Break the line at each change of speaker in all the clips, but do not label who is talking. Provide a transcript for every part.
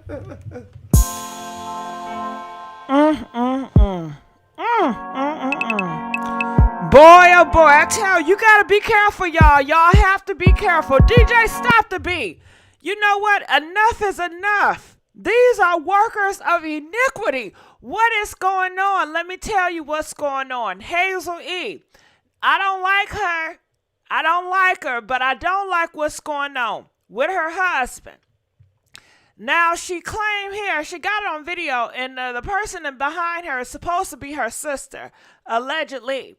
Boy, oh boy, I tell you, you gotta be careful, y'all. Y'all have to be careful. DJ, stop the beat. You know what? Enough is enough. These are workers of iniquity. What is going on? Let me tell you what's going on. Hazel E. I don't like her. I don't like her, but I don't like what's going on with her husband. Now, she claimed here, she got it on video, and the person behind her is supposed to be her sister, allegedly.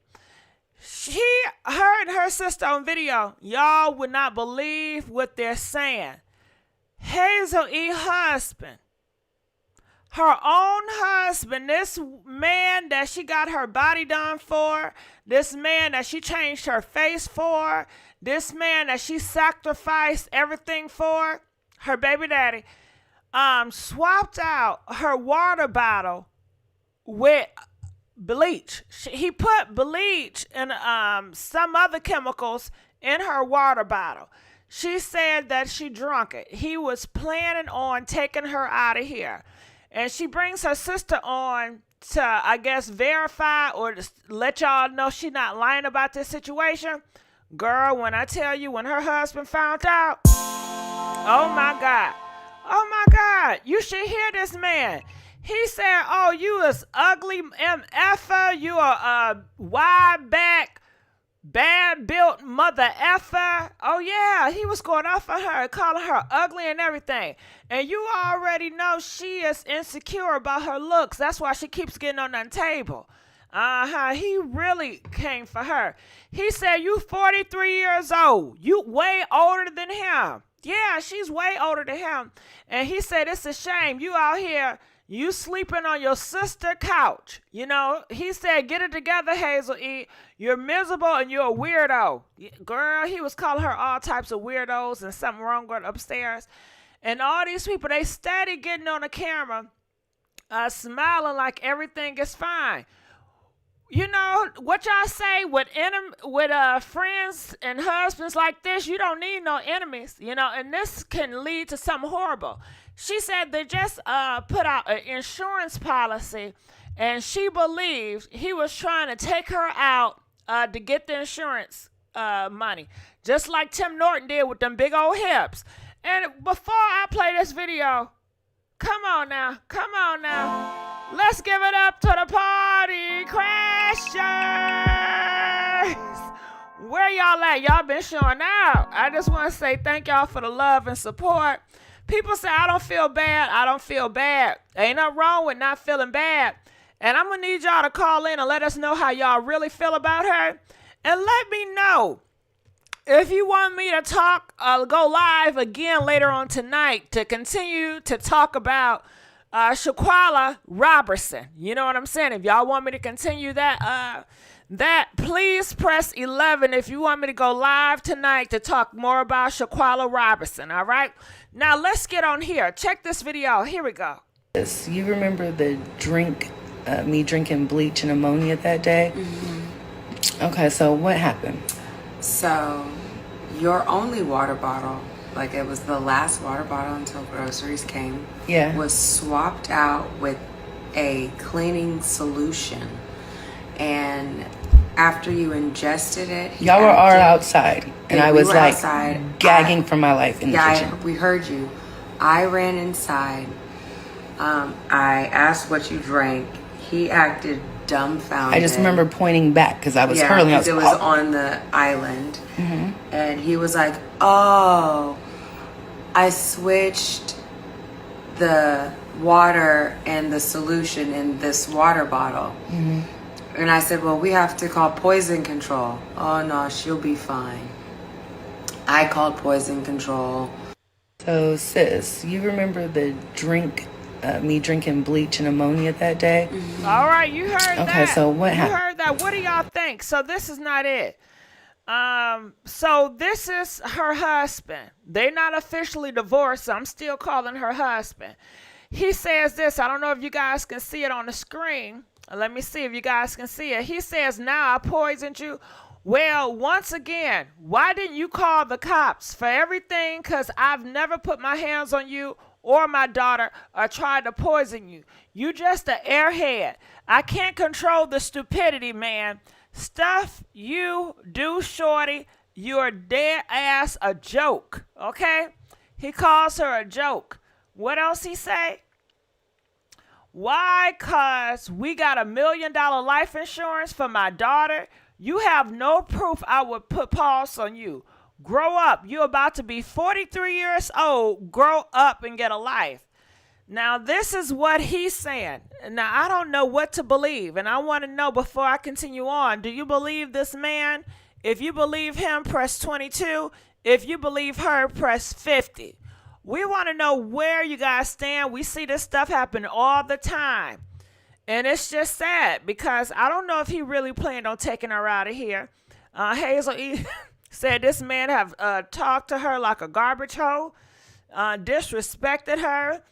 Her and her sister on video, y'all would not believe what they're saying. Hazel E. husband, her own husband, this man that she got her body done for, this man that she changed her face for, this man that she sacrificed everything for, her baby daddy, swapped out her water bottle with bleach. He put bleach and some other chemicals in her water bottle. She said that she drunk it. He was planning on taking her out of here. And she brings her sister on to, I guess, verify or to let y'all know she's not lying about this situation. Girl, when I tell you, when her husband found out, oh my God. Oh my God. You should hear this man. He said, oh, you is ugly MFer. You are a wide back, bad built mother effer. Oh yeah, he was going off on her, calling her ugly and everything. And you already know she is insecure about her looks. That's why she keeps getting on that table. He really came for her. He said, you 43 years old. You way older than him. Yeah, she's way older than him. And he said, it's a shame. You out here, you sleeping on your sister's couch. You know, he said, get it together, Hazel E. You're miserable and you're a weirdo. Girl, he was calling her all types of weirdos and something wrong with upstairs. And all these people, they steady getting on the camera, smiling like everything is fine. You know, what y'all say with friends and husbands like this, you don't need no enemies, you know, and this can lead to something horrible. She said they just put out an insurance policy, and she believes he was trying to take her out to get the insurance money, just like Tim Norton did with them big old hips. And before I play this video, come on now. Let's give it up to the party crashers. Where y'all at? Y'all been showing out. I just want to say thank y'all for the love and support. People say, I don't feel bad. I don't feel bad. Ain't nothing wrong with not feeling bad. And I'm going to need y'all to call in and let us know how y'all really feel about her. And let me know if you want me to go live again later on tonight to continue to talk about Shaqualla Robertson. You know what I'm saying? If y'all want me to continue that, please press 11 if you want me to go live tonight to talk more about Shaqualla Robertson. All right? Now let's get on here. Check this video out. Here we go.
Yes, you remember the me drinking bleach and ammonia that day? Mm-hmm. Okay, so what happened?
So your only water bottle, like it was the last water bottle until groceries came, was swapped out with a cleaning solution. And after you ingested it,
y'all were all outside, and I was like outside, gagging for my life in the kitchen.
We heard you. I ran inside. I asked what you drank. He acted dumbfounded.
I just remember pointing back because I was hurling.
It was on the island, and he was like, "Oh, I switched the water and the solution in this water bottle." And I said, well, we have to call poison control. Oh, no, she'll be fine. I called poison control.
So, sis, you remember the me drinking bleach and ammonia that day?
All right, you heard that.
Okay, so what happened?
You heard that. What do y'all think? So this is not it. So this is her husband. They're not officially divorced, so I'm still calling her husband. He says this. I don't know if you guys can see it on the screen. Let me see if you guys can see it. He says, now I poisoned you. Well, once again, why didn't you call the cops for everything? Because I've never put my hands on you or my daughter or tried to poison you. You just an airhead. I can't control the stupidity, man. Stuff you do, shorty, you're dead ass a joke, okay? He calls her a joke. What else he say? Why? 'Cause we got $1 million life insurance for my daughter. You have no proof I would put pause on you. Grow up. You're about to be 43 years old. Grow up and get a life. Now, this is what he's saying. Now, I don't know what to believe, and I want to know before I continue on. Do you believe this man? If you believe him, press 22. If you believe her, press 50. We want to know where you guys stand. We see this stuff happen all the time. And it's just sad because I don't know if he really planned on taking her out of here. Hazel E said this man have talked to her like a garbage hoe, disrespected her.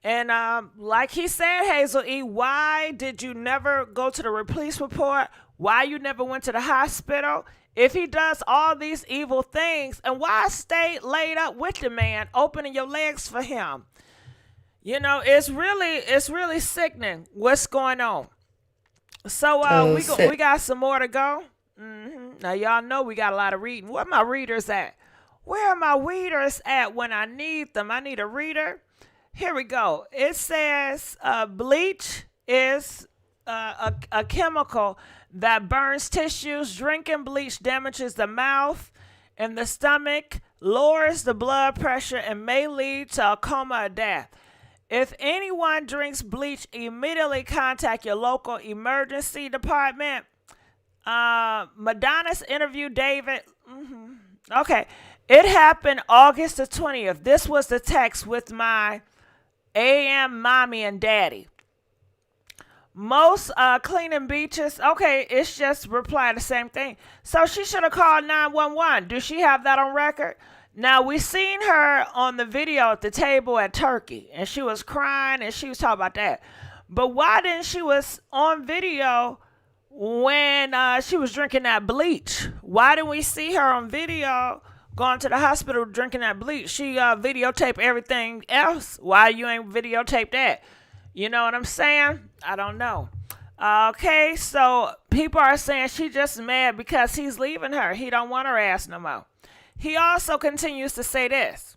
And like he said, Hazel E, why did you never go to the police report? Why you never went to the hospital? If he does all these evil things, and why stay laid up with the man, opening your legs for him? You know, it's really sickening what's going on. So we got some more to go. Now y'all know we got a lot of reading. Where my readers at? Where are my readers at when I need them? I need a reader. Here we go. It says bleach is a chemical that burns tissues. Drinking bleach damages the mouth and the stomach, lowers the blood pressure, and may lead to a coma or death. If anyone drinks bleach, immediately contact your local emergency department. Madonna's interview, David. Okay. It happened August the 20th. This was the text with my AM mommy and daddy. Most cleaning beaches. Okay, it's just reply the same thing. So she should have called 911. Do she have that on record? Now, we seen her on the video at the table at Turkey, and she was crying, and she was talking about that. But why didn't she was on video when she was drinking that bleach? Why didn't we see her on video going to the hospital drinking that bleach? She videotaped everything else. Why you ain't videotaped that? You know what I'm saying? I don't know. Okay, so people are saying she just mad because he's leaving her. He don't want her ass no more. He also continues to say this.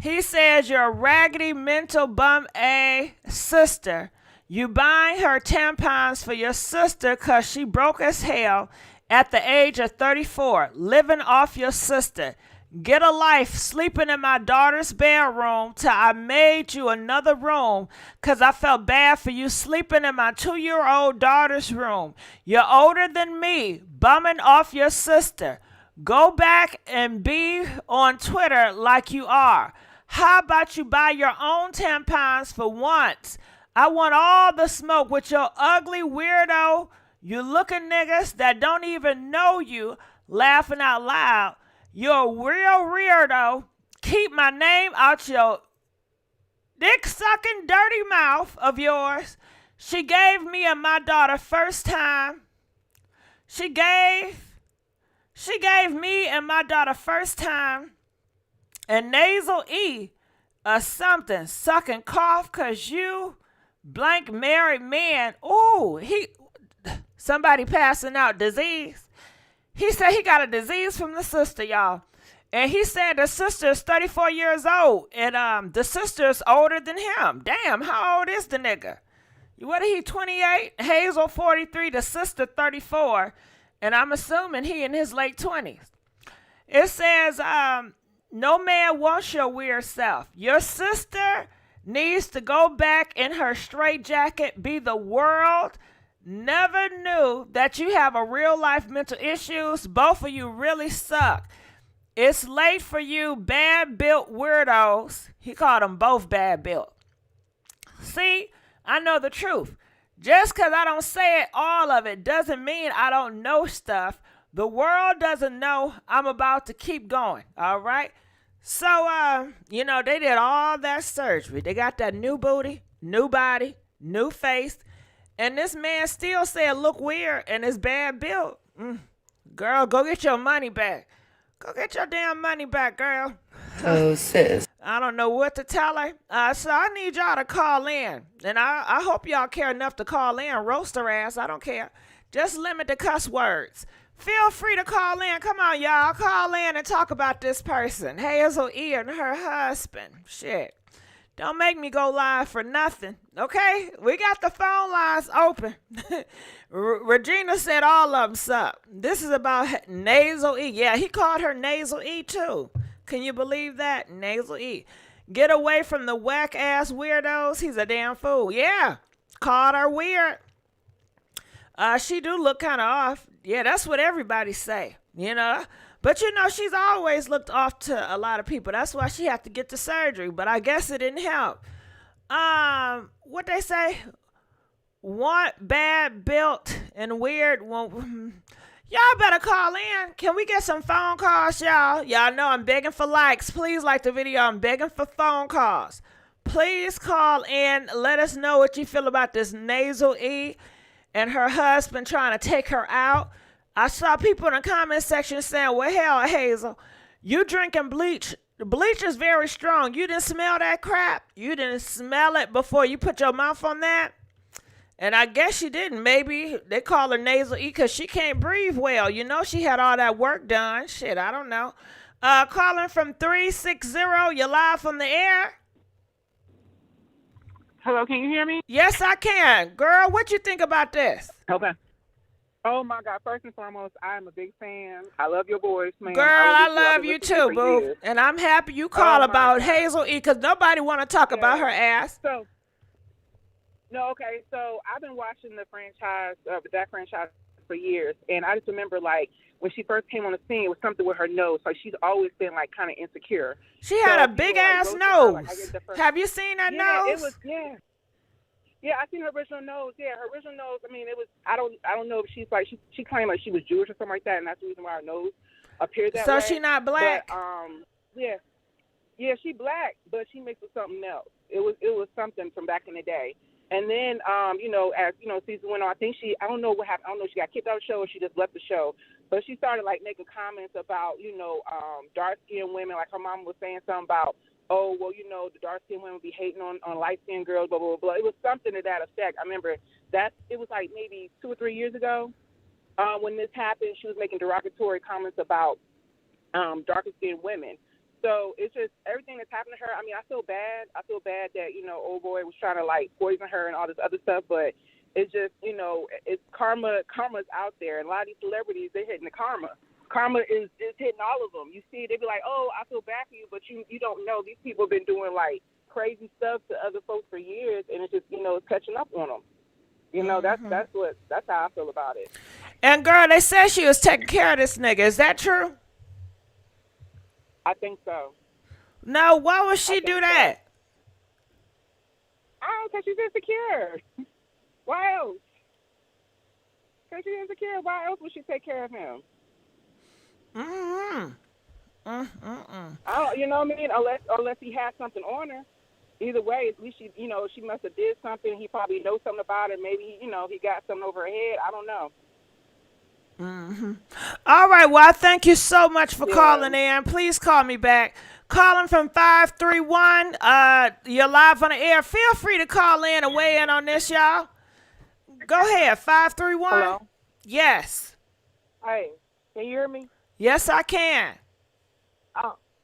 He says, you're a raggedy mental bum A sister. You buying her tampons for your sister because she broke as hell at the age of 34, living off your sister. Get a life, sleeping in my daughter's bedroom till I made you another room because I felt bad for you sleeping in my 2-year-old daughter's room. You're older than me, bumming off your sister. Go back and be on Twitter like you are. How about you buy your own tampons for once? I want all the smoke with your ugly weirdo, you looking niggas that don't even know you, laughing out loud. You're a real weirdo. Keep my name out your dick-sucking dirty mouth of yours. She gave me and my daughter first time. She gave me and my daughter first time and Hazel E or something sucking cough because you blank married man. Ooh, somebody passing out disease. He said he got a disease from the sister, y'all. And he said the sister is 34 years old and the sister is older than him. Damn, how old is the nigga? What are he, 28? Hazel 43, the sister 34. And I'm assuming he in his late 20s. It says, no man wants your weird self. Your sister needs to go back in her straitjacket, be the world. Never knew that you have a real life mental issues. Both of you really suck. It's late for you bad built weirdos. He called them both bad built. See, I know the truth. Just because I don't say it, all of it, doesn't mean I don't know stuff. The world doesn't know I'm about to keep going, all right? So, they did all that surgery. They got that new booty, new body, new face. And this man still said look weird and is bad built. Girl, go get your money back. Go get your damn money back, girl.
So, sis.
I don't know what to tell her. So I need y'all to call in. And I hope y'all care enough to call in. Roast her ass. I don't care. Just limit the cuss words. Feel free to call in. Come on, y'all. Call in and talk about this person. Hazel E and her husband. Shit. Don't make me go live for nothing. Okay? We got the phone lines open. Regina said all of them suck. This is about Hazel E. Yeah, he called her Hazel E too. Can you believe that? Hazel E. Get away from the whack ass weirdos. He's a damn fool. Yeah. Called her weird. She do look kind of off. Yeah, that's what everybody say. You know? But you know, she's always looked off to a lot of people. That's why she had to get the surgery. But I guess it didn't help. What they say? Want bad built and weird. Y'all better call in. Can we get some phone calls, y'all? Y'all know I'm begging for likes. Please like the video. I'm begging for phone calls. Please call in. Let us know what you feel about this Hazel E and her husband trying to take her out. I saw people in the comment section saying, well, hell, Hazel, you drinking bleach. The bleach is very strong. You didn't smell that crap? You didn't smell it before you put your mouth on that? And I guess she didn't. Maybe they call her Hazel E because she can't breathe well. You know, she had all that work done. Shit, I don't know. Calling from 360. You're live from the air.
Hello, can you hear me?
Yes, I can. Girl, what you think about this?
Okay. Oh, my God. First and foremost, I am a big fan. I love your voice, man.
Girl, I love you too, boo.
Years.
And I'm happy you call about
God.
Hazel E because nobody want to talk about her ass.
So, no, okay. So I've been watching the franchise, that franchise for years. And I just remember, like, when she first came on the scene, it was something with her nose. So she's always been, like, kind of insecure.
She had a big-ass nose. Have you seen that nose?
It was, yeah. Yeah, I seen her original nose. Yeah, her original nose. I mean, it was. I don't know if she's like she claimed like she was Jewish or something like that, and that's the reason why her nose appeared that way.
So she not black.
But, yeah, she black, but she mixed with something else. It was something from back in the day. And then, as season went on, I don't know what happened. I don't know if she got kicked out of the show or she just left the show. But she started like making comments about, dark skinned women. Like her mom was saying something about, oh, well, the dark-skinned women be hating on light-skinned girls, blah, blah, blah. It was something to that effect. I remember that it was like maybe 2 or 3 years ago when this happened. She was making derogatory comments about darker-skinned women. So it's just everything that's happened to her. I mean, I feel bad. I feel bad that, old boy was trying to, like, poison her and all this other stuff. But it's just, it's karma. Karma's out there. And a lot of these celebrities, they're hitting the karma. Karma is hitting all of them. You see, they be like, oh, I feel bad for you, but you don't know. These people have been doing, like, crazy stuff to other folks for years, and it's just, it's catching up on them. That's how I feel about it.
And, girl, they said she was taking care of this nigga. Is that true?
I think so.
No, why would she do that?
Because she's insecure. Why else? Because she's insecure. Why else would she take care of him?
Mm-hmm.
You know what I mean? Unless he has something on her. Either way, at least she must have did something. He probably knows something about it. Maybe he got something over her head. I don't know.
Mm-hmm. All right. Well, I thank you so much for calling in. Please call me back. Calling from 531. You're live on the air. Feel free to call in and weigh in on this, y'all. Go ahead. 531.
Hello?
Yes.
Hey, can you hear me?
Yes, I can.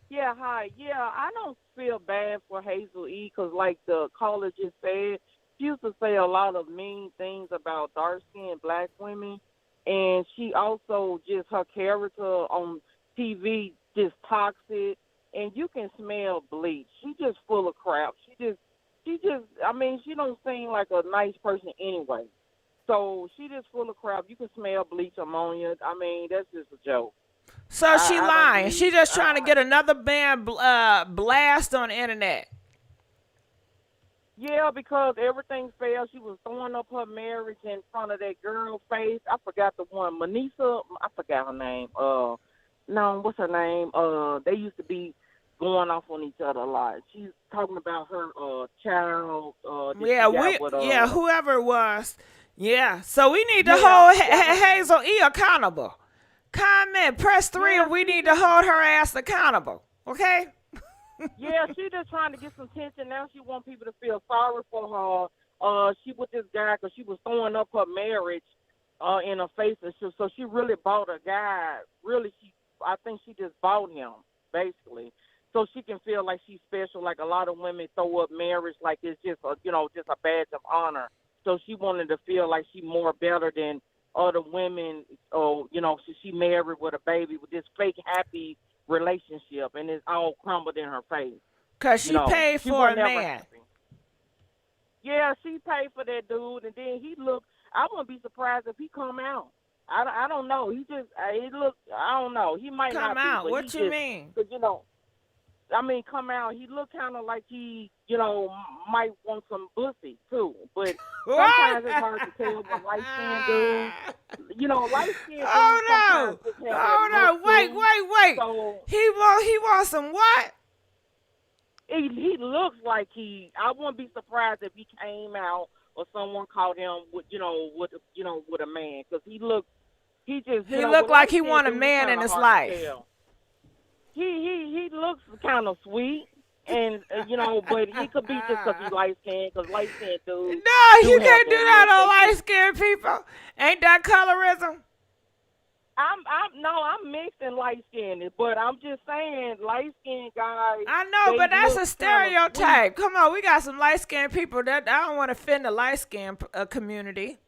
Yeah, hi. Yeah, I don't feel bad for Hazel E because, like the caller just said, she used to say a lot of mean things about dark-skinned black women, and she also just, her character on TV just toxic, and you can smell bleach. She just full of crap. She don't seem like a nice person anyway. So she just full of crap. You can smell bleach, ammonia. I mean, that's just a joke.
So she lying. She just trying to get another band blast on the internet.
Yeah, because everything failed. She was throwing up her marriage in front of that girl's face. I forgot the one. Manisa, I forgot her name. No, what's her name? They used to be going off on each other a lot. She's talking about her child.
Whoever it was. Yeah, so we need to hold Hazel E accountable. Comment, press 3
Yeah,
if we need to hold her ass accountable. Okay?
yeah, she just trying to get some attention. Now she want people to feel sorry for her. She with this guy because she was throwing up her marriage in her face. And so she really bought a guy. Really, I think she just bought him, basically. So she can feel like she's special. Like a lot of women throw up marriage like it's just just a badge of honor. So she wanted to feel like she more better than other women. She married with a baby with this fake happy relationship, and it's all crumbled in her face.
Because she paid
She
for
was
a
never
man.
happy. Yeah, she paid for that dude, and then he looked. I wouldn't be surprised if he come out. I don't know. He just he look. I don't know. He might
Come
not be,
out.
but
What
he
you
just
mean?
because I mean, come out. He looked kind of like he might want some pussy too, but
What?
sometimes it's hard to tell with light skinned dudes. Light skinned dudes
Oh
sometimes just
no.
have
Oh
that
no.
look
Wait,
too.
wait, wait.
So
He wants some what?
he looks like I wouldn't be surprised if he came out or someone caught him with with a man, because he just
He
with
looked like
light
he
skinned
want a
dudes, it's
man
kind
in
of
his
hard to
life.
tell. He looks kind of sweet, and but it could be just because he's light skinned, because light skinned dudes
No,
do
you
have
can't do
that
that
look.
on
They
light
just
skinned people. Ain't that colorism?
I'm mixed and light skinned, but I'm just saying light skinned guys,
I know,
they
but that's
look
a
kind of sweet.
stereotype. Come on, we got some light skinned people. That I don't want to offend the light skinned community.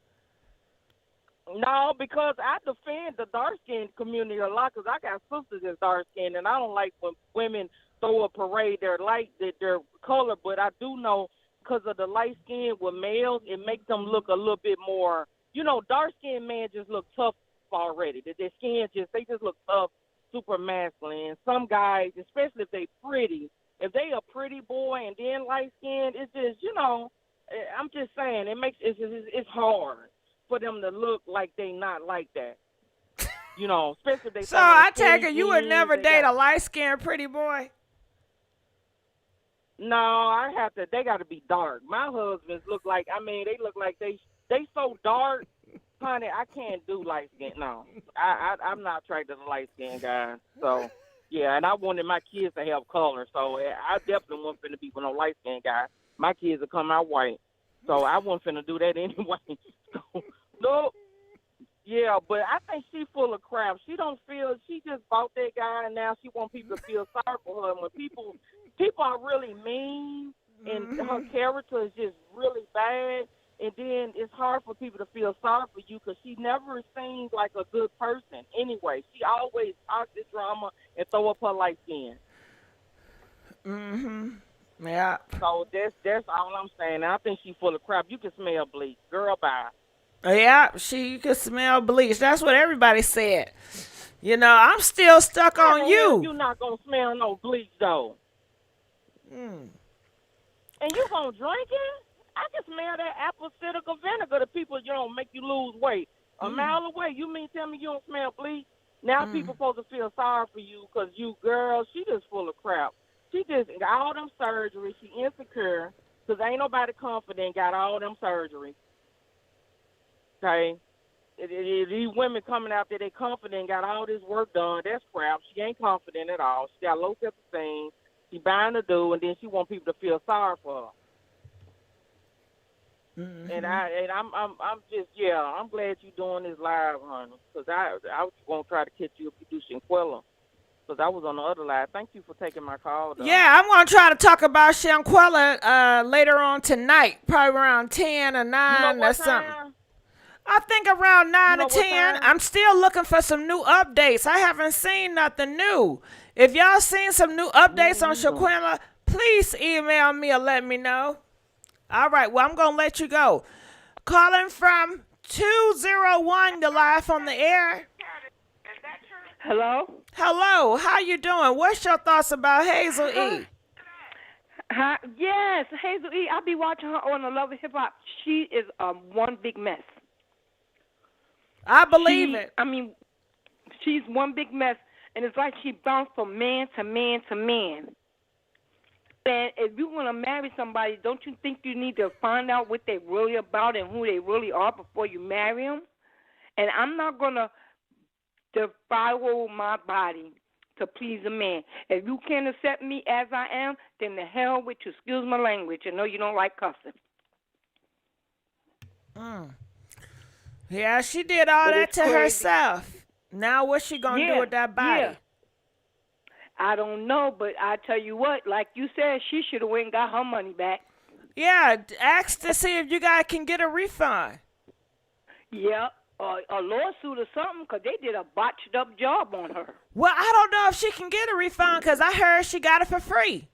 No, because I defend the dark skinned community a lot, because I got sisters that's dark skinned, and I don't like when women throw a parade their color, but I do know because of the light skin with males, it makes them look a little bit more. Dark skinned men just look tough already. Their skin they just look tough, super masculine. Some guys, especially if they pretty, if they a pretty boy and then light skinned, it's just I'm just saying it's hard for them to look like they not like that. Especially if they
So
put on
I take
skinny
it you would
jeans.
never
They
date
got
a light skinned pretty boy.
no, I have to. They got to be dark. My husbands look like. I mean, they look like they so dark, honey. I can't do light skin. No, I'm not attracted to light skin guys. So yeah, and I wanted my kids to have color. So I definitely wasn't finna be with no light skin guy. My kids will come out white. So I wasn't finna do that anyway. So, no. Yeah, but I think she full of crap. She just bought that guy, and now she want people to feel sorry for her. And when people are really mean, and her character is just really bad, and then it's hard for people to feel sorry for you, because she never seems like a good person anyway. She always talks this drama and throw up her light skin.
Yeah.
So that's all I'm saying. And I think she full of crap. You can smell bleach. Girl, bye.
Yeah, you could smell bleach. That's what everybody said. I'm still stuck
How
on
the hell
you.
you not going to smell no bleach, though?
Mm.
And you gonna drink it? I can smell that apple cider vinegar. The people make you lose weight a mile away. You mean tell me you don't smell bleach? Now people supposed to feel sorry for you because she just full of crap. She just got all them surgeries. She insecure because ain't nobody confident. Got all them surgeries. Okay, these women coming out there, they confident, got all this work done. That's crap. She ain't confident at all. She got low self-esteem. She buying the dude, and then she want people to feel sorry for her. And I'm just I'm glad you doing this live, honey, because I was gonna try to catch you if you do Shanquella, because I was on the other line. Thank you for taking my call, though.
Yeah, I'm gonna try to talk about Shanquella later on tonight, probably around 10 or 9 or something.
Time?
I think around 9 or
What
10.
time?
I'm still looking for some new updates. I haven't seen nothing new. If y'all seen some new updates on Shaquilla, please email me or let me know. All right, well, I'm going to let you go. Calling from 201, you're live on the air.
Hello?
Hello, how you doing? What's your thoughts about Hazel E?
Hi. Yes, Hazel E. I be watching her on the Love of Hip Hop. She is one big mess.
I believe it.
I mean, she's one big mess, and it's like she bounced from man to man to man. And if you want to marry somebody, don't you think you need to find out what they're really about and who they really are before you marry them? And I'm not going to defile my body to please a man. If you can't accept me as I am, then the hell with you. Excuse my language. I know you don't like cussing.
Yeah, she did all
But
that
it's
to
crazy.
herself. Now what's she gonna do with that body?
Yeah. I don't know, but I tell you what, like you said, she should have went and got her money back.
Yeah, ask to see if you guys can get a refund.
Yeah, a lawsuit or something, because they did a botched up job on her.
Well, I don't know if she can get a refund because I heard she got it for free.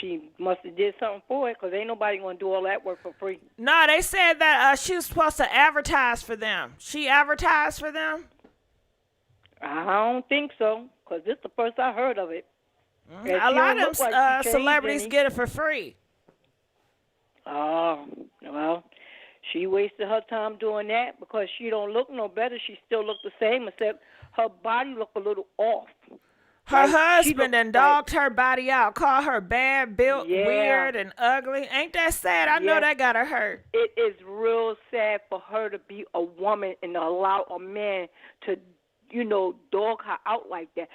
She must have did something for it, because ain't nobody going to do all that work for free.
No, they said that she was supposed to advertise for them. She advertised for them?
I don't think so, because this is the first I heard of it.
A lot of them celebrities get it for free.
Oh, well, she wasted her time doing that because she don't look no better. She still look the same, except her body look a little off.
Her
Like,
husband done dogged her body out, called her bad built, weird, and ugly. Ain't that sad? I know that got her hurt.
It is real sad for her to be a woman and allow a man to, dog her out like that.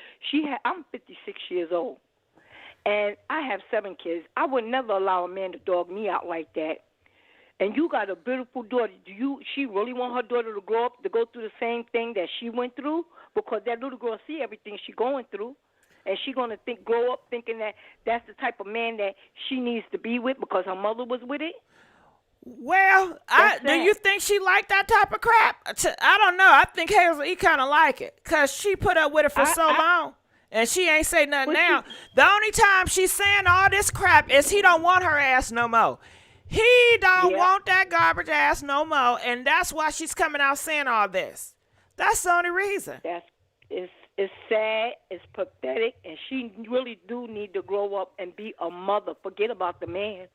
I'm 56 years old, and I have 7 kids. I would never allow a man to dog me out like that. And you got a beautiful daughter. She really want her daughter to grow up to go through the same thing that she went through? Because that little girl see everything she going through, and she gonna grow up thinking that that's the type of man that she needs to be with because her mother was with it.
Well, do you think she like that type of crap? I don't know. I think Hazel E kind of like it because she put up with it for so long, and she ain't say nothing now. The only time she's saying all this crap is he don't want her ass no more. He don't want that garbage ass no more, and that's why she's coming out saying all this. That's the only reason.
It's sad, it's pathetic, and she really do need to grow up and be a mother. Forget about the man,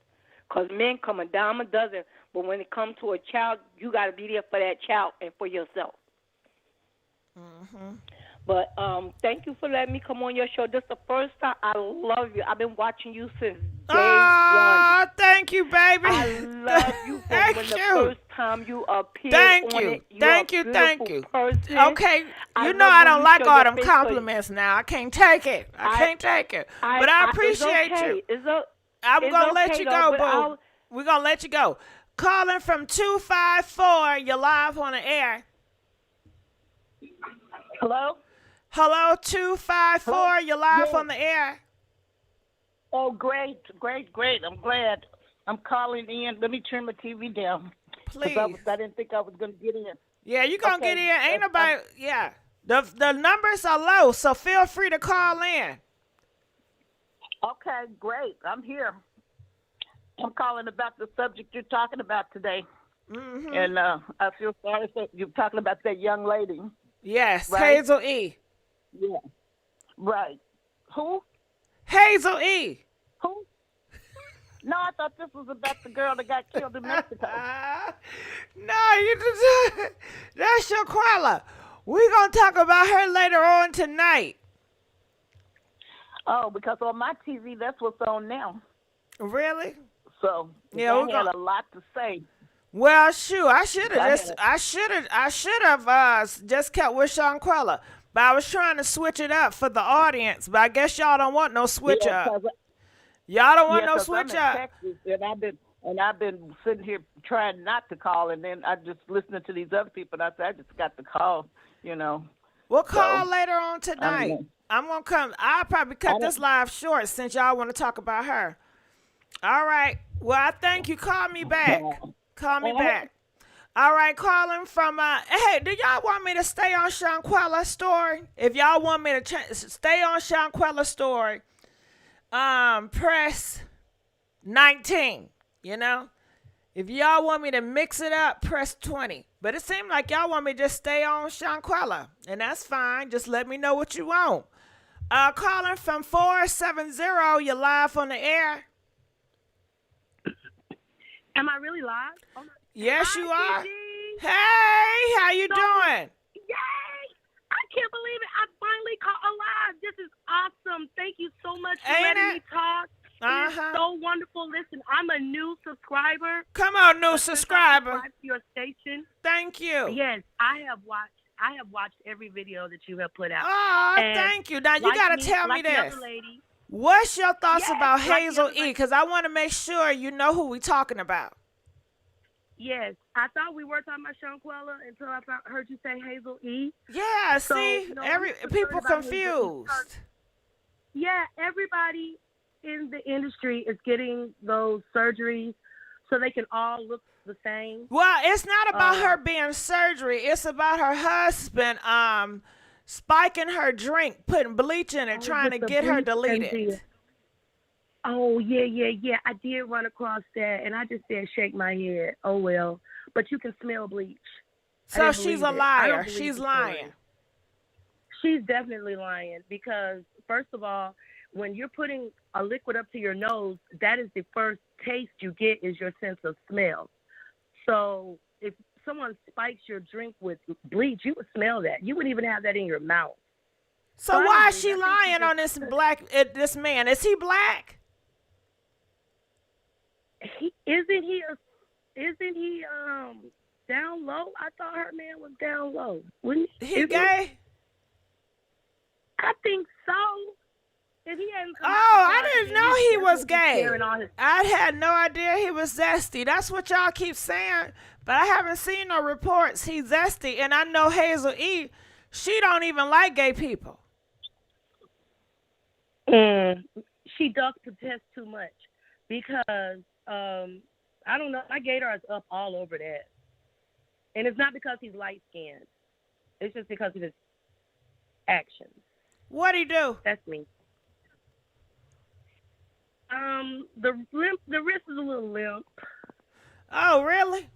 because men come a dime a dozen, but when it comes to a child, you got to be there for that child and for yourself. But thank you for letting me come on your show. This is the first time. I love you. I've been watching you since day one.
Thank you, baby.
I love you from when the first time you appeared on it.
Thank you.
Person.
Okay, I don't like all them compliments now. I can't take it. I can't take it. But I appreciate you. I'm going to let you go, boo. We're going to let you go. Calling from 254. You're live on the air.
Hello?
Hello, 254. Hello? You're live on the air.
Oh, great. I'm glad. I'm calling in. Let me turn my TV down.
Please.
I didn't think I was going to get in.
Yeah, you're going to get in. Ain't nobody. Yeah. The numbers are low, so feel free to call in.
Okay, great. I'm here. I'm calling about the subject you're talking about today.
Mm-hmm.
And I feel sorry for you're talking about that young lady.
Yes,
right?
Hazel E.
Yeah. Right. Who?
Hazel E.
Who? No, I thought this was about the girl that got killed in Mexico.
No, that's Shaquilla. We're going to talk about her later on tonight.
Oh, because on my TV, that's what's on now.
Really?
So,
yeah,
I had a lot to say.
Well, shoot, I should have just kept with Shaquilla. But I was trying to switch it up for the audience, but I guess y'all don't want no switch up. Y'all don't want no switch
I'm in
up.
Texas, and I've been sitting here trying not to call, and then I just listening to these other people, and I said I just got to call,
We'll call later on tonight. I'm gonna come. I'll probably cut this live short since y'all want to talk about her. All right. Well, I thank you. Call me back. Call me back. All right, calling from, hey, do y'all want me to stay on Shaquilla's story? If y'all want me to stay on Shaquilla's story, press 19, If y'all want me to mix it up, press 20. But it seemed like y'all want me to just stay on Shaquilla, and that's fine. Just let me know what you want. Calling from 470, you're live on the air.
Am I really live? Oh,
yes,
hi,
you are.
GIGI.
Hey, how you doing?
Yay! I can't believe it. I finally caught alive. This is awesome. Thank you so much for letting me talk. It's so wonderful. Listen, I'm a new subscriber.
Come on, new subscriber.
Subscribe to your station.
Thank you.
Yes, I have watched I have watched every video that you have put out.
Oh,
And
thank you. Now, you
like
got to
me,
tell me
like the
this.
other lady,
What's your thoughts
yes,
about
like the
Hazel
other
E?
lady.
Because I want to make sure you know who we talking about.
Yes, I thought we were talking about Shanquella until I heard you say Hazel E.
Yeah,
So,
see,
you know,
every
I'm concerned
people
about Hazel E
confused.
because, yeah, everybody in the industry is getting those surgeries so they can all look the same.
Well, it's not about her being surgery. It's about her husband spiking her drink, putting bleach in it, trying to get her deleted.
Oh, yeah. I did run across that, and I just said shake my head. Oh, well. But you can smell bleach.
So she's a liar. She's lying.
She's definitely lying because, first of all, when you're putting a liquid up to your nose, that is the first taste you get is your sense of smell. So if someone spikes your drink with bleach, you would smell that. You wouldn't even have that in your mouth.
So why is she lying on this this man? Is he black?
Isn't he down low? I thought her man was down low. Wouldn't
he gay?
I think so. If he hadn't
I didn't know he was gay. I had no idea he was zesty. That's what y'all keep saying, but I haven't seen no reports he's zesty. And I know Hazel E, she don't even like gay people.
She does protest too much because I don't know. My gator is up all over that, and it's not because he's light skinned. It's just because of his actions.
What'd he do?
That's me. The wrist is a little limp.
Oh, really?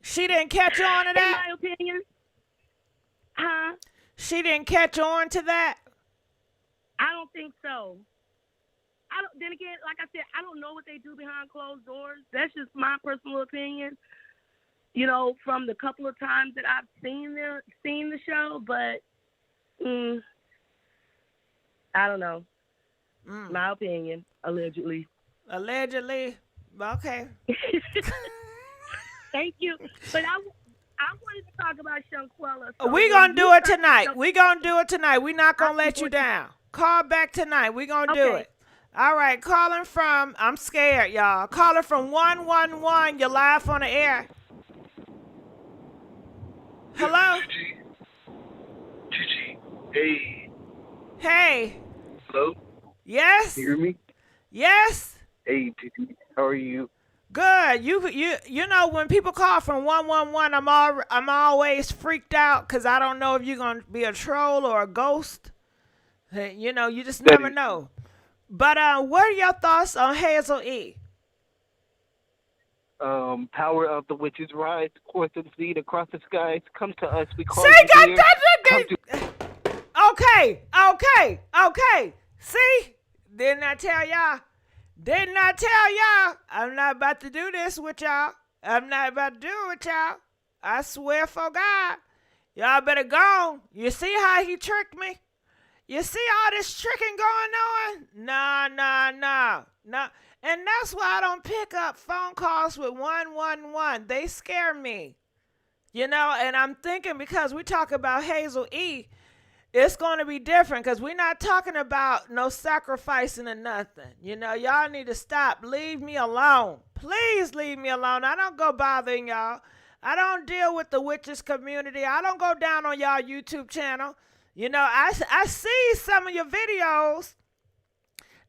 She didn't catch on to that?
In my opinion. Huh?
She didn't catch on to that?
I don't think so. Then again, like I said, I don't know what they do behind closed doors. That's just my personal opinion. You know, from the couple of times that I've seen the show, but I don't know. My opinion, allegedly.
Allegedly? Okay.
Thank you. But I wanted to talk about Shanquella. So
we're going to do it tonight. We're going to do it tonight. We're not going to let you down. Call back tonight. We're going to do it. All right. Calling from, I'm scared, y'all. Calling from 111. You're live on the air. Hello?
GIGI. Hey.
Hey.
Hello?
Yes?
You hear me?
Yes?
Hey, GIGI. How are you?
Good. You know when people call from 111, I'm always freaked out because I don't know if you're gonna be a troll or a ghost. You know, you just never know. But what are your thoughts on Hazel E?
Power of the witches rise, course of the seed across the skies. Come to us. We call
you
here.
Okay. See? Didn't I tell y'all? Didn't I tell y'all? I'm not about to do this with y'all. I'm not about to do it with y'all. I swear for God. Y'all better go. You see how he tricked me? You see all this tricking going on? No. And that's why I don't pick up phone calls with 111. They scare me. You know, and I'm thinking because we talk about Hazel E, it's going to be different because we're not talking about no sacrificing or nothing. You know, y'all need to stop. Leave me alone. Please leave me alone. I don't go bothering y'all. I don't deal with the witches community. I don't go down on y'all YouTube channel. You know, I see some of your videos.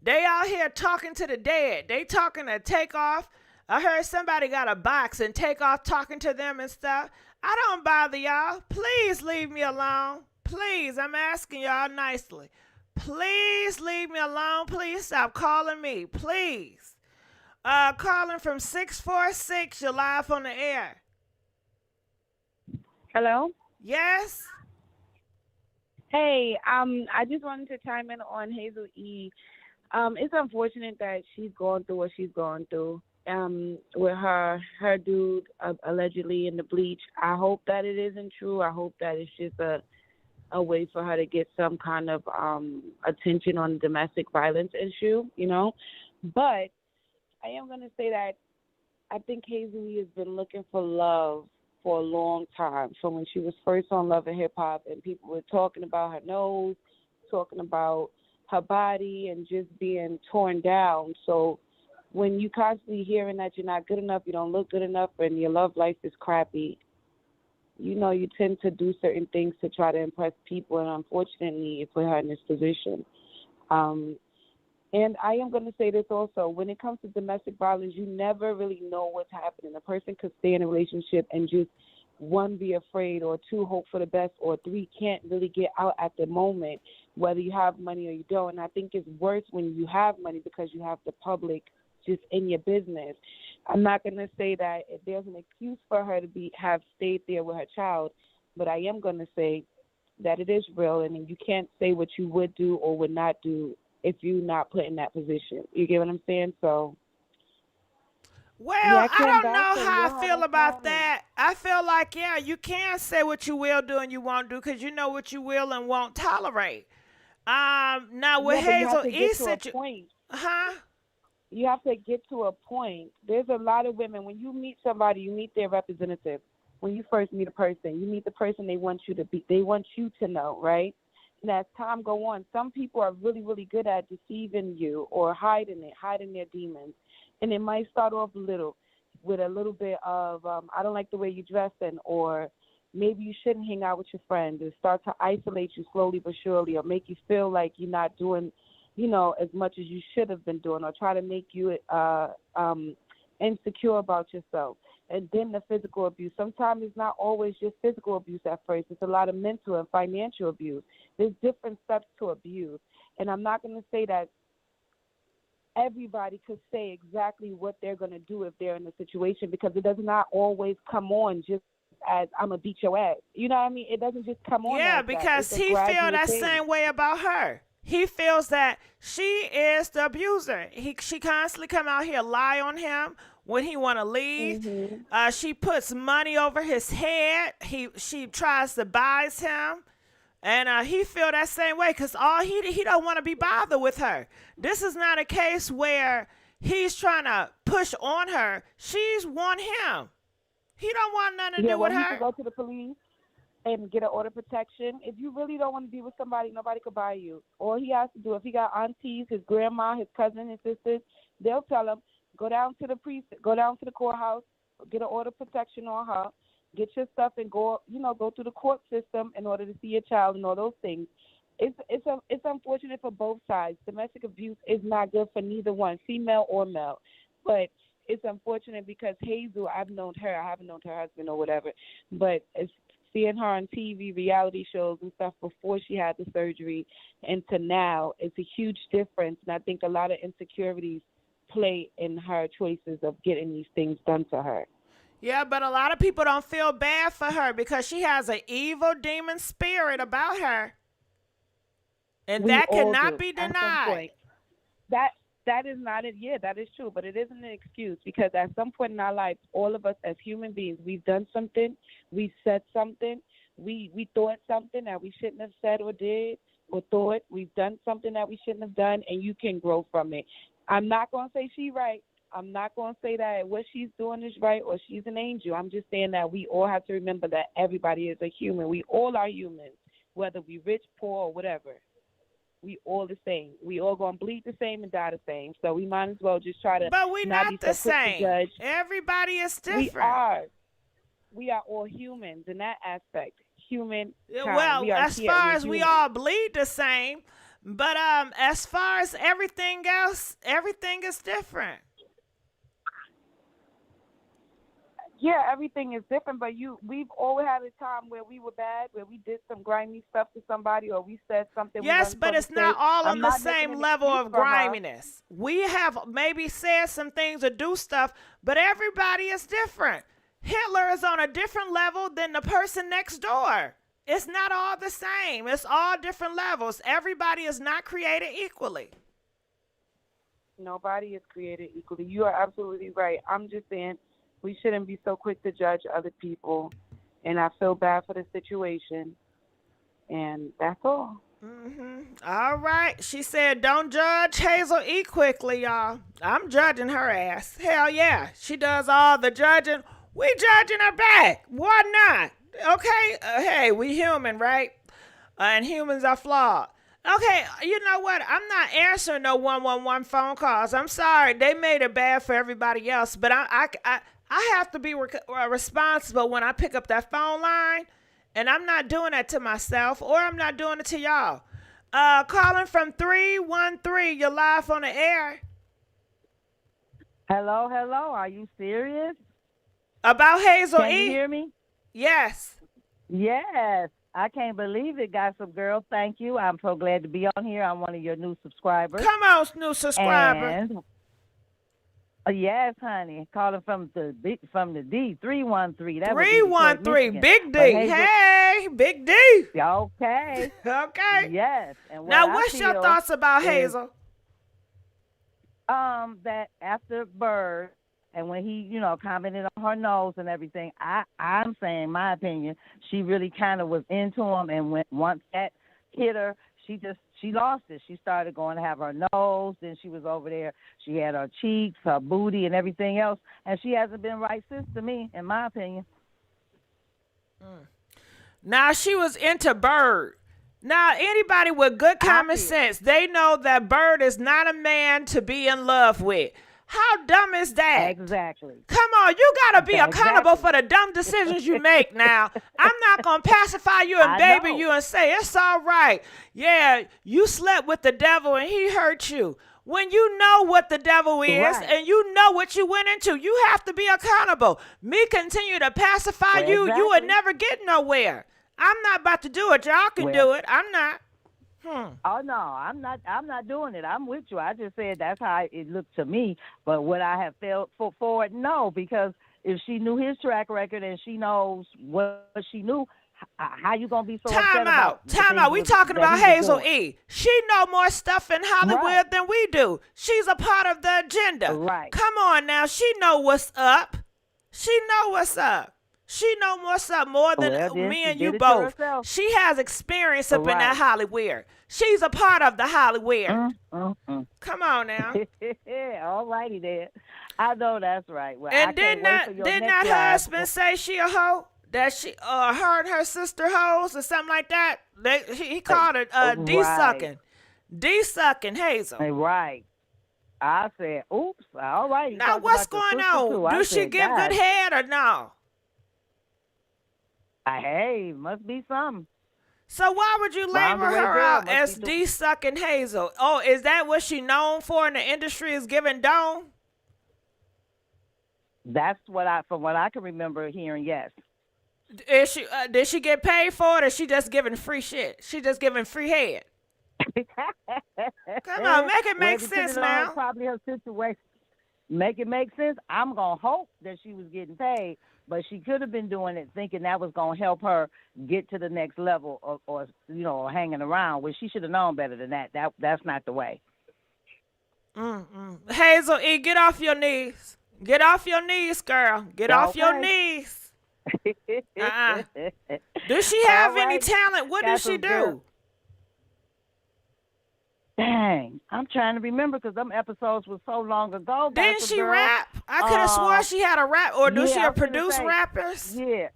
They out here talking to the dead. They talking to Takeoff. I heard somebody got a box and Takeoff talking to them and stuff. I don't bother y'all. Please leave me alone. Please, I'm asking y'all nicely. Please leave me alone. Please stop calling me. Please. Calling from 646. You're live on the air.
Hello?
Yes?
Hey, I just wanted to chime in on Hazel E. It's unfortunate that she's going through what she's going through with her dude allegedly in the bleach. I hope that it isn't true. I hope that it's just a way for her to get some kind of attention on the domestic violence issue, you know. But I am going to say that I think Hazel E has been looking for love for a long time. So when she was first on Love and Hip Hop, and people were talking about her nose, talking about her body, and just being torn down. So when you constantly hearing that you're not good enough, you don't look good enough, and your love life is crappy, you know, you tend to do certain things to try to impress people, and unfortunately, it put her in this position. And I am going to say this also. When it comes to domestic violence, you never really know what's happening. A person could stay in a relationship and just, one, be afraid, or two, hope for the best, or three, can't really get out at the moment, whether you have money or you don't. And I think it's worse when you have money because you have the public just in your business. I'm not going to say that there's an excuse for her to have stayed there with her child, but I am going to say that it is real, and you can't say what you would do or would not do if you're not put in that position. You get what I'm saying? So,
Well,
yeah,
I don't know
back
how
and
I feel about that. I feel like, yeah, you can say what you will do and you won't do because you know what you will and won't tolerate. Now with
yeah, but you
Hazel
have to
E
get to a point.
huh?
You have to get to a point. There's a lot of women, when you meet somebody, you meet their representative. When you first meet a person, you meet the person they want you to be. They want you to know, right? And as time go on, some people are really, really good at deceiving you or hiding their demons. And it might start off with a little bit of, I don't like the way you're dressing, or maybe you shouldn't hang out with your friends, and start to isolate you slowly but surely, or make you feel like you're not doing, you know, as much as you should have been doing, or try to make you insecure about yourself. And then the physical abuse. Sometimes it's not always just physical abuse at first. It's a lot of mental and financial abuse. There's different steps to abuse. And I'm not going to say that everybody could say exactly what they're going to do if they're in a situation, because it does not always come on just as I'm going to beat your ass. You know what I mean? It doesn't just come on
Yeah,
like that.
because
It's a
he feels
gradual
that
thing.
same way about her. He feels that she is the abuser. She constantly come out here lie on him when he want to leave.
Mm-hmm.
She puts money over his head. She tries to bias him, and he feel that same way because he don't want to be bothered with her. This is not a case where he's trying to push on her. She's want him. He don't want nothing to do with
You
her.
can go to the police and get an order of protection. If you really don't want to be with somebody, nobody could buy you. All he has to do, if he got aunties, his grandma, his cousin, his sisters, they'll tell him, go down to the precinct, go down to the courthouse, get an order of protection on her, get your stuff, and go through the court system in order to see your child and all those things. It's unfortunate for both sides. Domestic abuse is not good for neither one, female or male. But it's unfortunate because Hazel, I've known her. I haven't known her husband or whatever, but it's seeing her on TV, reality shows and stuff before she had the surgery and to now, it's a huge difference. And I think a lot of insecurities play in her choices of getting these things done to her.
Yeah, but a lot of people don't feel bad for her because she has an evil demon spirit about her. And that cannot be denied.
That is not it. Yeah, that is true. But it isn't an excuse, because at some point in our life, all of us as human beings, we've done something, we said something, we thought something that we shouldn't have said or did or thought. We've done something that we shouldn't have done, and you can grow from it. I'm not going to say she's right. I'm not going to say that what she's doing is right or she's an angel. I'm just saying that we all have to remember that everybody is a human. We all are humans, whether we rich, poor, or whatever. We all the same. We all gonna bleed the same and die the same. So we might as well just try to.
But we not
be
the
so quick to
same.
judge.
Everybody is different.
We are. We are all humans in that aspect. Human.
Well, as far as we all bleed the same, but as far as everything else, everything is different.
Yeah, everything is different, but we've all had a time where we were bad, where we did some grimy stuff to somebody, or we said something.
Yes, but it's not all on the same level of griminess. We have maybe said some things or do stuff, but everybody is different. Hitler is on a different level than the person next door. It's not all the same. It's all different levels. Everybody is not created equally.
Nobody is created equally. You are absolutely right. I'm just saying, we shouldn't be so quick to judge other people, and I feel bad for the situation, and that's all.
All right. She said, don't judge Hazel E quickly, y'all. I'm judging her ass. Hell yeah. She does all the judging We judging her back. Why not? Okay. Hey, we human, right? And humans are flawed. Okay, you know what? I'm not answering no 111 phone calls. I'm sorry. They made it bad for everybody else, but I have to be responsible when I pick up that phone line, and I'm not doing that to myself, or I'm not doing it to y'all. Calling from 313. You're live on the air.
Hello, hello. Are you serious?
About Hazel E.
Can you hear me?
Yes.
Yes. I can't believe it, Gossip Girl. Thank you. I'm so glad to be on here. I'm one of your new subscribers.
Come on, new subscriber.
And yes, honey. Calling from the D 313. That
313. Big D. Hey, Big D.
Okay.
Okay.
Yes. And
now, what's your thoughts about Hazel?
That after birth, and when he, commented on her nose and everything, I'm saying, my opinion, she really kind of was into him, and once that hit her, she lost it. She started going to have her nose, then she was over there. She had her cheeks, her booty, and everything else, and she hasn't been right since, to me, in my opinion.
Now, she was into Bird. Now, anybody with good common sense, they know that Bird is not a man to be in love with. How dumb is that?
Exactly.
Come on, you got to be accountable for the dumb decisions you make now. I'm not going to pacify you and baby you and say, it's all right. Yeah, you slept with the devil and he hurt you. When you know what the devil is and you know what you went into, you have to be accountable. Me continue to pacify you, you would never get nowhere. I'm not about to do it. Y'all can do it. I'm not.
Oh no, I'm not doing it. I'm with you. I just said that's how it looked to me. But would I have felt for it? No, because if she knew his track record and she knows what she knew, how you gonna be so upset about?
Time out. We talking about Hazel E. She know more stuff in Hollywood than we do. She's a part of the agenda.
Right.
Come on now. She know what's up. She know what's up. She know what's up more than me and you both. She has experience up in that Hollywood. She's a part of the Hollywood. Come on now.
All righty then. I know that's right. Well,
and did not her husband say she a hoe? That she her and her sister hoes or something like that? He called her D-sucking. D-sucking Hazel.
Right. I said, oops. All right.
Now what's going on? Do she give good head or no?
Hey, must be some.
So why would you label her out as D-sucking Hazel? Oh, is that what she known for in the industry, is giving dome?
That's from what I can remember hearing, yes.
Did she get paid for it, or she just giving free shit? She just giving free head. Come on, make it make sense now.
Probably her situation. Make it make sense. I'm gonna hope that she was getting paid. But she could have been doing it thinking that was going to help her get to the next level or hanging around, which she should have known better than that. That's not the way.
Hazel E., get off your knees. Get off your knees, girl. Get off your knees. Does she have any talent? What does she do?
Girl. Dang, I'm trying to remember because them episodes were so long ago.
Didn't she rap? I could have sworn she had a rap, or does she produce rappers?
Yeah.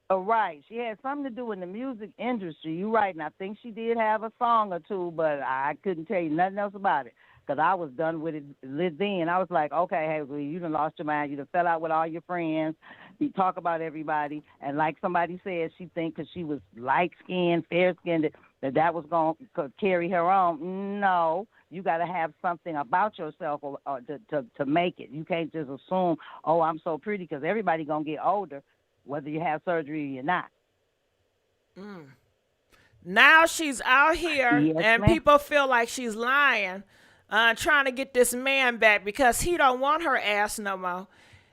Right. She had something to do in the music industry. You're right, and I think she did have a song or two, but I couldn't tell you nothing else about it because I was done with it then. I was like, okay, Hazel, you done lost your mind. You done fell out with all your friends. You talk about everybody, and like somebody said, she think because she was light-skinned, fair-skinned, that was going to carry her on. No, you got to have something about yourself or to make it. You can't just assume, oh, I'm so pretty, because everybody going to get older, whether you have surgery or you're not.
Now she's out here, and people feel like she's lying, trying to get this man back because he don't want her ass no more.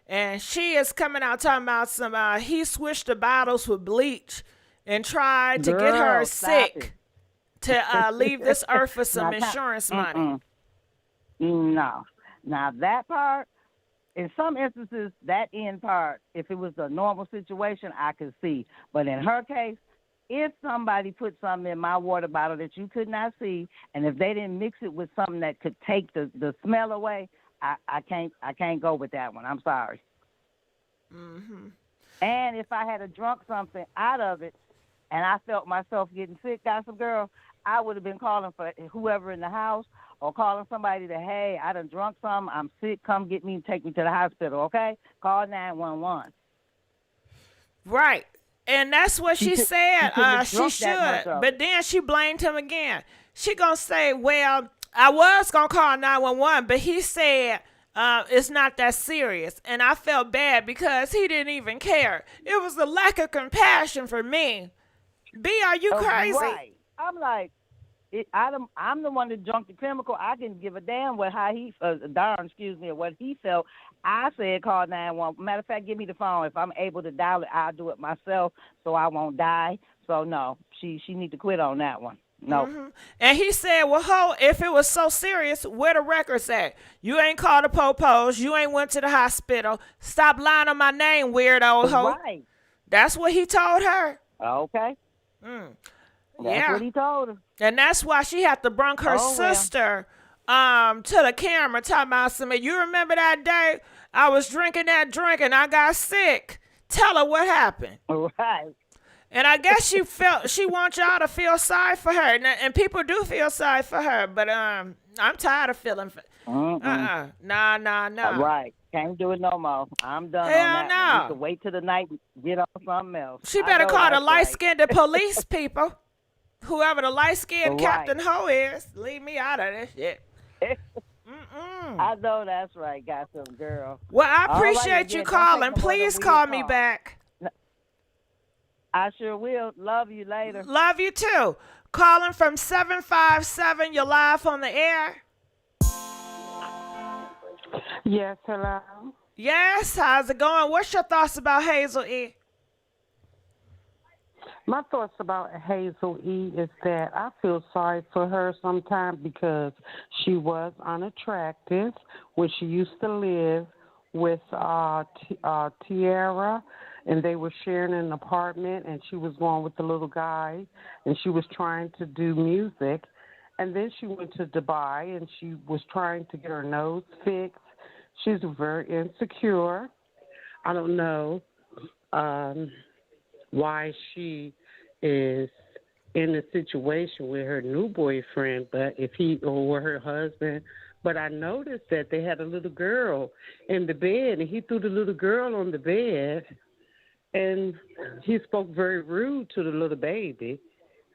And she is coming out talking about he switched the bottles with bleach and tried to get her sick to leave this earth for some insurance money.
No. Now that part, in some instances, that end part, if it was a normal situation, I could see. But in her case, if somebody put something in my water bottle that you could not see, and if they didn't mix it with something that could take the smell away, I can't go with that one. I'm sorry. And if I had a drunk something out of it, and I felt myself getting sick, Gossip Girl, I would have been calling for whoever in the house or calling somebody that, hey, I done drunk something, I'm sick, come get me and take me to the hospital, okay? Call 911.
Right. And that's what she said. She should. But then she blamed him again. She gonna say, well, I was gonna call 911, but he said it's not that serious. And I felt bad because he didn't even care. It was a lack of compassion for me. B, are you crazy?
Right. I'm like, I'm the one that drunk the chemical. I can give a damn what what he felt. I said call 911. Matter of fact, give me the phone. If I'm able to dial it, I'll do it myself so I won't die. So no, she need to quit on that one. No.
And he said, well, ho, if it was so serious, where the records at? You ain't called the popos. You ain't went to the hospital. Stop lying on my name, weirdo ho.
Right.
That's what he told her.
Okay. That's what he told her.
And that's why she had to bring her sister to the camera talking about something. You remember that day I was drinking that drink and I got sick? Tell her what happened.
Right.
And I guess she wants y'all to feel sorry for her. And people do feel sorry for her, but I'm tired of feeling Nah.
Right. Can't do it no more. I'm done
Hell
on that.
no.
We can wait till the night and get on something else.
She better call the light-skinned police people. Whoever the light-skinned Captain Ho is. Leave me out of this shit.
I know that's right, Gossip Girl.
Well, I appreciate you calling. Please call me back.
I sure will. Love you later.
Love you too. Calling from 757. You're live on the air.
Yes, hello.
Yes, how's it going? What's your thoughts about Hazel E?
My thoughts about Hazel E is that I feel sorry for her sometimes because she was unattractive when she used to live with Tiara, and they were sharing an apartment, and she was going with the little guy, and she was trying to do music. And then she went to Dubai, and she was trying to get her nose fixed. She's very insecure. I don't know why she is in a situation with her new boyfriend, but if he or her husband. But I noticed that they had a little girl in the bed, and he threw the little girl on the bed, and he spoke very rude to the little baby.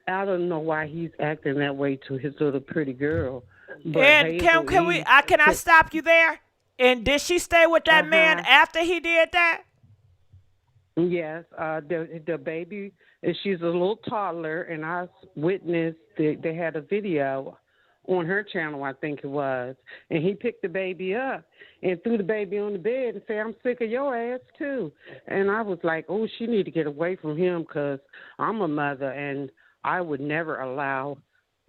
I don't know why he's acting that way to his little pretty girl. But
and can I stop you there? And did she stay with that man after he did that?
Yes, the baby, she's a little toddler, and I witnessed they had a video on her channel, I think it was, and he picked the baby up and threw the baby on the bed and said, I'm sick of your ass too. And I was like, oh, she need to get away from him because I'm a mother, and I would never allow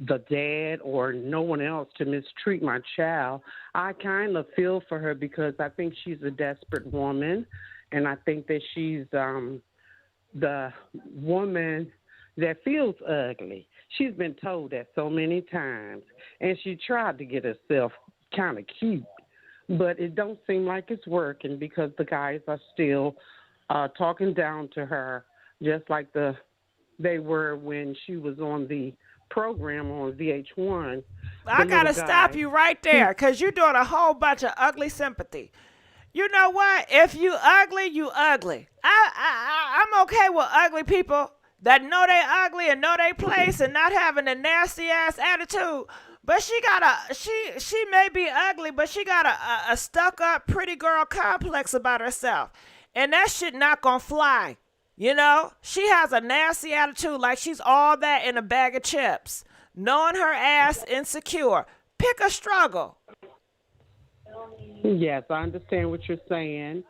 the dad or no one else to mistreat my child. I kind of feel for her because I think she's a desperate woman, and I think that she's the woman that feels ugly. She's been told that so many times, and she tried to get herself kind of cute, but it don't seem like it's working because the guys are still talking down to her, just like they were when she was on the program on VH1.
I gotta stop you right there because you're doing a whole bunch of ugly sympathy. You know what? If you ugly, you ugly. I'm okay with ugly people that know they ugly and know they place and not having a nasty ass attitude. But she may be ugly, but she got a stuck up pretty girl complex about herself, and that shit not gonna fly. You know, she has a nasty attitude like she's all that in a bag of chips. Knowing her ass insecure. Pick a struggle.
Yes, I understand what you're saying.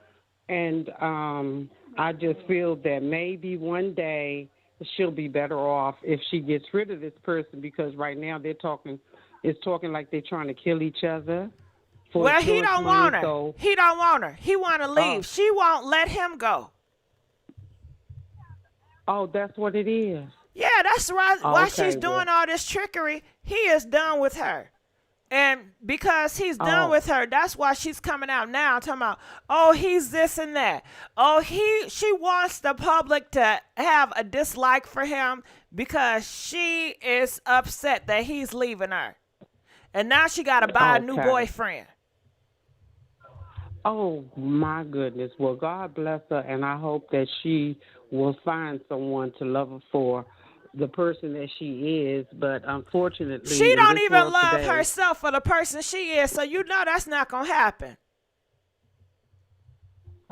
And I just feel that maybe one day she'll be better off if she gets rid of this person because right now it's talking like they're trying to kill each other.
Well, he don't want her. So. He don't want her. He want to leave. She won't let him go.
Oh, that's what it is.
Yeah, that's why she's doing all this trickery. He is done with her. And because he's done
Oh,
with her. That's why she's coming out now talking about, oh, he's this and that. Oh, she wants the public to have a dislike for him because she is upset that he's leaving her. And now she got to buy a new
okay.
boyfriend.
Oh my goodness. Well, God bless her, and I hope that she will find someone to love her for the person that she is. But
She
unfortunately, in
don't
this
even
world
love
today,
herself for the person she is, so you know that's not going to happen.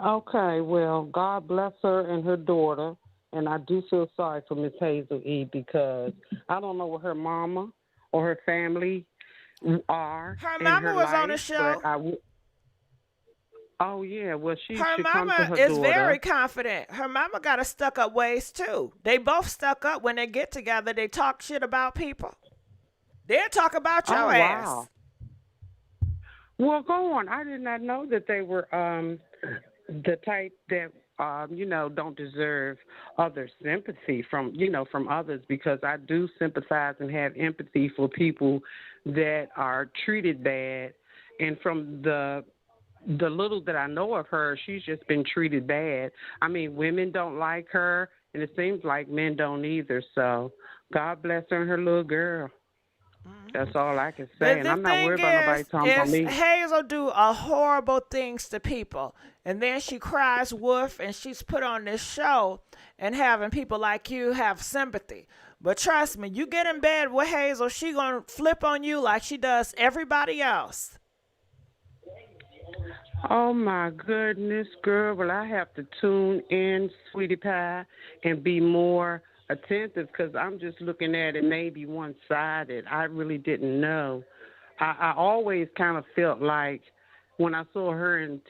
okay, well, God bless her and her daughter. And I do feel sorry for Miss Hazel E because I don't know what her mama or her family are
Her
in
mama
her
was on the
life, but
show.
oh yeah, well she
Her
should come to
mama
her
is very
daughter.
confident. Her mama got a stuck up ways too. They both stuck up when they get together. They talk shit about people. They'll talk about
Oh
your
wow.
ass.
Well, go on. I did not know that they were the type that don't deserve other sympathy from from others because I do sympathize and have empathy for people that are treated bad, and from the little that I know of her, she's just been treated bad. I mean, women don't like her, and it seems like men don't either. So God bless her and her little girl. That's all I can
The,
say, and
the
I'm not
thing
worried about nobody talking about
is
me.
Hazel do a horrible things to people, and then she cries wolf, and she's put on this show and having people like you have sympathy. But trust me, you get in bed with Hazel, she gonna flip on you like she does everybody else.
Oh my goodness, girl. Well, I have to tune in, sweetie pie, and be more attentive because I'm just looking at it maybe one sided. I really didn't know. I always kind of felt like when I saw her and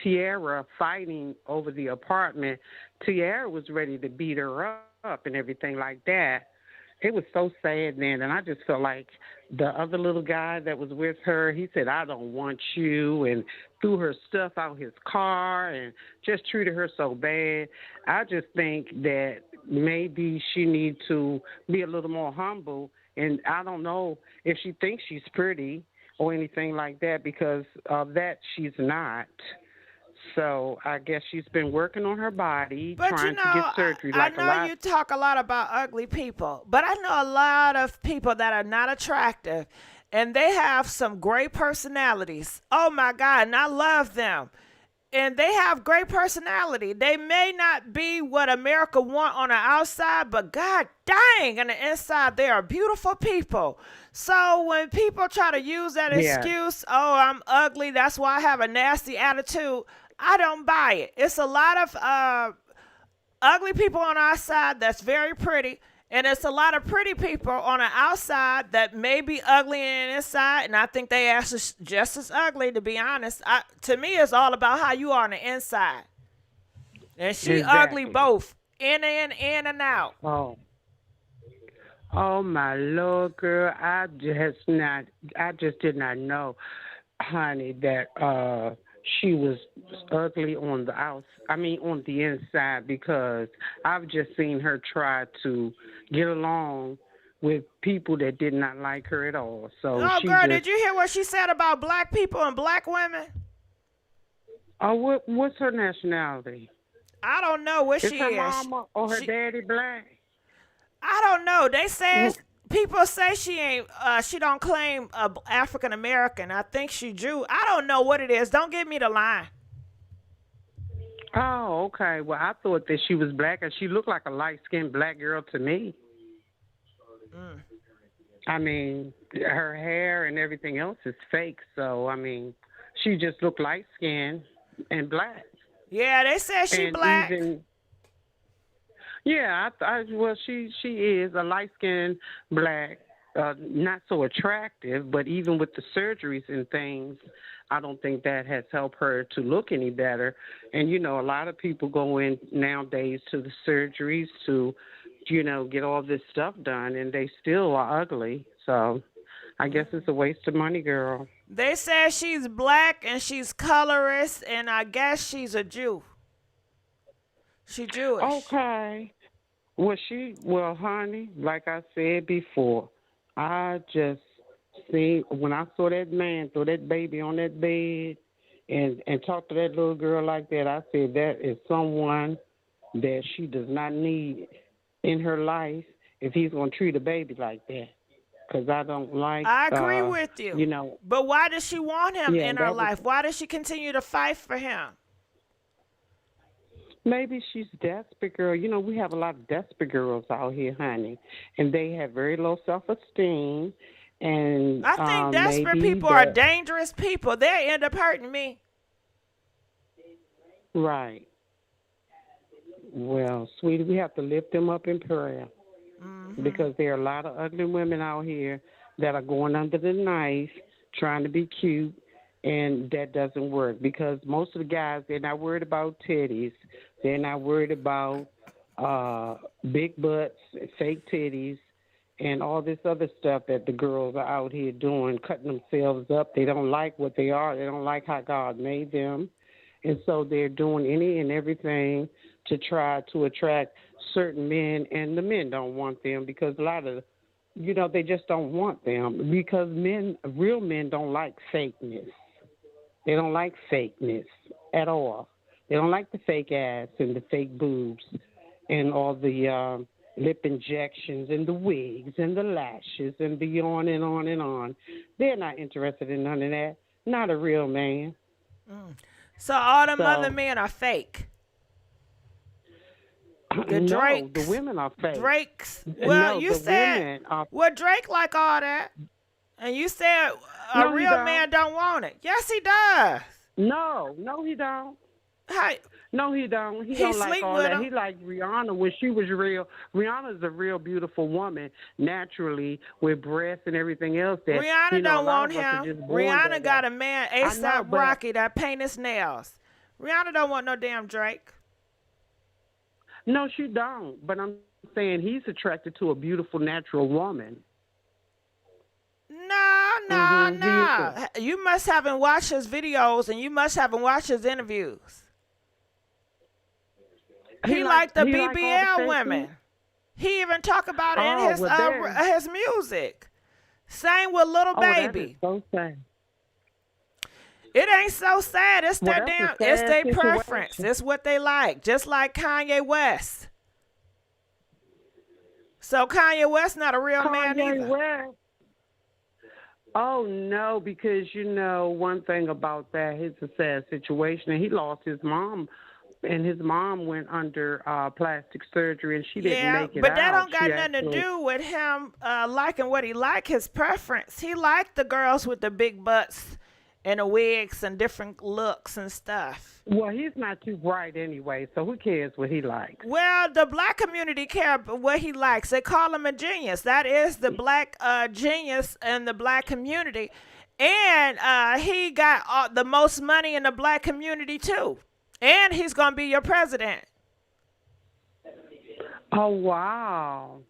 Tiara fighting over the apartment, Tiara was ready to beat her up and everything like that. It was so sad then, and I just felt like the other little guy that was with her, he said, I don't want you, and threw her stuff out his car and just treated her so bad. I just think that maybe she needs to be a little more humble, and I don't know if she thinks she's pretty or anything like that because of that she's not. So I guess she's been working on her body,
But you
trying
know,
to get
I,
surgery
I
like a
know
lot.
you talk a lot about ugly people, but I know a lot of people that are not attractive and they have some great personalities. Oh my God, and I love them. And they have great personality. They may not be what America want on the outside, but God dang, on the inside they are beautiful people. So when people try to use that
Yeah.
excuse, oh, I'm ugly, that's why I have a nasty attitude, I don't buy it. It's a lot of ugly people on our side that's very pretty, and it's a lot of pretty people on the outside that may be ugly in the inside, and I think they are just as ugly, to be honest. To me, it's all about how you are on the inside. And she ugly
Exactly.
both, in and out.
Oh. Oh my Lord, girl, I just did not know, honey, that she was ugly on the outs. I mean, on the inside, because I've just seen her try to get along with people that did not like her at all. So
Oh,
she
girl,
just,
did you hear what she said about black people and black women?
oh, what's her nationality?
I don't know what
Is
she
her
is.
mama or her
She,
daddy black?
I don't know. They say
Wh-
people say she ain't. She don't claim African American. I think she Jew. I don't know what it is. Don't give me the line.
Oh, okay. Well, I thought that she was black, and she looked like a light-skinned black girl to me.
Mm.
I mean, her hair and everything else is fake. So, I mean, she just looked light skinned and black.
Yeah, they said she
And
black.
even, yeah, well, she is a light skinned black, not so attractive, but even with the surgeries and things, I don't think that has helped her to look any better. And, a lot of people go in nowadays to the surgeries to get all this stuff done, and they still are ugly. So I guess it's a waste of money, girl.
They said she's black and she's colorist, and I guess she's a Jew. She Jewish.
Okay. Well, honey, like I said before, I just See, when I saw that man throw that baby on that bed and talk to that little girl like that, I said that is someone that she does not need in her life if he's going to treat a baby like that. Because I don't like,
I agree with you.
you know,
But why does she want him
yeah,
in her
that was
life? Why does she continue to fight for him?
maybe she's desperate, girl. You know, we have a lot of desperate girls out here, honey, and they have very low self-esteem. And
I think desperate
maybe
people are
that,
dangerous people. They end up hurting me.
right. Well, sweetie, we have to lift them up in prayer because there are a lot of ugly women out here that are going under the knife trying to be cute, and that doesn't work because most of the guys, they're not worried about titties. They're not worried about big butts, fake titties, and all this other stuff that the girls are out here doing, cutting themselves up. They don't like what they are. They don't like how God made them. And so they're doing any and everything to try to attract certain men, and the men don't want them because a lot of, you know, they just don't want them because men, real men don't like fakeness. They don't like fakeness at all. They don't like the fake ass and the fake boobs and all the lip injections and the wigs and the lashes and the on and on and on. They're not interested in none of that. Not a real man.
So all them
So,
other men are fake. The
no,
Drakes.
the women are fake.
Drakes. Well,
No,
you
the
said,
women are.
well, Drake like all that. And you said a
No, he
real
don't.
man don't want it. Yes, he does.
No, he don't.
How,
No, he don't. He
He
don't like
sleep
all
with
that.
him.
He like Rihanna when she was real. Rihanna's a real beautiful woman, naturally, with breasts and everything else. That
Rihanna
you know, a
don't
lot
want
of us are
him.
just born
Rihanna
that
got
way.
a man,
I know,
ASAP
but
Rocky, that paint his nails. Rihanna don't want no damn Drake.
no, she don't. But I'm saying he's attracted to a beautiful, natural woman.
No.
He is.
You must haven't watched his videos and you must haven't watched his interviews. He like the
he like all the
BBL
fake
women.
things?
He even talk about it in
Oh, well,
his music. Same with Little
oh, that is
Baby.
so sad.
It ain't so sad. It's
Well,
their
that's a
damn. It's
sad
their
situation.
preference. It's what they like. Just like Kanye West. So Kanye West not a real man
Kanye
either.
West. Oh no, because you know one thing about that, it's a sad situation. And he lost his mom, and his mom went under plastic surgery, and she didn't make it
but
out.
that don't got
She
nothing to
actually,
do with him liking what he like. His preference. He liked the girls with the big butts and the wigs and different looks and stuff.
well, he's not too bright anyway, so who cares what he likes?
Well, the black community care about what he likes. They call him a genius. That is the black genius in the black community. And he got the most money in the black community, too. And he's going to be your president.
Oh wow!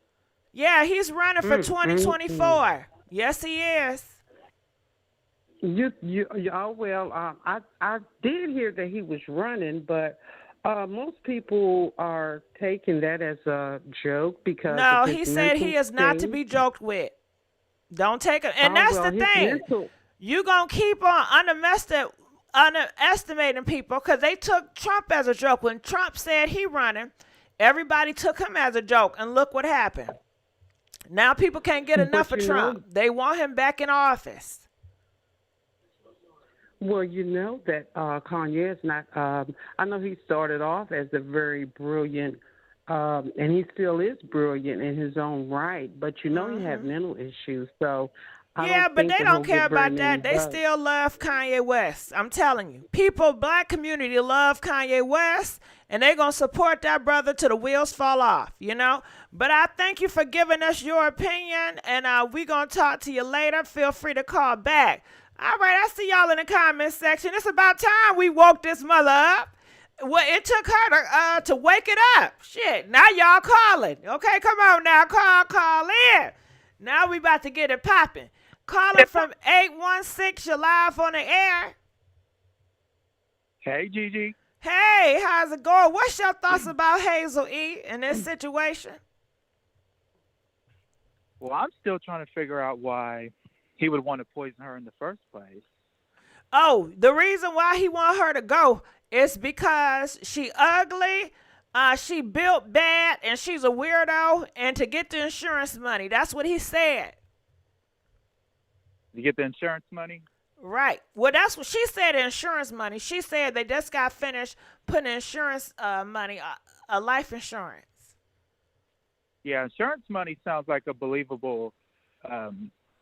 Yeah, he's running for 2024. Yes, he is.
Oh well. I did hear that he was running, but most people are taking that as a joke because
No,
of his
he said he
mental
is not to
state.
be joked with. Don't take it. And
Oh,
that's
well,
the
his
thing.
mental.
You going to keep on underestimating people because they took Trump as a joke. When Trump said he running, everybody took him as a joke. And look what happened. Now people can't get enough of
you know-
Trump. They want him back in office.
Well, you know that Kanye is not. I know he started off as a very brilliant, and he still is brilliant in his own right. But you know he had mental issues, so I
Yeah,
don't
but
think
they
that
don't
he'll
care
get very
about
many
that. They
votes.
still love Kanye West. I'm telling you. People, black community love Kanye West, and they're going to support that brother till the wheels fall off, you know? But I thank you for giving us your opinion, and we're going to talk to you later. Feel free to call back. All right, I see y'all in the comment section. It's about time we woke this mother up. Well, it took her to wake it up. Shit, now y'all calling. Okay, come on now. Call in. Now we about to get it popping. Calling from 816. You're live on the air.
Hey, Gigi.
Hey, how's it going? What's your thoughts about Hazel E in this situation?
Well, I'm still trying to figure out why, he would want to poison her in the first place.
Oh, the reason why he want her to go is because she ugly, she built bad, and she's a weirdo, and to get the insurance money. That's what he said.
To get the insurance money?
Right. Well, that's what she said. Insurance money. She said they just got finished putting insurance money, life insurance.
Yeah, insurance money sounds like a believable.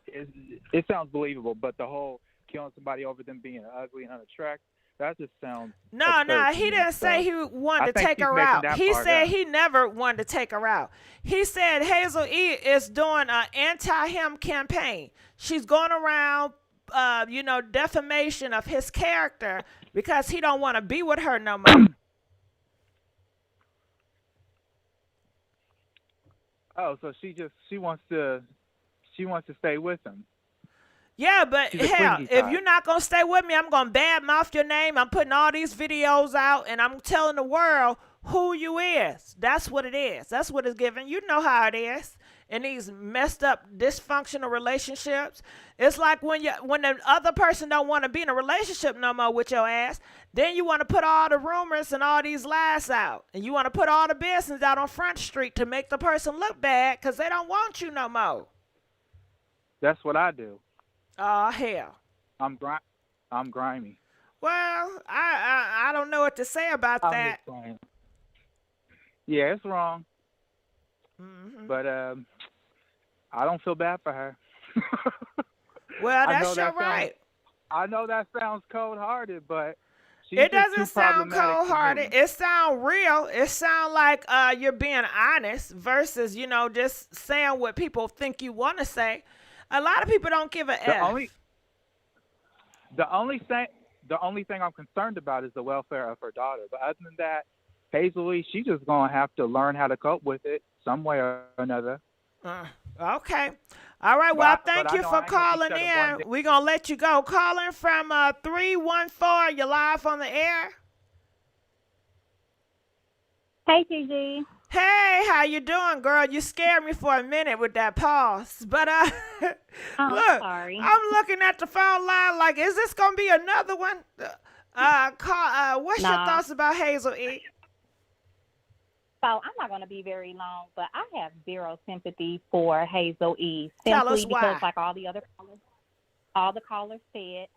It sounds believable, but the whole killing somebody over them being ugly and unattractive, that just sounds.
No,
absurd to
he
me.
didn't say
So
he wanted
I
to
think
take
he's
her
making
out.
that
He
part
said
up.
he never wanted to take her out. He said Hazel E is doing an anti-him campaign. She's going around, defamation of his character because he don't want to be with her no more.
Oh, so she wants to stay with him.
Yeah, but
She's a
hell,
clingy
if
type.
you're not going to stay with me, I'm going to badmouth your name. I'm putting all these videos out, and I'm telling the world who you is. That's what it is. That's what it's giving. You know how it is in these messed up, dysfunctional relationships. It's like when the other person don't want to be in a relationship no more with your ass, then you want to put all the rumors and all these lies out. And you want to put all the business out on Front Street to make the person look bad because they don't want you no more.
That's what I do.
Oh, hell.
I'm grimy.
Well, I don't know what to say about
I'm
that.
just playing. Yeah, it's wrong, but I don't feel bad for her.
Well,
I know
that's your
that
right.
I know that sounds cold-hearted, but she's
It
just
doesn't
too
sound
problematic for
cold-hearted.
me.
It sounds real. It sounds like you're being honest versus, just saying what people think you want to say. A lot of people don't give a F.
The only thing I'm concerned about is the welfare of her daughter. But other than that, Hazel E, she's just gonna have to learn how to cope with it some way or another.
Okay. All right. Well, thank you for calling in. We're going to let you go. Calling from 314. You're live on the air.
Hey, Gigi.
Hey, how you doing, girl? You scared me for a minute with that pause. But look,
sorry.
I'm looking at the phone line like, is this going to be another one? What's your thoughts about Hazel E?
So I'm not going to be very long, but I have zero sympathy for Hazel E.
Tell us
Simply
why.
because, like all the callers said,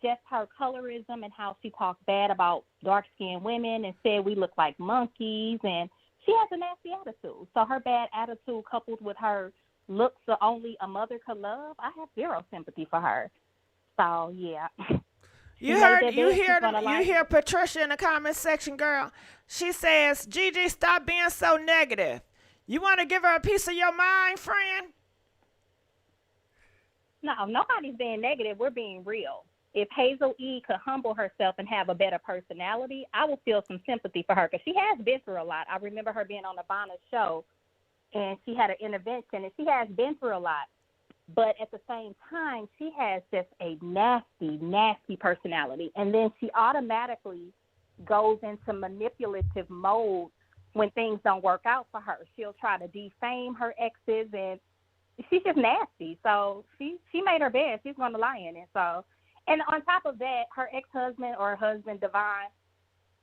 just her colorism and how she talks bad about dark-skinned women and said we look like monkeys, and she has a nasty attitude. So her bad attitude coupled with her looks that only a mother could love, I have zero sympathy for her. So yeah.
You hear Patricia in the comment section, girl. She says, Gigi, stop being so negative. You want to give her a piece of your mind, friend?
No, nobody's being negative. We're being real. If Hazel E could humble herself and have a better personality, I would feel some sympathy for her because she has been through a lot. I remember her being on Ivana's show, and she had an intervention, and she has been through a lot. But at the same time, she has just a nasty, nasty personality. And then she automatically goes into manipulative mode when things don't work out for her. She'll try to defame her exes, and she's just nasty. So she made her bed. She's going to lie in it. So, and on top of that, her ex-husband or her husband, Divine,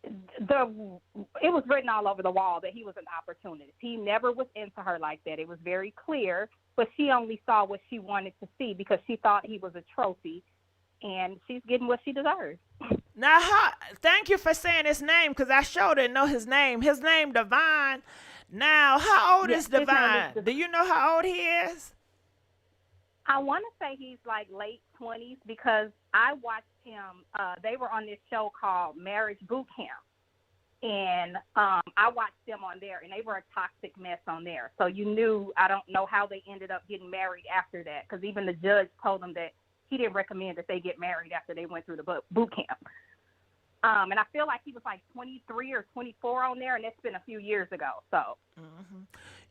it was written all over the wall that he was an opportunist. He never was into her like that. It was very clear, but she only saw what she wanted to see because she thought he was a trophy, and she's getting what she deserves.
Now, thank you for saying his name because I sure didn't know his name. His name, Divine. Now, how old is Divine? Do you know how old he is?
I want to say he's like late 20s because I watched him. They were on this show called Marriage Boot Camp. And I watched them on there, and they were a toxic mess on there. So you knew, I don't know how they ended up getting married after that, because even the judge told them that he didn't recommend that they get married after they went through the boot camp. And I feel like he was like 23 or 24 on there, and that's been a few years ago. So,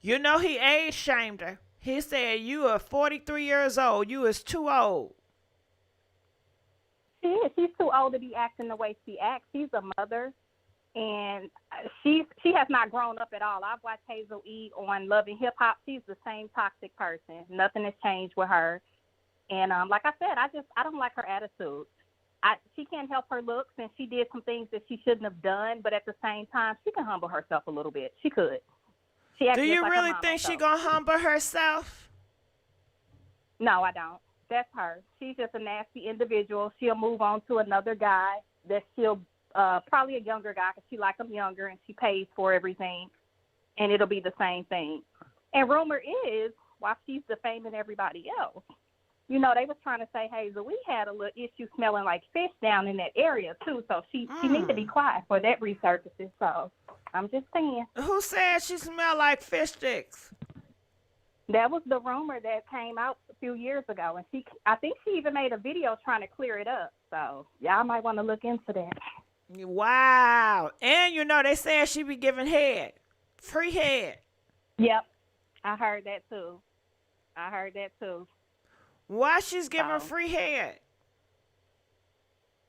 You know, he age shamed her. He said, you are 43 years old. You is too old.
She is. She's too old to be acting the way she acts. She's a mother. And she has not grown up at all. I've watched Hazel E on Love and Hip Hop. She's the same toxic person. Nothing has changed with her. And like I said, I don't like her attitude. She can't help her looks, and she did some things that she shouldn't have done. But at the same time, she can humble herself a little bit. She could.
Do you really think she gonna humble herself?
No, I don't. That's her. She's just a nasty individual. She'll move on to another guy that she'll probably a younger guy because she like him younger and she pays for everything, and it'll be the same thing. And rumor is, while she's defaming everybody else, you know, they was trying to say, Hazel, we had a little issue smelling like fish down in that area too, so she needs to be quiet for that resurfaces. So I'm just saying.
Who said she smelled like fish sticks?
That was the rumor that came out a few years ago, and I think she even made a video trying to clear it up. So y'all might want to look into that.
Wow. And you know they saying she be giving head. Free head.
Yep. I heard that too.
Why she's giving free head?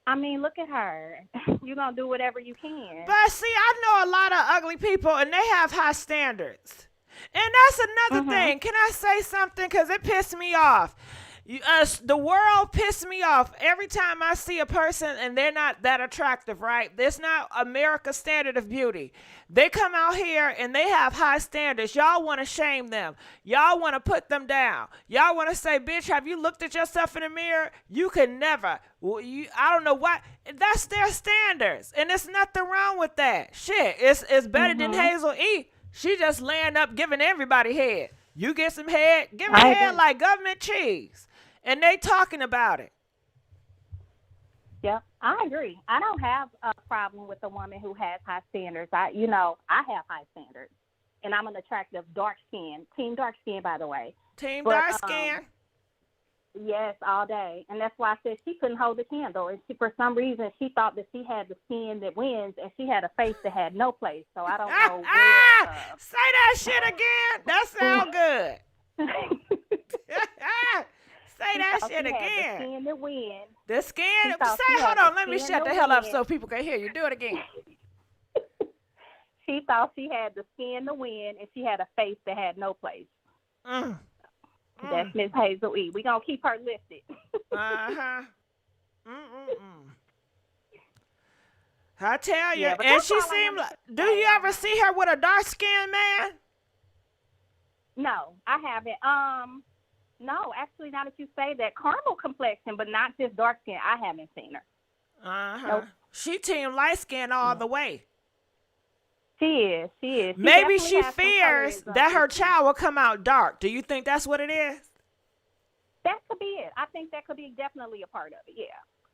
I mean, look at her. You're going to do whatever you can.
But see, I know a lot of ugly people, and they have high standards. And that's another thing. Can I say something? Because it pissed me off. The world pissed me off every time I see a person and they're not that attractive, right? That's not America's standard of beauty. They come out here and they have high standards. Y'all want to shame them. Y'all want to put them down. Y'all want to say, bitch, have you looked at yourself in the mirror? You can never. I don't know why. That's their standards. And there's nothing wrong with that. Shit, it's better than Hazel E. She just laying up giving everybody head. You get some head, give me head like government cheese. And they talking about it.
Yeah, I agree. I don't have a problem with a woman who has high standards. I have high standards. And I'm an attractive dark skin. Team dark skin, by the way.
Team dark skin?
Yes, all day. And that's why I said she couldn't hold the candle. And for some reason, she thought that she had the skin that wins, and she had a face that had no place. So I don't know where.
Say that shit again. That sound good. Say that shit again.
The skin that wins.
The skin? Say, hold on. Let me shut the hell up so people can hear you. Do it again.
She thought she had the skin to win, and she had a face that had no place. That's Miss Hazel E. We're going to keep her listed.
I tell you.
Yeah,
and she seemed like, do you ever see her with a dark-skinned man?
No, I haven't. No, actually, now that you say that, caramel complexion, but not just dark skin. I haven't seen her. Nope.
She team light skin all the way.
She is.
Maybe she fears that her child will come out dark. Do you think that's what it is?
That could be it. I think that could be definitely a part of it, yeah.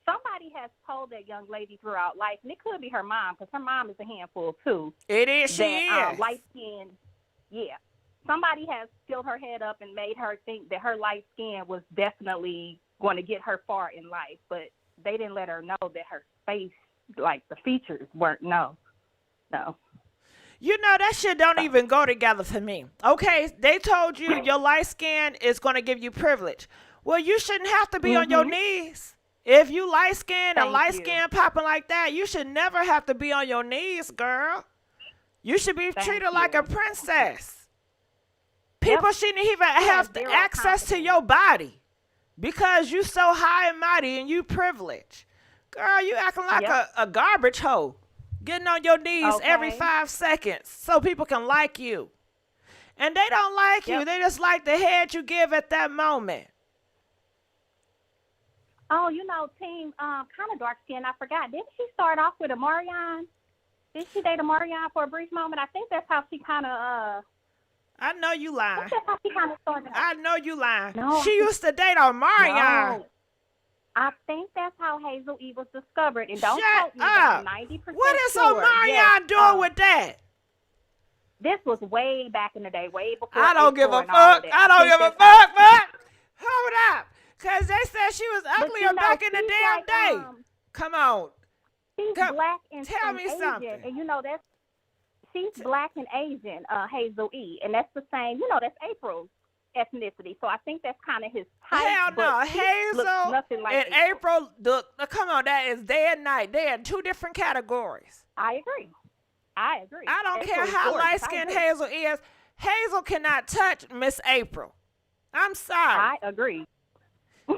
Somebody has told that young lady throughout life, and it could be her mom, because her mom is a handful, too.
It is. She is.
Light skin, yeah. Somebody has filled her head up and made her think that her light skin was definitely going to get her far in life, but they didn't let her know that her face, like the features, weren't. No.
You know, that shit don't even go together for me. Okay, they told you your light skin is going to give you privilege. Well, you shouldn't have to be on your knees. If you light skin and light skin popping like that, you should never have to be on your knees, girl. You should be treated like a princess. People shouldn't even have access to your body because you so high and mighty and you privileged. Girl, you acting like a garbage hoe. Getting on your knees every 5 seconds so people can like you. And they don't like you. They just like the head you give at that moment.
Oh, you know, team kind of dark skin. I forgot. Didn't she start off with a Marion? Did she date a Marion for a brief moment? I think that's how she kind of
I know you lying.
That's how she kind of started.
I know you lying.
No,
she used to date on Marion.
No. I think that's how Hazel E was discovered. And don't
Shut
quote me,
up.
90%
What is
sure.
Marion doing with that?
This was way back in the day, way before.
I don't give a fuck. I don't give a fuck, but hold up. Because they said she was uglier back in the damn day. Come on.
She's black and
tell me
Asian,
something.
And you know, she's black and Asian, Hazel E. And that's the same, that's April's ethnicity. So I think that's kind of his type.
Hell no. Hazel
like
and April, come on, that is day and night. They are two different categories.
I agree. I
don't care how light-skinned Hazel is. Hazel cannot touch Miss April. I'm sorry.
I agree.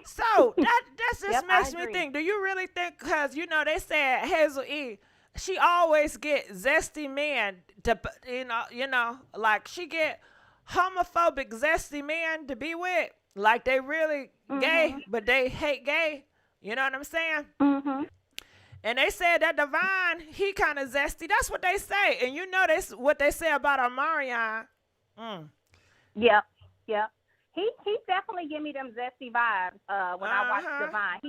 So that just
Yep, I
makes me
agree.
think. Do you really think? Because they said Hazel E, she always get zesty men to like she get homophobic zesty men to be with, like they really gay, but they hate gay. You know what I'm saying?
Mhm.
And they said that Divine, he kind of zesty. That's what they say. And that's what they say about Omarion.
Yep. Yep. He definitely give me them zesty vibes when I watched Divine.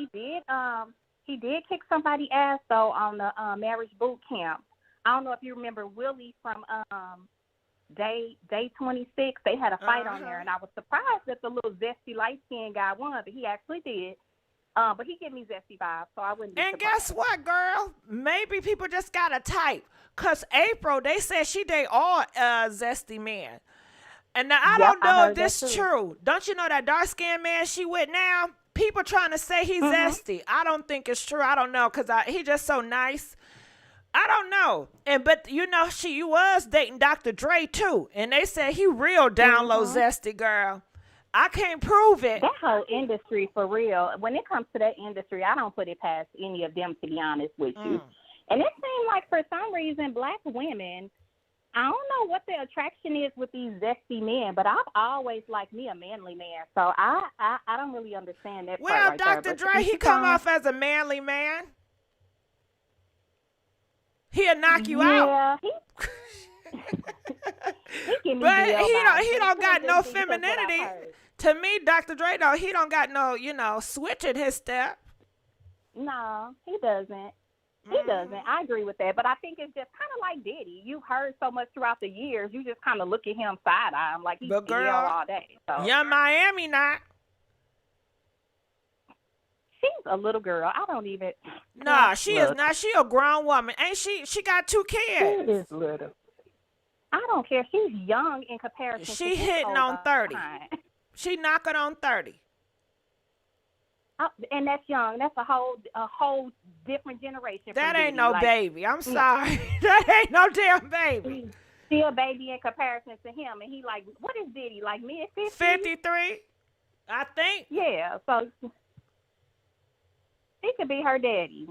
He did kick somebody ass though on the marriage boot camp. I don't know if you remember Willie from day 26. They had a fight on there, and I was surprised that the little zesty light skinned guy won, but he actually did. But he gave me zesty vibes, so I wouldn't be
And
surprised.
guess what, girl? Maybe people just got a type. Because April, they said she date all zesty men. And now I don't know if this is true. Don't you know that dark-skinned man she with now? People trying to say he's zesty. I don't think it's true. I don't know because he just so nice. I don't know. But she was dating Dr. Dre too. And they said he real down low zesty, girl. I can't prove it.
That whole industry, for real, when it comes to that industry, I don't put it past any of them, to be honest with you. And it seemed like for some reason black women, I don't know what the attraction is with these zesty men, but I've always liked me a manly man. So I don't really understand that part right
Dr.
there.
Dre, he come off as a manly man. He'll knock you out.
He give me
But
DL
he
vibes.
don't got no
Because what I've
femininity.
heard.
To me, Dr. Dre, though, he don't got no, switch in his step.
No, he doesn't. He doesn't. I agree with that. But I think it's just kind of like Diddy. You've heard so much throughout the years, you just kind of look at him side-eye. Like he's
But girl,
all day. So.
Young Miami now.
She's a little girl. I don't even.
Nah, she is not. She a grown woman. Ain't she? She got 2 kids.
She is little. I don't care. She's young in comparison.
She
to his
hitting
older
on 30.
kind.
She knocking on 30.
And that's young. That's a whole different generation.
That
from
ain't
Diddy.
no baby. I'm sorry. That ain't no damn baby.
Still a baby in comparison to him, and he like, what is Diddy, like mid 50s?
53, I think.
Yeah, so he could be her daddy.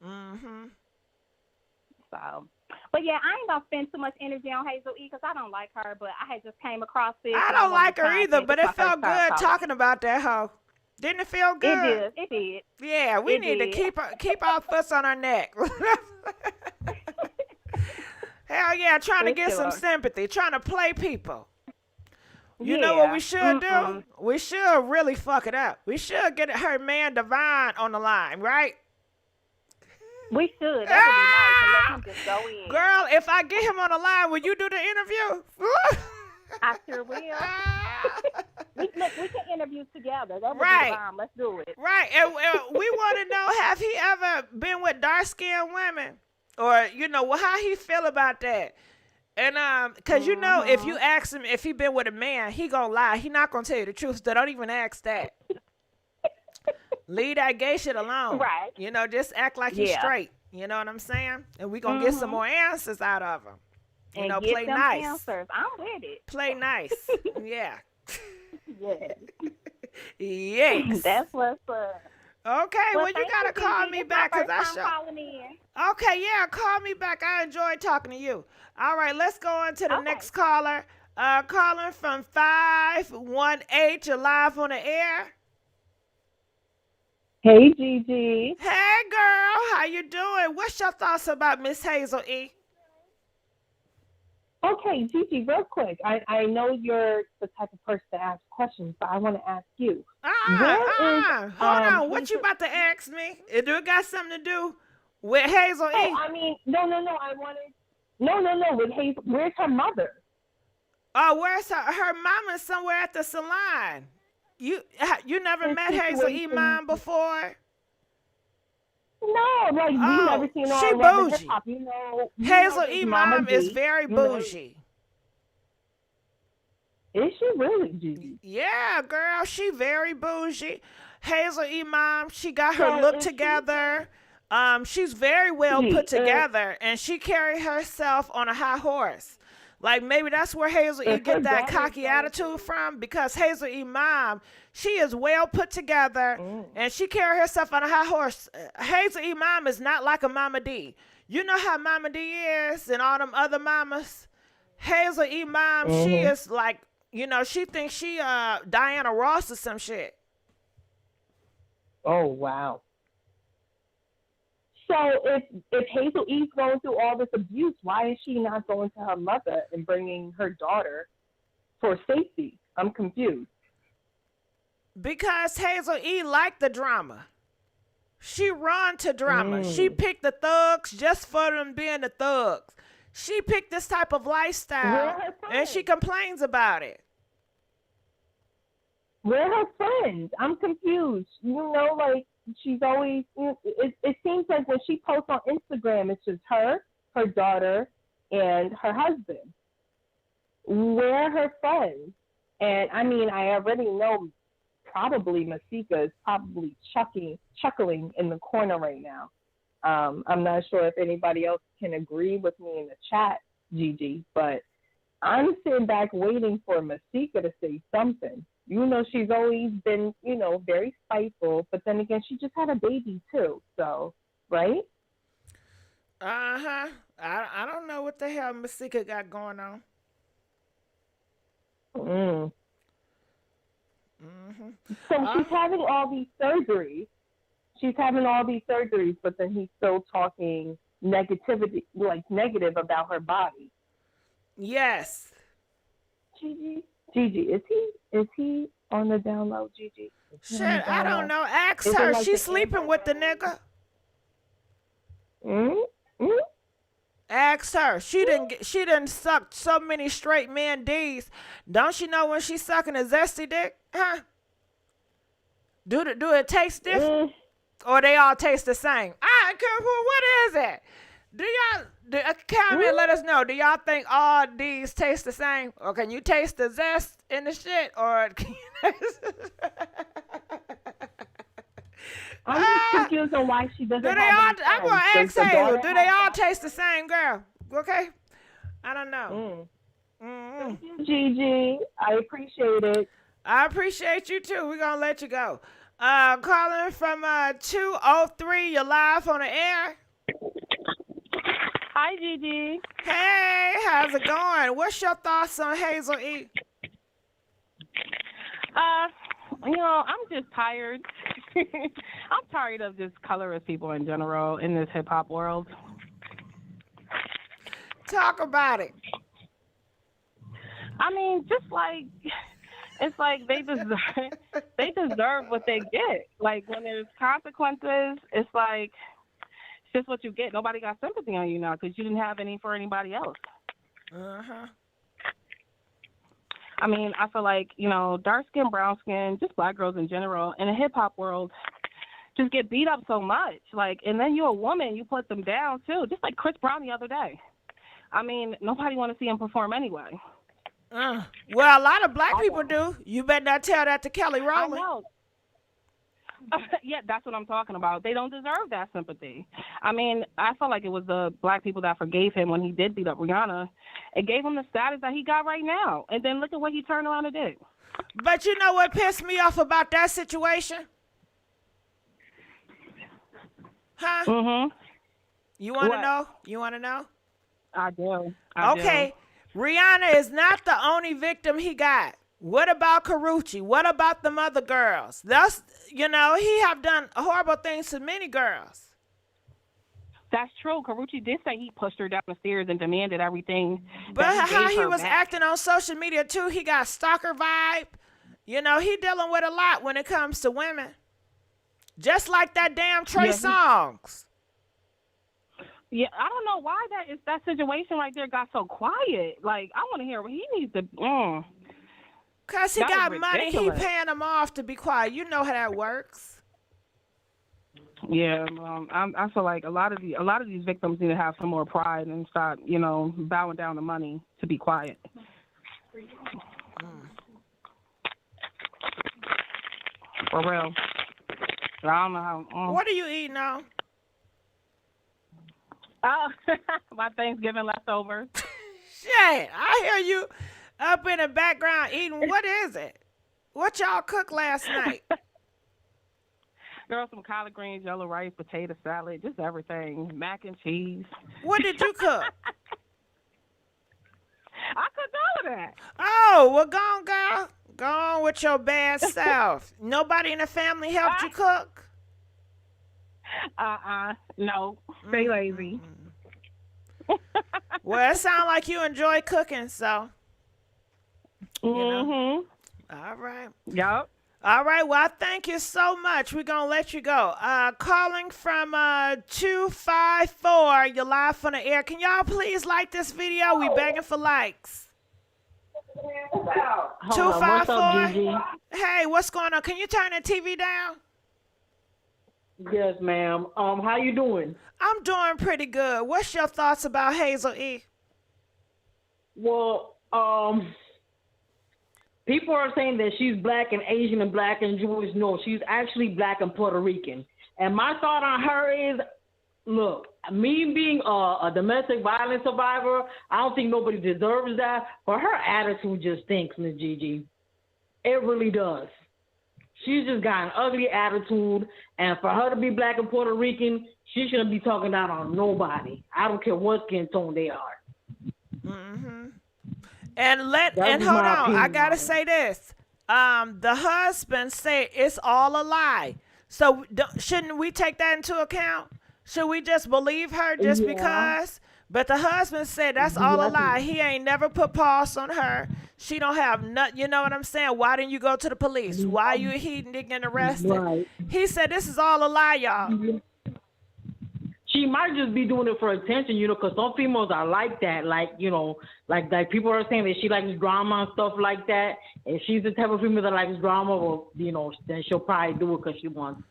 So, but yeah, I ain't gonna spend too much energy on Hazel E because I don't like her, but I had just came across this.
I don't like her either, but it felt good talking about that hoe. Didn't it feel good?
It did.
Yeah, we need to keep our foots on our neck. Hell yeah, trying to get some sympathy, trying to play people. You know what we should do? We should really fuck it up. We should get her man Divine on the line, right?
We should. That would be nice. And let him just go in.
Girl, if I get him on the line, will you do the interview?
I sure will. we can interview together. That would
Right.
be fine. Let's do it.
Right. And we want to know, have he ever been with dark-skinned women? Or, how he feel about that? And, because, if you ask him if he been with a man, he gonna lie. He not gonna tell you the truth. So don't even ask that. Leave that gay shit alone.
Right.
Just act like he's straight. You know what I'm saying? And we gonna get some more answers out of him.
And
play
get them
nice.
answers. I'm with it.
Play nice. Yeah.
Yes.
Yes.
That's what's up.
Okay, well, you gotta call me back because I
calling in.
Okay, yeah, call me back. I enjoyed talking to you. All right, let's go on to the next caller. Calling from 518. You're live on the air.
Hey, Gigi.
Hey, girl. How you doing? What's your thoughts about Miss Hazel E?
Okay, Gigi, real quick. I know you're the type of person to ask questions, but I want to ask you.
Hold on. What you about to ask me? Do it got something to do with Hazel E?
I mean, no. I wanted. No. With Hazel, where's her mother?
Oh, where's her mama's somewhere at the salon. You never met Hazel E mom before?
No, like you never seen her
she
on Love and
bougie.
Hip Hop.
Hazel E mom is very bougie.
Is she really, Gigi?
Yeah, girl, she very bougie. Hazel E mom, she got her look together. She's very well put together, and she carried herself on a high horse. Like maybe that's where Hazel E
If her
get that
daughter
cocky
goes
attitude from, because Hazel E mom, she is well put together and she carry herself on a high horse. Hazel E mom is not like a Mama D. You know how Mama D is and all them other mamas? Hazel E mom, she is like, you know, she thinks she Diana Ross or some shit.
Oh wow. So if Hazel E's going through all this abuse, why is she not going to her mother and bringing her daughter for safety? I'm confused.
Because Hazel E liked the drama. She run to drama. She picked the thugs just for them being the thugs. She picked this type of lifestyle and she complains about it.
Where are her friends? I'm confused. You know, like she's always. It seems like when she posts on Instagram, it's just her daughter, and her husband. Where are her friends? And I mean, I already know probably Masika is probably chuckling in the corner right now. I'm not sure if anybody else can agree with me in the chat, Gigi, but I'm sitting back waiting for Masika to say something. You know, she's always been, you know, very spiteful, but then again, she just had a baby too. So, right?
Uh-huh. I don't know what the hell Masika got going on.
So she's having all these surgeries. But then he's still talking negative about her body.
Yes.
Gigi, is he on the down low, Gigi?
Shit, I don't know. Ask her.
Like
She's sleeping with the nigga.
Mm-hmm.
Ask her. She didn't suck so many straight men D's. Don't she know when she's sucking a zesty dick? Huh? Do it taste different? Or they all taste the same? What is it? Do y'all comment? Let us know. Do y'all think all these taste the same, or can you taste the zest in the shit? Or
I'm just confused on why she doesn't.
I'm gonna ask Hazel. Do they all taste the same, girl? Okay. I don't know.
Thank you, Gigi. I appreciate it.
I appreciate you too. We're gonna let you go. Calling from 203. You're live on the air.
Hi, Gigi.
Hey, how's it going? What's your thoughts on Hazel E?
You know, I'm just tired. I'm tired of just colorless people in general in this hip hop world.
Talk about it.
I mean, just like it's like they deserve what they get. Like when there's consequences, it's like it's just what you get. Nobody got sympathy on you now because you didn't have any for anybody else. I mean, I feel like, you know, dark skin, brown skin, just black girls in general in the hip hop world just get beat up so much. Like, and then you're a woman, you put them down too. Just like Chris Brown the other day. I mean, nobody want to see him perform anyway.
Well, a lot of black people do. You better not tell that to Kelly Rowland.
I know. Yeah, that's what I'm talking about. They don't deserve that sympathy. I mean, I felt like it was the black people that forgave him when he did beat up Rihanna. It gave him the status that he got right now. And then look at what he turned around and did.
But you know what pissed me off about that situation? Huh?
Mm-hmm.
You want to know? You want to know?
I do.
Okay. Rihanna is not the only victim he got. What about Karrueche? What about the other girls? That's, you know, he have done horrible things to many girls.
That's true. Karrueche did say he pushed her down the stairs and demanded everything.
But how he was acting on social media too, he got stalker vibe. You know, he dealing with a lot when it comes to women. Just like that damn Trey Songz.
Yeah, I don't know why that situation right there got so quiet. Like, I want to hear what he needs to.
Cause he got money, he paying them off to be quiet. You know how that works.
Yeah, I feel like a lot of these victims need to have some more pride and stop, you know, bowing down to money to be quiet. For real. I don't know how.
What are you eating now?
Oh, my Thanksgiving leftovers.
Shit, I hear you up in the background eating. What is it? What y'all cooked last night?
Girl, some collard greens, yellow rice, potato salad, just everything. Mac and cheese.
What did you cook?
I cooked all of that.
Oh, well, go on, girl. Go on with your bad self. Nobody in the family helped you cook?
No. Stay lazy.
Well, it sounds like you enjoy cooking, so. You know. All right.
Yup.
All right. Well, I thank you so much. We're going to let you go. Calling from 254. You're live on the air. Can y'all please like this video? We begging for likes. 254.
What's up, GIGI?
Hey, what's going on? Can you turn the TV down?
Yes, ma'am. How you doing?
I'm doing pretty good. What's your thoughts about Hazel E?
Well, people are saying that she's black and Asian and black and Jewish. No, she's actually black and Puerto Rican. And my thought on her is, look, me being a domestic violence survivor, I don't think nobody deserves that. But her attitude just stinks, Miss Gigi. It really does. She's just got an ugly attitude. And for her to be black and Puerto Rican, she shouldn't be talking down on nobody. I don't care what skin tone they are.
Mm-hmm. And hold on, I gotta say this. The husband said it's all a lie. So shouldn't we take that into account? Should we just believe her just because? But the husband said that's all a lie. He ain't never put paws on her. She don't have nothing. You know what I'm saying? Why didn't you go to the police? Why he didn't get arrested? Right. He said this is all a lie, y'all.
She might just be doing it for attention, because some females are like that. Like, like people are saying that she likes drama and stuff like that. If she's the type of female that likes drama, well, then she'll probably do it because she wants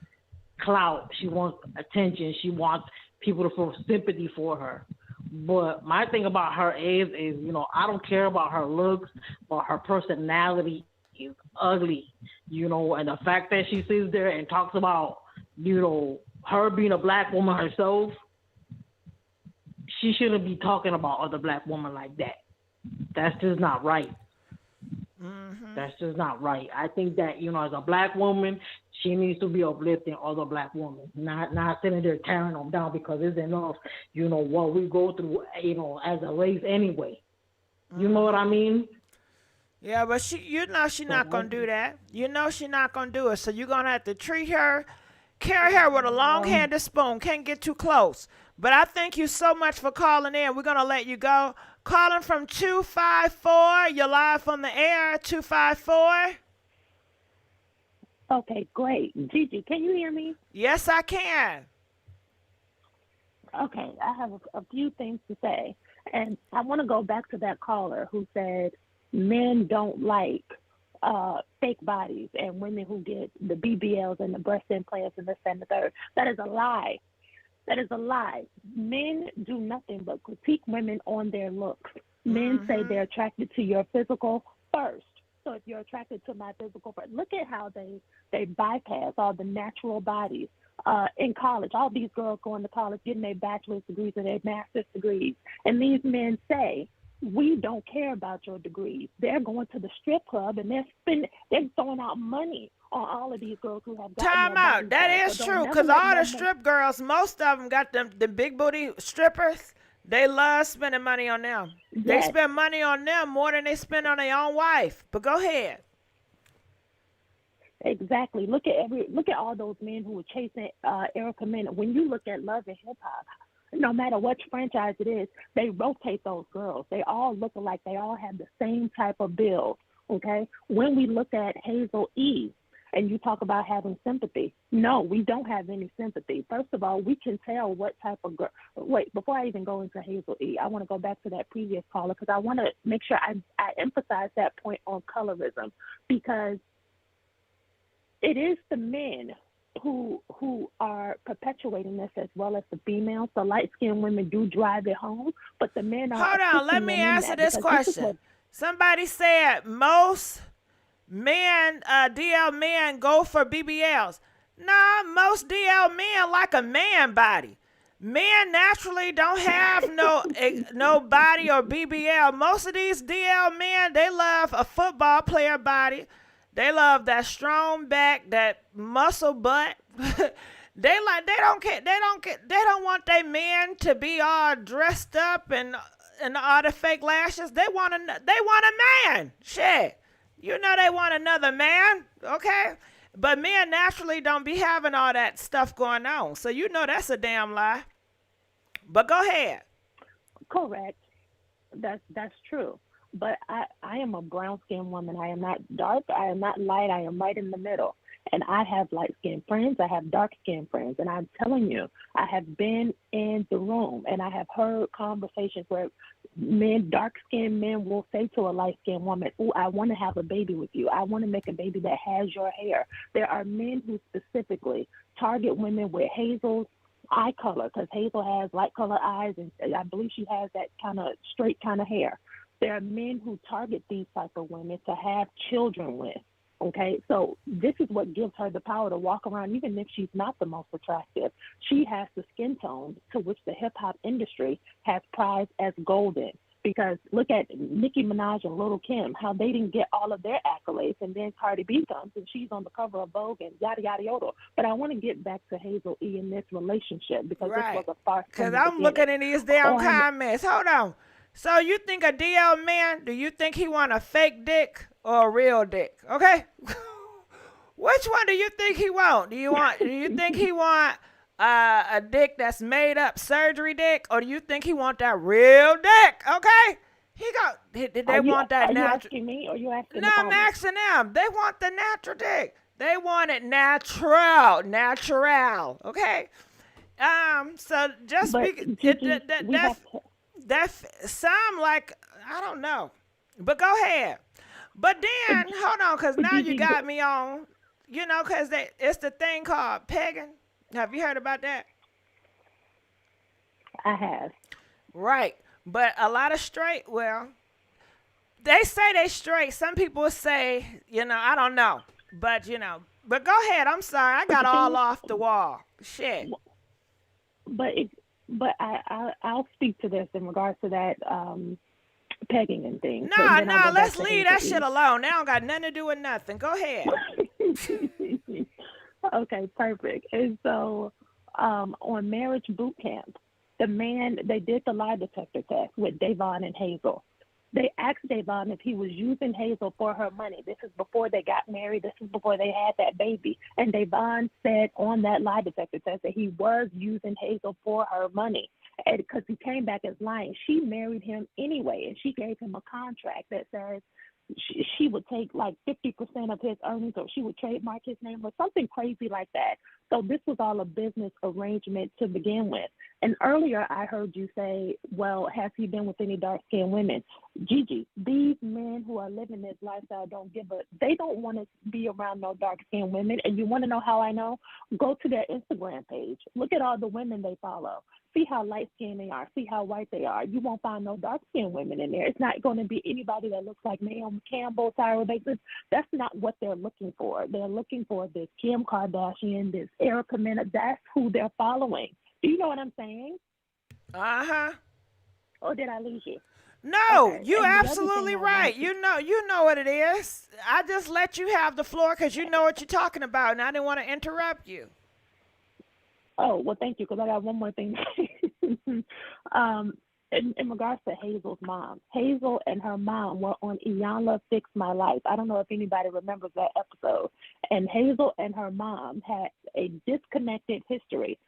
clout. She wants attention. She wants people to feel sympathy for her. But my thing about her is, I don't care about her looks, but her personality is ugly, and the fact that she sits there and talks about, her being a black woman herself, she shouldn't be talking about other black women like that. That's just not right. Mm-hmm. That's just not right. I think that, as a black woman, she needs to be uplifting other black women, not sitting there tearing them down because it's enough, what we go through, as a race anyway. You know what I mean?
Yeah, but she's not going to do that. She's not going to do it. So you're going to have to carry her with a long-handed spoon. Can't get too close. But I thank you so much for calling in. We're going to let you go. Calling from 254. You're live on the air. 254.
Okay, great. Gigi, can you hear me?
Yes, I can.
Okay, I have a few things to say. And I want to go back to that caller who said men don't like fake bodies and women who get the BBLs and the breast implants and this and the third. That is a lie. That is a lie. Men do nothing but critique women on their looks. Men say they're attracted to your physical first. So if you're attracted to my physical first, look at how they bypass all the natural bodies. In college, all these girls going to college, getting their bachelor's degrees and their master's degrees. And these men say, we don't care about your degrees. They're going to the strip club and they're throwing out money on all of these girls who have gotten
Time out. That is true, because all the strip girls, most of them got the big booty strippers. They love spending money on them. Yes. They spend money on them more than they spend on their own wife. But go ahead.
Exactly. Look at all those men who were chasing Erica Mena. When you look at Love and Hip Hop, no matter what franchise it is, they rotate those girls. They all look alike. They all have the same type of build. Okay. When we look at Hazel E, and you talk about having sympathy. No, we don't have any sympathy. First of all, we can tell what type of girl. Wait, before I even go into Hazel E, I want to go back to that previous caller because I want to make sure I emphasize that point on colorism, because it is the men who are perpetuating this as well as the females. The light-skinned women do drive it home, but the men are.
Hold on, let me answer this question. Somebody said most men, DL men go for BBLs. Nah, most DL men like a man body. Men naturally don't have no body or BBL. Most of these DL men, they love a football player body. They love that strong back, that muscle butt. They don't want their men to be all dressed up and all the fake lashes. They want a man. Shit. You know they want another man, okay? But men naturally don't be having all that stuff going on. So you know that's a damn lie. But go ahead.
Correct. That's true. But I am a brown skinned woman. I am not dark. I am not light. I am right in the middle. And I have light skinned friends. I have dark skinned friends. And I'm telling you, I have been in the room and I have heard conversations where dark skinned men will say to a light skinned woman, "Oh, I want to have a baby with you. I want to make a baby that has your hair." There are men who specifically target women with Hazel's eye color, because Hazel has light color eyes and I believe she has that kind of straight kind of hair. There are men who target these type of women to have children with. Okay, so this is what gives her the power to walk around, even if she's not the most attractive. She has the skin tone to which the hip hop industry has prized as golden. Because look at Nicki Minaj and Lil' Kim, how they didn't get all of their accolades, and then Cardi B comes and she's on the cover of Vogue and yada yada yada. But I want to get back to Hazel E in this relationship because this was a farce.
Because I'm looking at these damn comments. Hold on. So you think a DL man, do you think he want a fake dick or a real dick? Okay? Which one do you think he want? Do you think he want a dick that's made up surgery dick, or do you think he want that real dick? Okay? They want that natural.
Are you asking me or you asking
No, I'm asking them. They want the natural dick. They want it natural. Okay? So just that sound like, I don't know. But go ahead. But then, hold on, because now you got me on, because it's the thing called pegging. Have you heard about that?
I have.
Right. But a lot of straight, they say they straight. Some people say, I don't know. But, but go ahead. I'm sorry. I got all off the wall. Shit.
But I'll speak to this in regards to that pegging and things.
No, let's leave that shit alone. That don't got nothing to do with nothing. Go ahead.
Okay, perfect. And so on Marriage Boot Camp, they did the lie detector test with Davon and Hazel. They asked Davon if he was using Hazel for her money. This is before they got married. This is before they had that baby. And Davon said on that lie detector test that he was using Hazel for her money. And because he came back as lying. She married him anyway, and she gave him a contract that says she would take like 50% of his earnings, or she would trademark his name or something crazy like that. So this was all a business arrangement to begin with. And earlier I heard you say, well, has he been with any dark-skinned women? Gigi, these men who are living this lifestyle they don't want to be around no dark-skinned women. And you want to know how I know? Go to their Instagram page. Look at all the women they follow. See how light-skinned they are. See how white they are. You won't find no dark-skinned women in there. It's not going to be anybody that looks like Naomi Campbell, Tyra Banks. That's not what they're looking for. They're looking for this Kim Kardashian, this Erica Mena. That's who they're following. Do you know what I'm saying?
Uh-huh.
Or did I lose you?
No, okay. You absolutely right. You know what it is. I just let you have the floor because you know what you're talking about, and I didn't want to interrupt you.
Oh, well, thank you, because I got one more thing to say. In regards to Hazel's mom, Hazel and her mom were on Iyanla Fix My Life. I don't know if anybody remembers that episode. And Hazel and her mom had a disconnected history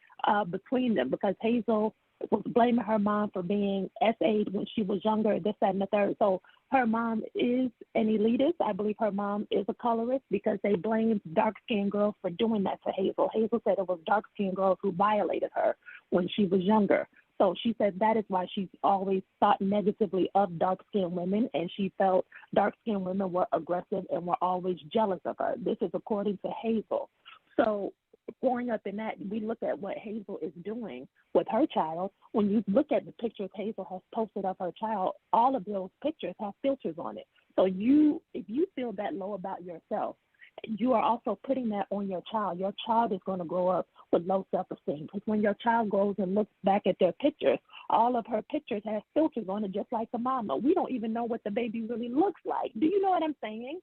between them because Hazel was blaming her mom for being SA'd when she was younger, this, that, and the third. So her mom is an elitist. I believe her mom is a colorist because they blamed dark-skinned girls for doing that to Hazel. Hazel said it was dark-skinned girls who violated her when she was younger. So she said that is why she's always thought negatively of dark-skinned women, and she felt dark-skinned women were aggressive and were always jealous of her. This is according to Hazel. So growing up in that, we look at what Hazel is doing with her child. When you look at the pictures Hazel has posted of her child, all of those pictures have filters on it. So if you feel that low about yourself, you are also putting that on your child. Your child is going to grow up with low self-esteem because when your child goes and looks back at their pictures, all of her pictures have filters on it, just like the mama. We don't even know what the baby really looks like. Do you know what I'm saying?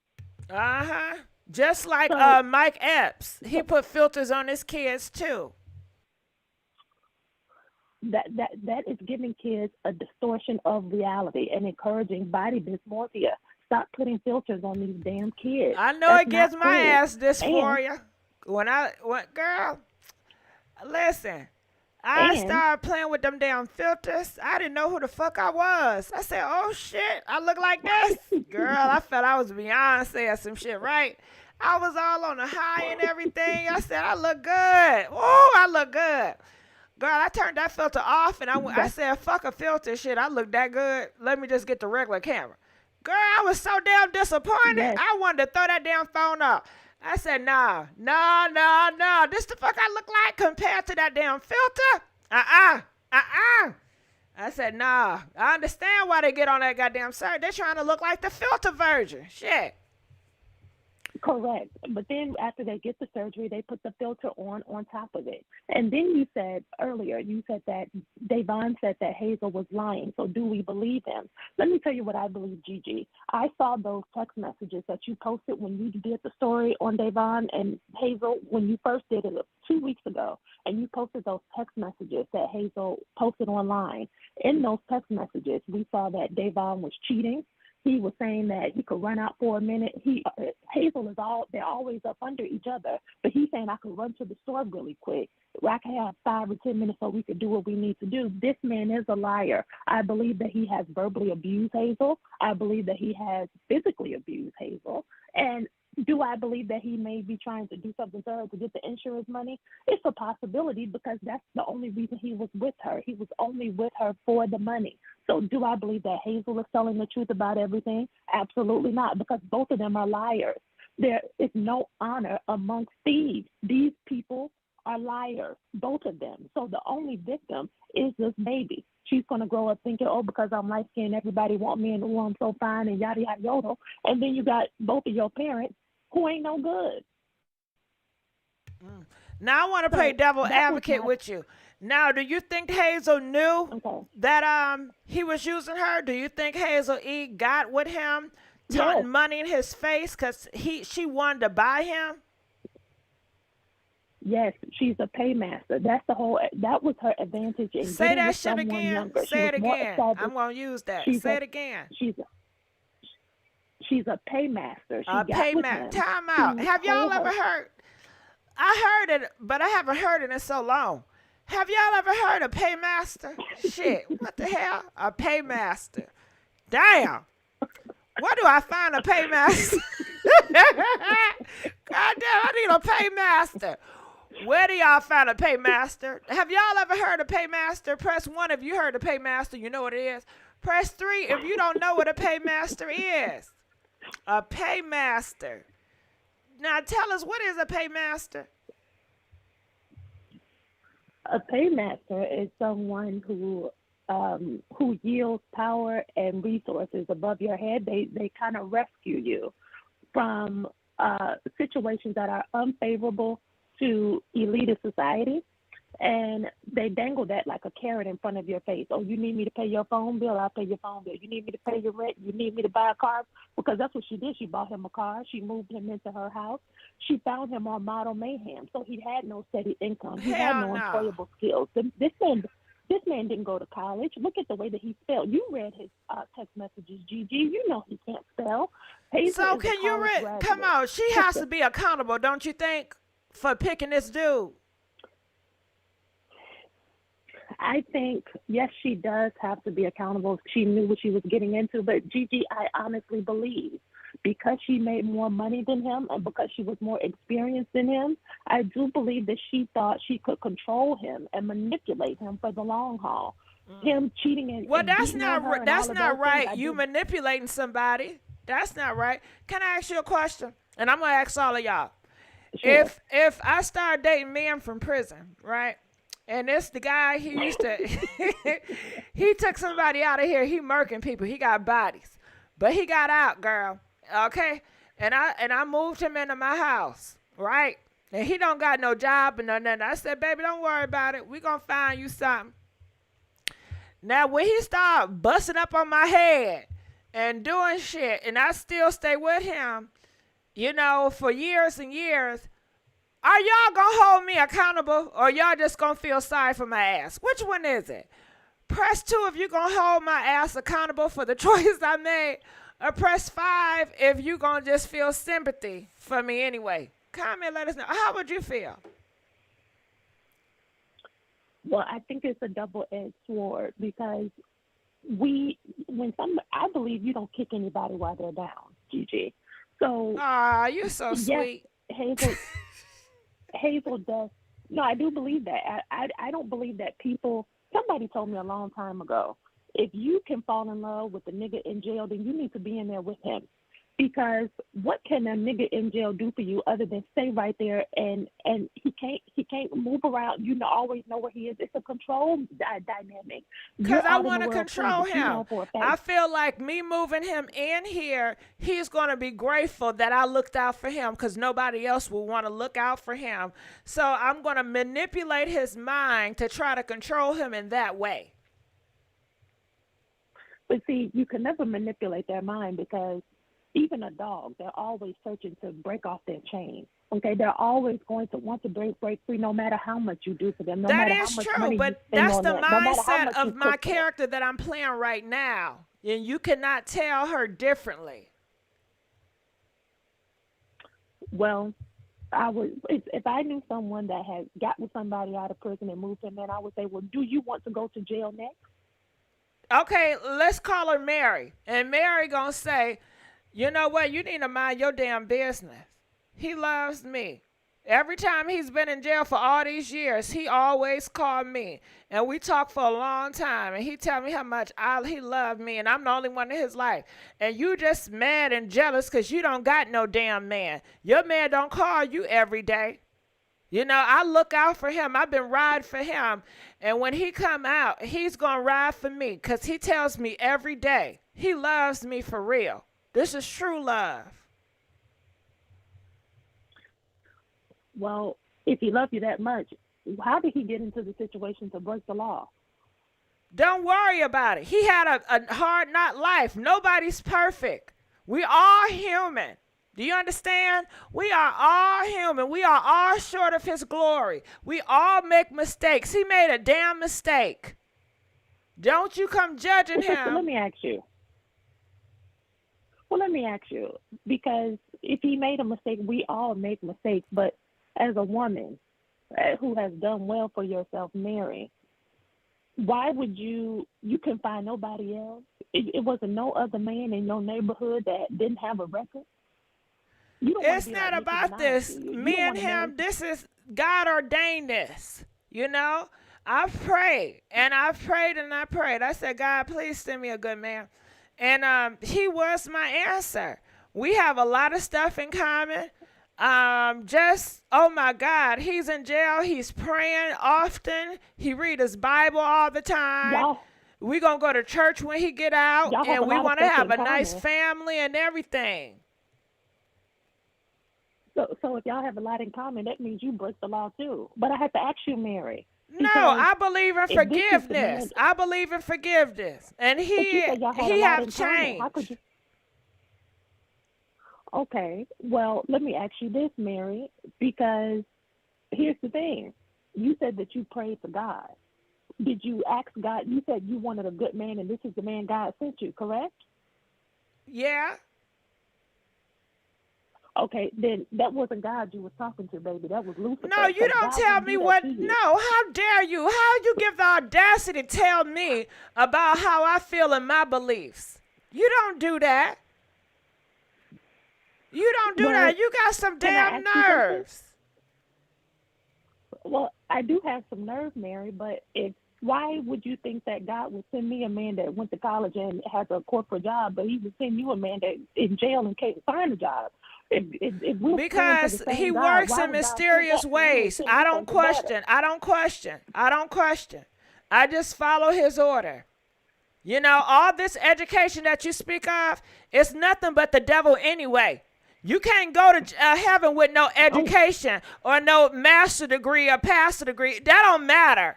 Uh-huh. Just like Mike Epps. He put filters on his kids too.
That is giving kids a distortion of reality and encouraging body dysmorphia. Stop putting filters on these damn kids.
I know
That's
it gives
not
my
cool.
ass dysphoria. Girl, listen, I started playing with them damn filters. I didn't know who the fuck I was. I said, oh shit, I look like this. Girl, I felt I was Beyonce or some shit, right? I was all on the high and everything. I said, I look good. Oh, I look good. Girl, I turned that filter off and I said, fuck a filter shit. I look that good. Let me just get the regular camera. Girl, I was so damn disappointed.
Yes.
I wanted to throw that damn phone up. I said, nah. This the fuck I look like compared to that damn filter? I said, nah. I understand why they get on that goddamn site. They're trying to look like the filter version. Shit.
Correct. But then after they get the surgery, they put the filter on top of it. And then you said earlier, that Davon said that Hazel was lying. So do we believe him? Let me tell you what I believe, Gigi. I saw those text messages that you posted when you did the story on Davon and Hazel when you first did it 2 weeks ago. And you posted those text messages that Hazel posted online. In those text messages, we saw that Davon was cheating. He was saying that he could run out for a minute. Hazel they're always up under each other. But he's saying I could run to the store really quick. I can have 5 or 10 minutes so we could do what we need to do. This man is a liar. I believe that he has verbally abused Hazel. I believe that he has physically abused Hazel. And do I believe that he may be trying to do something to her to get the insurance money? It's a possibility because that's the only reason he was with her. He was only with her for the money. So do I believe that Hazel is telling the truth about everything? Absolutely not, because both of them are liars. There is no honor amongst thieves. These people are liars, both of them. So the only victim is this baby. She's going to grow up thinking, oh, because I'm light-skinned, everybody want me and oh, I'm so fine and yada, yada, yada. And then you got both of your parents who ain't no good.
Now I want to play devil advocate with you. Now, do you think Hazel knew that he was using her? Do you think Hazel E got with him, taunting money in his face because she wanted to buy him?
Yes, she's a paymaster. That was her advantage in
Say
getting
that
with
shit
someone
again.
younger.
Say it again. I'm going to use that. Say it again.
She's a paymaster.
A paymaster. Time out. Have y'all ever heard? I heard it, but I haven't heard it in so long. Have y'all ever heard of paymaster? Shit, what the hell? A paymaster. Damn. Where do I find a paymaster? God damn, I need a paymaster. Where do y'all find a paymaster? Have y'all ever heard of paymaster? Press 1 if you heard of paymaster, you know what it is. Press 3 if you don't know what a paymaster is. A paymaster. Now tell us, what is a paymaster?
A paymaster is someone who yields power and resources above your head. They kind of rescue you from situations that are unfavorable to elitist society, and they dangle that like a carrot in front of your face. Oh, you need me to pay your phone bill? I'll pay your phone bill. You need me to pay your rent? You need me to buy a car? Because that's what she did. She bought him a car. She moved him into her house. She found him on Model Mayhem, so he had no steady income. He had no employable skills. This man didn't go to college. Look at the way that he spelled. You read his text messages, Gigi. You know he can't spell.
So can you read? Come on, she has to be accountable, don't you think, for picking this dude?
I think, yes, she does have to be accountable. She knew what she was getting into. But, Gigi, I honestly believe because she made more money than him and because she was more experienced than him, I do believe that she thought she could control him and manipulate him for the long haul. Him cheating and
that's not right. You manipulating somebody. That's not right. Can I ask you a question? And I'm going to ask all of y'all. Sure. If I start dating men from prison, right? And it's the guy, he used to, he took somebody out of here. He murking people. He got bodies. But he got out, girl. Okay? And I moved him into my house, right? And he don't got no job and nothing. I said, baby, don't worry about it. We gonna find you something. Now when he started busting up on my head and doing shit, and I still stay with him, for years and years, are y'all gonna hold me accountable, or y'all just gonna feel sorry for my ass? Which one is it? Press 2 if you gonna hold my ass accountable for the choice I made, or press 5 if you gonna just feel sympathy for me anyway. Comment, let us know. How would you feel?
Well, I think it's a double-edged sword because I believe you don't kick anybody while they're down, Gigi. So,
you're so sweet.
Hazel does. No, I do believe that. I don't believe that people. Somebody told me a long time ago, if you can fall in love with a nigga in jail, then you need to be in there with him. Because what can a nigga in jail do for you other than stay right there and he can't move around. You always know where he is. It's a control dynamic.
Because I want to control him. I feel like me moving him in here, he's going to be grateful that I looked out for him because nobody else will want to look out for him. So I'm going to manipulate his mind to try to control him in that way.
But see, you can never manipulate their mind because even a dog, they're always searching to break off their chain. Okay, they're always going to want to break free no matter how much you do for them. No
that
matter
is
how much
true,
money
but
you spend
that's
on
the
them, no matter how
mindset
much
of
you
my
cook for them.
character that I'm playing right now. And you cannot tell her differently.
Well, if I knew someone that had got with somebody out of prison and moved him in, I would say, well, do you want to go to jail next?
Okay, let's call her Mary. And Mary gonna say, you know what? You need to mind your damn business. He loves me. Every time he's been in jail for all these years, he always called me. And we talked for a long time. And he tell me how much he loved me. And I'm the only one in his life. And you just mad and jealous because you don't got no damn man. Your man don't call you every day. I look out for him. I've been riding for him. And when he come out, he's going to ride for me because he tells me every day he loves me for real. This is true love.
Well, if he loved you that much, how did he get into the situation to break the law?
Don't worry about it. He had a hard knock life. Nobody's perfect. We are human. Do you understand? We are all human. We are all short of his glory. We all make mistakes. He made a damn mistake. Don't you come judging him.
Let me ask you, because if he made a mistake, we all make mistakes. But as a woman who has done well for yourself, Mary, why would you can find nobody else? It wasn't no other man in your neighborhood that didn't have a record?
It's not about this. Me and him, this is God ordained this. I've prayed and I've prayed and I prayed. I said, God, please send me a good man. And he was my answer. We have a lot of stuff in common. Oh my God, he's in jail. He's praying often. He read his Bible all the time. We're going to go to church when he get out. And we want to have a nice family and everything.
So if y'all have a lot in common, that means you break the law too. But I have to ask you, Mary.
No, I believe in forgiveness. I believe in forgiveness. And he have changed.
How could you? Okay, well, let me ask you this, Mary, because here's the thing. You said that you prayed for God. Did you ask God? You said you wanted a good man, and this is the man God sent you, correct?
Yeah.
Okay, then that wasn't God you was talking to, baby. That was Lucifer.
No, you don't tell me what. No, how dare you? How you give the audacity to tell me about how I feel in my beliefs? You don't do that. You don't do that. You got some damn nerves.
Well, I do have some nerve, Mary, but why would you think that God would send me a man that went to college and has a corporate job, but he would send you a man that in jail and can't find a job?
Because he works in mysterious ways. I don't question. I just follow his order. All this education that you speak of, it's nothing but the devil anyway. You can't go to heaven with no education or no master degree or pastor degree. That don't matter.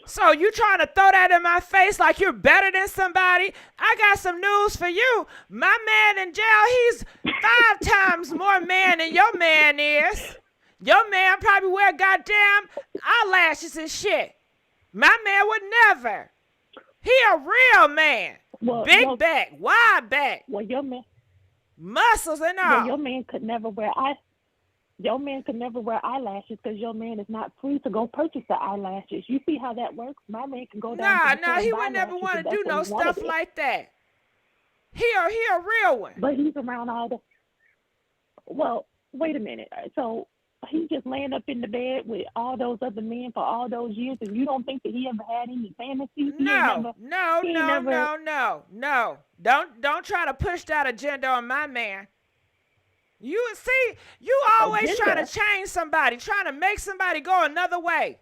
So you trying to throw that in my face like you're better than somebody? I got some news for you. My man in jail, he's 5 times more man than your man is. Your man probably wear goddamn eyelashes and shit. My man would never. He a real man. Big back, wide back.
Well, your man.
Muscles and all.
Well, your man could never wear eyelashes because your man is not free to go purchase the eyelashes. You see how that works? My man can go down.
Nah, he would never want to do no stuff like that. He a real one.
But he's around all the. Well, wait a minute. So he's just laying up in the bed with all those other men for all those years, and you don't think that he ever had any fantasies?
No. Don't try to push that agenda on my man. You see, you always trying to change somebody, trying to make somebody go another way.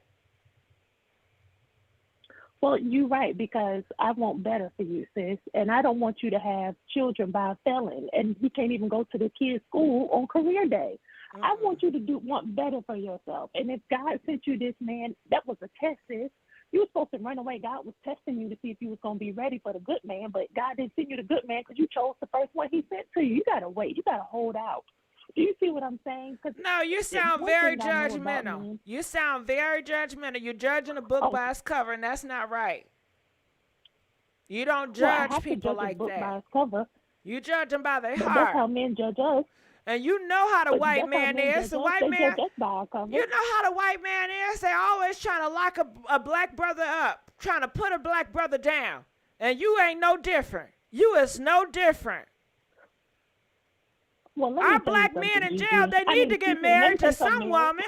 Well, you're right, because I want better for you, sis, and I don't want you to have children by a felon, and he can't even go to the kids' school on career day. I want you to want better for yourself. And if God sent you this man, that was a test, sis. You were supposed to run away. God was testing you to see if you was going to be ready for the good man, but God didn't send you the good man because you chose the first one he sent to you. You got to wait. You got to hold out. Do you see what I'm saying?
No, you sound very judgmental. You sound very judgmental. You're judging a book by its cover, and that's not right. You don't judge people like that.
By its cover.
You judge them by their heart.
That's how men judge us.
And you know how the white man is. The white man, you know how the white man is. They always trying to lock a black brother up, trying to put a black brother down. And you ain't no different. You is no different.
Well,
our black men in jail, they need to get married to some woman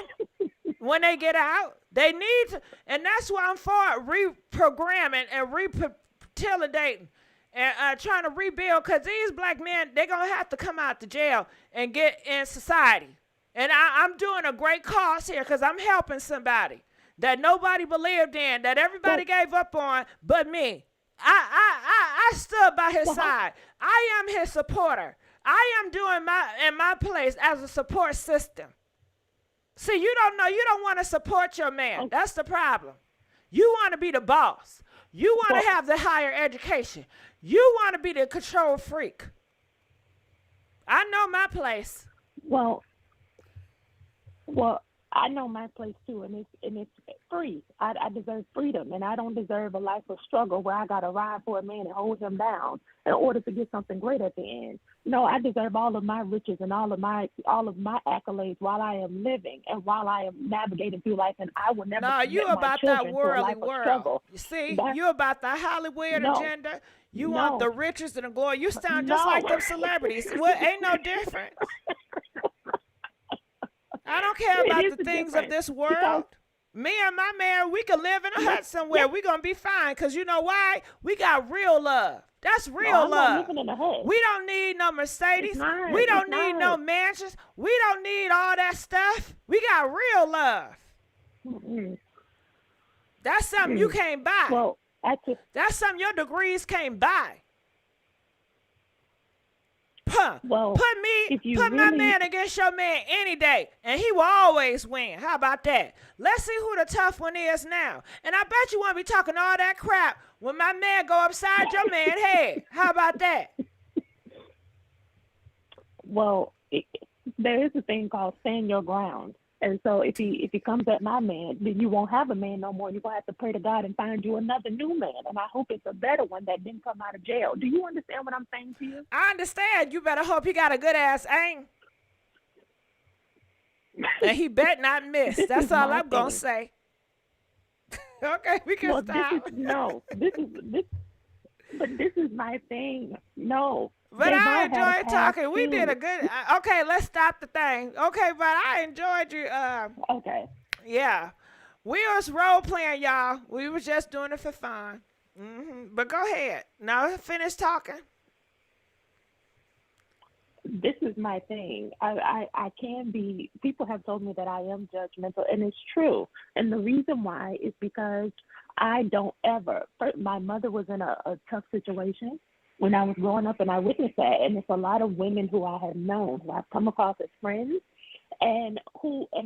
when they get out. They need to, and that's why I'm for reprogramming and refertilidating and trying to rebuild, because these black men, they're going to have to come out to jail and get in society. And I'm doing a great cause here because I'm helping somebody that nobody believed in, that everybody gave up on but me. I stood by his side. I am his supporter. I am doing in my place as a support system. See, you don't want to support your man. That's the problem. You want to be the boss. You want to have the higher education. You want to be the control freak. I know my place.
Well, I know my place too, and it's free. I deserve freedom, and I don't deserve a life of struggle where I got to ride for a man and hold him down in order to get something great at the end. No, I deserve all of my riches and all of my accolades while I am living and while I am navigating through life, and I will never.
No, you about that worldly world. You see, you about the Hollywood agenda. You want the riches and the glory. You sound just like them celebrities. Well, ain't no difference. I don't care about the things of this world. Me and my man, we can live in a hut somewhere. We're going to be fine because you know why? We got real love. That's real love. We don't need no Mercedes. We don't need no mansions. We don't need all that stuff. We got real love. That's something you can't buy.
Well,
that's something your degrees can't buy.
Well,
put my man against your man any day, and he will always win. How about that? Let's see who the tough one is now. And I bet you won't be talking all that crap when my man go upside your man's head. How about that?
Well, there is a thing called stand your ground. And so if he comes at my man, then you won't have a man no more. You're going to have to pray to God and find you another new man. And I hope it's a better one that didn't come out of jail. Do you understand what I'm saying to you?
I understand. You better hope he got a good ass aim. And he bet not miss. That's all I'm going to say. Okay, we can stop.
This is my thing. No.
But I enjoyed talking. We did a good. Okay, let's stop the thing. Okay, but I enjoyed you.
Okay.
Yeah, we was role playing, y'all. We was just doing it for fun. But go ahead. Now finish talking.
This is my thing. I can be. People have told me that I am judgmental, and it's true. And the reason why is because I don't ever. My mother was in a tough situation. when I was growing up, and I witnessed that. And it's a lot of women who I have known, who I've come across as friends, and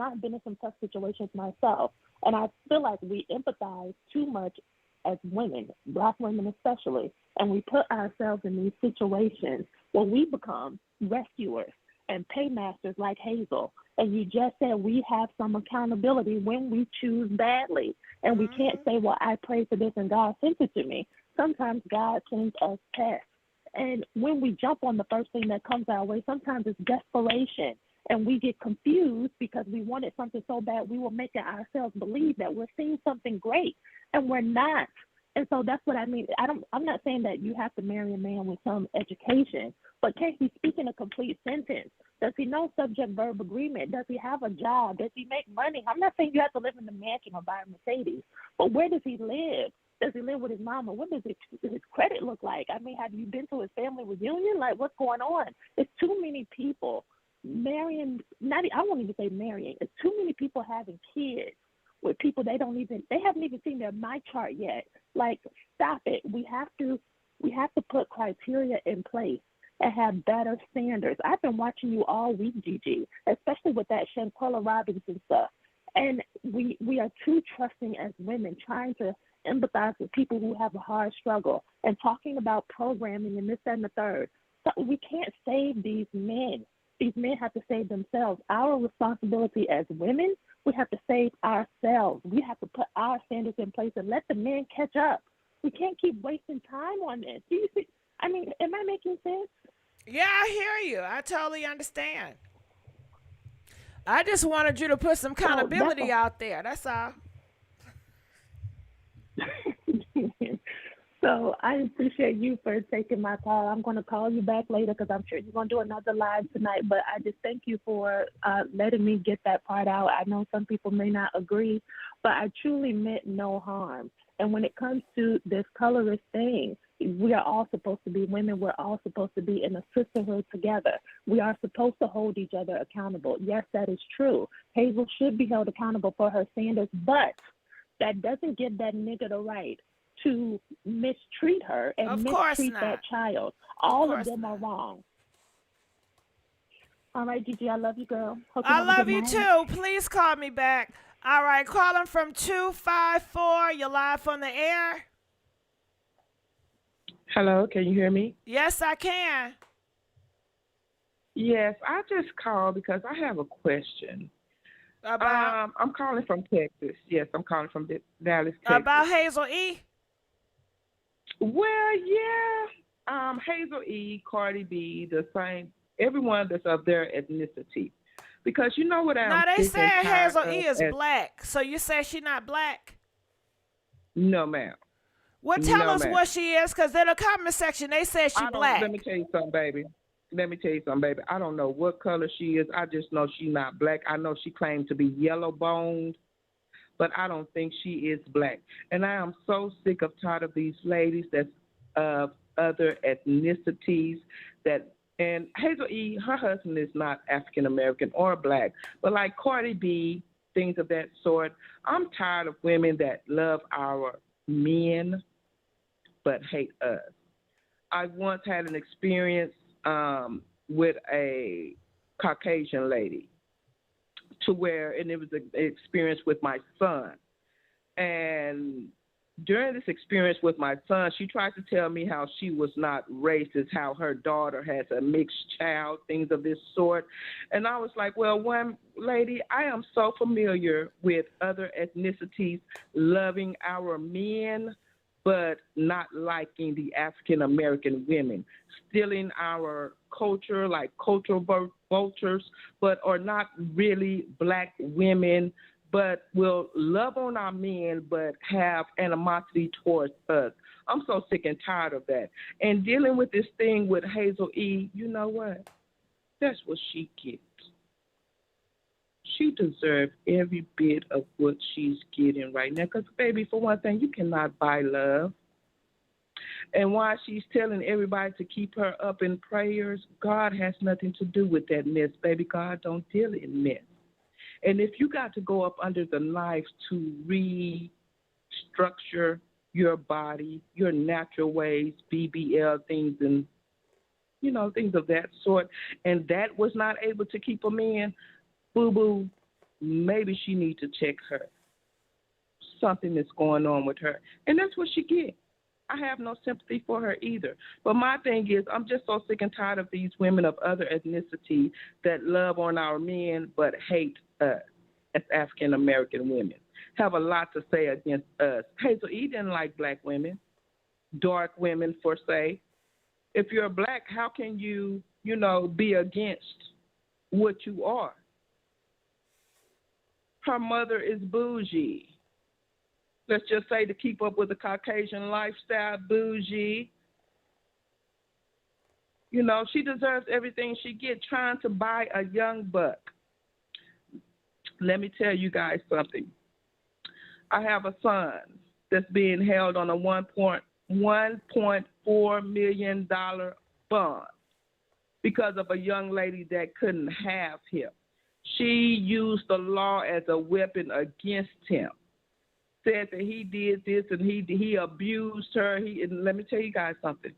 I've been in some tough situations myself. And I feel like we empathize too much as women, Black women especially, and we put ourselves in these situations where we become rescuers and paymasters like Hazel. And you just said we have some accountability when we choose badly. And we can't say, well, I prayed for this and God sent it to me. Sometimes God sends us tests. And when we jump on the first thing that comes our way, sometimes it's desperation. And we get confused because we wanted something so bad, we will make it ourselves believe that we're seeing something great, and we're not. And so that's what I mean. I'm not saying that you have to marry a man with some education, but can he speak in a complete sentence? Does he know subject-verb agreement? Does he have a job? Does he make money? I'm not saying you have to live in the mansion or buy a Mercedes, but where does he live? Does he live with his mama? What does his credit look like? I mean, have you been to his family reunion? Like, what's going on? It's too many people marrying, I won't even say marrying. It's too many people having kids with people they haven't even seen their my chart yet. Like, stop it. We have to put criteria in place and have better standards. I've been watching you all week, Gigi, especially with that Shanquella Robinson stuff. And we are too trusting as women, trying to empathize with people who have a hard struggle and talking about programming and this, that, and the third. So we can't save these men. These men have to save themselves. Our responsibility as women, we have to save ourselves. We have to put our standards in place and let the men catch up. We can't keep wasting time on this. Do you see? I mean, am I making sense?
Yeah, I hear you. I totally understand. I just wanted you to put some accountability out there. That's all.
So I appreciate you for taking my call. I'm going to call you back later because I'm sure you're going to do another live tonight. But I just thank you for letting me get that part out. I know some people may not agree, but I truly meant no harm. And when it comes to this colorist thing, we are all supposed to be women. We're all supposed to be in a sisterhood together. We are supposed to hold each other accountable. Yes, that is true. Hazel should be held accountable for her standards, but that doesn't give that nigga the right to mistreat her and mistreat that child. All of them are wrong. All right, Gigi, I love you, girl.
I love you too. Please call me back. All right, calling from 254. You're live on the air.
Hello, can you hear me?
Yes, I can.
Yes, I just called because I have a question.
About?
I'm calling from Texas. Yes, I'm calling from Dallas, Texas.
About Hazel E?
Well, yeah. Hazel E, Cardi B, the same, everyone that's of their ethnicity. Because you know what I'm
Now, they
sick and
said
tired
Hazel
of
E is
as-
black. So you say she not black?
No, ma'am.
Well, tell
No,
us
ma'am.
what she is, because in the comment section, they said she black.
Let me tell you something, baby. I don't know what color she is. I just know she's not black. I know she claimed to be yellow-boned, but I don't think she is black. And I am so sick of tired of these ladies that's of other ethnicities and Hazel E, her husband is not African American or black, but like Cardi B, things of that sort. I'm tired of women that love our men but hate us. I once had an experience with a Caucasian lady and it was an experience with my son. And during this experience with my son, she tried to tell me how she was not racist, how her daughter has a mixed child, things of this sort. And I was like, well, one lady, I am so familiar with other ethnicities loving our men, but not liking the African American women, stealing our culture like cultural vultures, but are not really black women, but will love on our men, but have animosity towards us. I'm so sick and tired of that. And dealing with this thing with Hazel E, you know what? That's what she gets. She deserves every bit of what she's getting right now. Because, baby, for one thing, you cannot buy love. And while she's telling everybody to keep her up in prayers, God has nothing to do with that mess, baby. God don't deal in mess. And if you got to go up under the knife to restructure your body, your natural ways, BBL things, and things of that sort, and that was not able to keep a man, boo boo, maybe she needs to check her. Something is going on with her, and that's what she get. I have no sympathy for her either. But my thing is, I'm just so sick and tired of these women of other ethnicity that love on our men but hate us as African American women. Have a lot to say against us. Hazel E didn't like black women, dark women, for say. If you're black, how can you, be against what you are? Her mother is bougie. Let's just say to keep up with the Caucasian lifestyle, bougie. She deserves everything she gets trying to buy a young buck. Let me tell you guys something. I have a son that's being held on a $1.4 million bond because of a young lady that couldn't have him. She used the law as a weapon against him. Said that he did this and he abused her. And let me tell you guys something.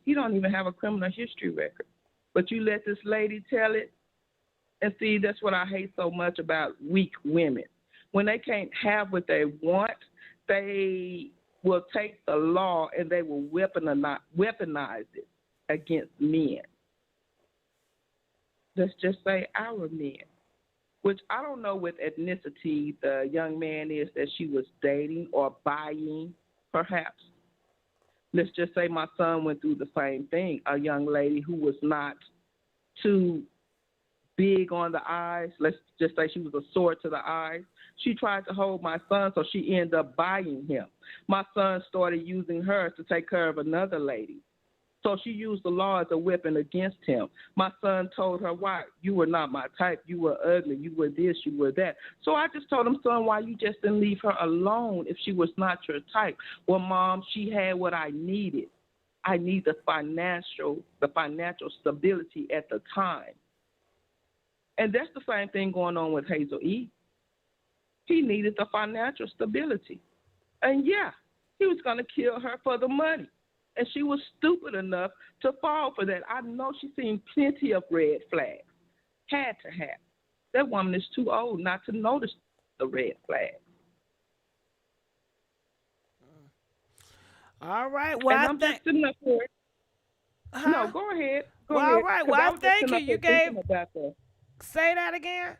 He don't even have a criminal history record. But you let this lady tell it. And see, that's what I hate so much about weak women. When they can't have what they want, they will take the law and they will weaponize it against men. Let's just say our men, which I don't know what ethnicity the young man is that she was dating or buying, perhaps. Let's just say my son went through the same thing, a young lady who was not too big on the eyes. Let's just say she was a sword to the eyes. She tried to hold my son, so she ended up buying him. My son started using her to take care of another lady. So she used the law as a weapon against him. My son told her, why? You were not my type. You were ugly. You were this. You were that. So I just told him, son, why you just didn't leave her alone if she was not your type? Well, Mom, she had what I needed. I need the financial stability at the time. And that's the same thing going on with Hazel E. He needed the financial stability. And yeah, he was going to kill her for the money. And she was stupid enough to fall for that. I know she's seen plenty of red flags. Had to have. That woman is too old not to notice the red flags.
All right. Well,
and I'm just sitting up here.
Huh?
No, go ahead. Go
well,
ahead.
all right. Well, I thank you. You gave. Say that again.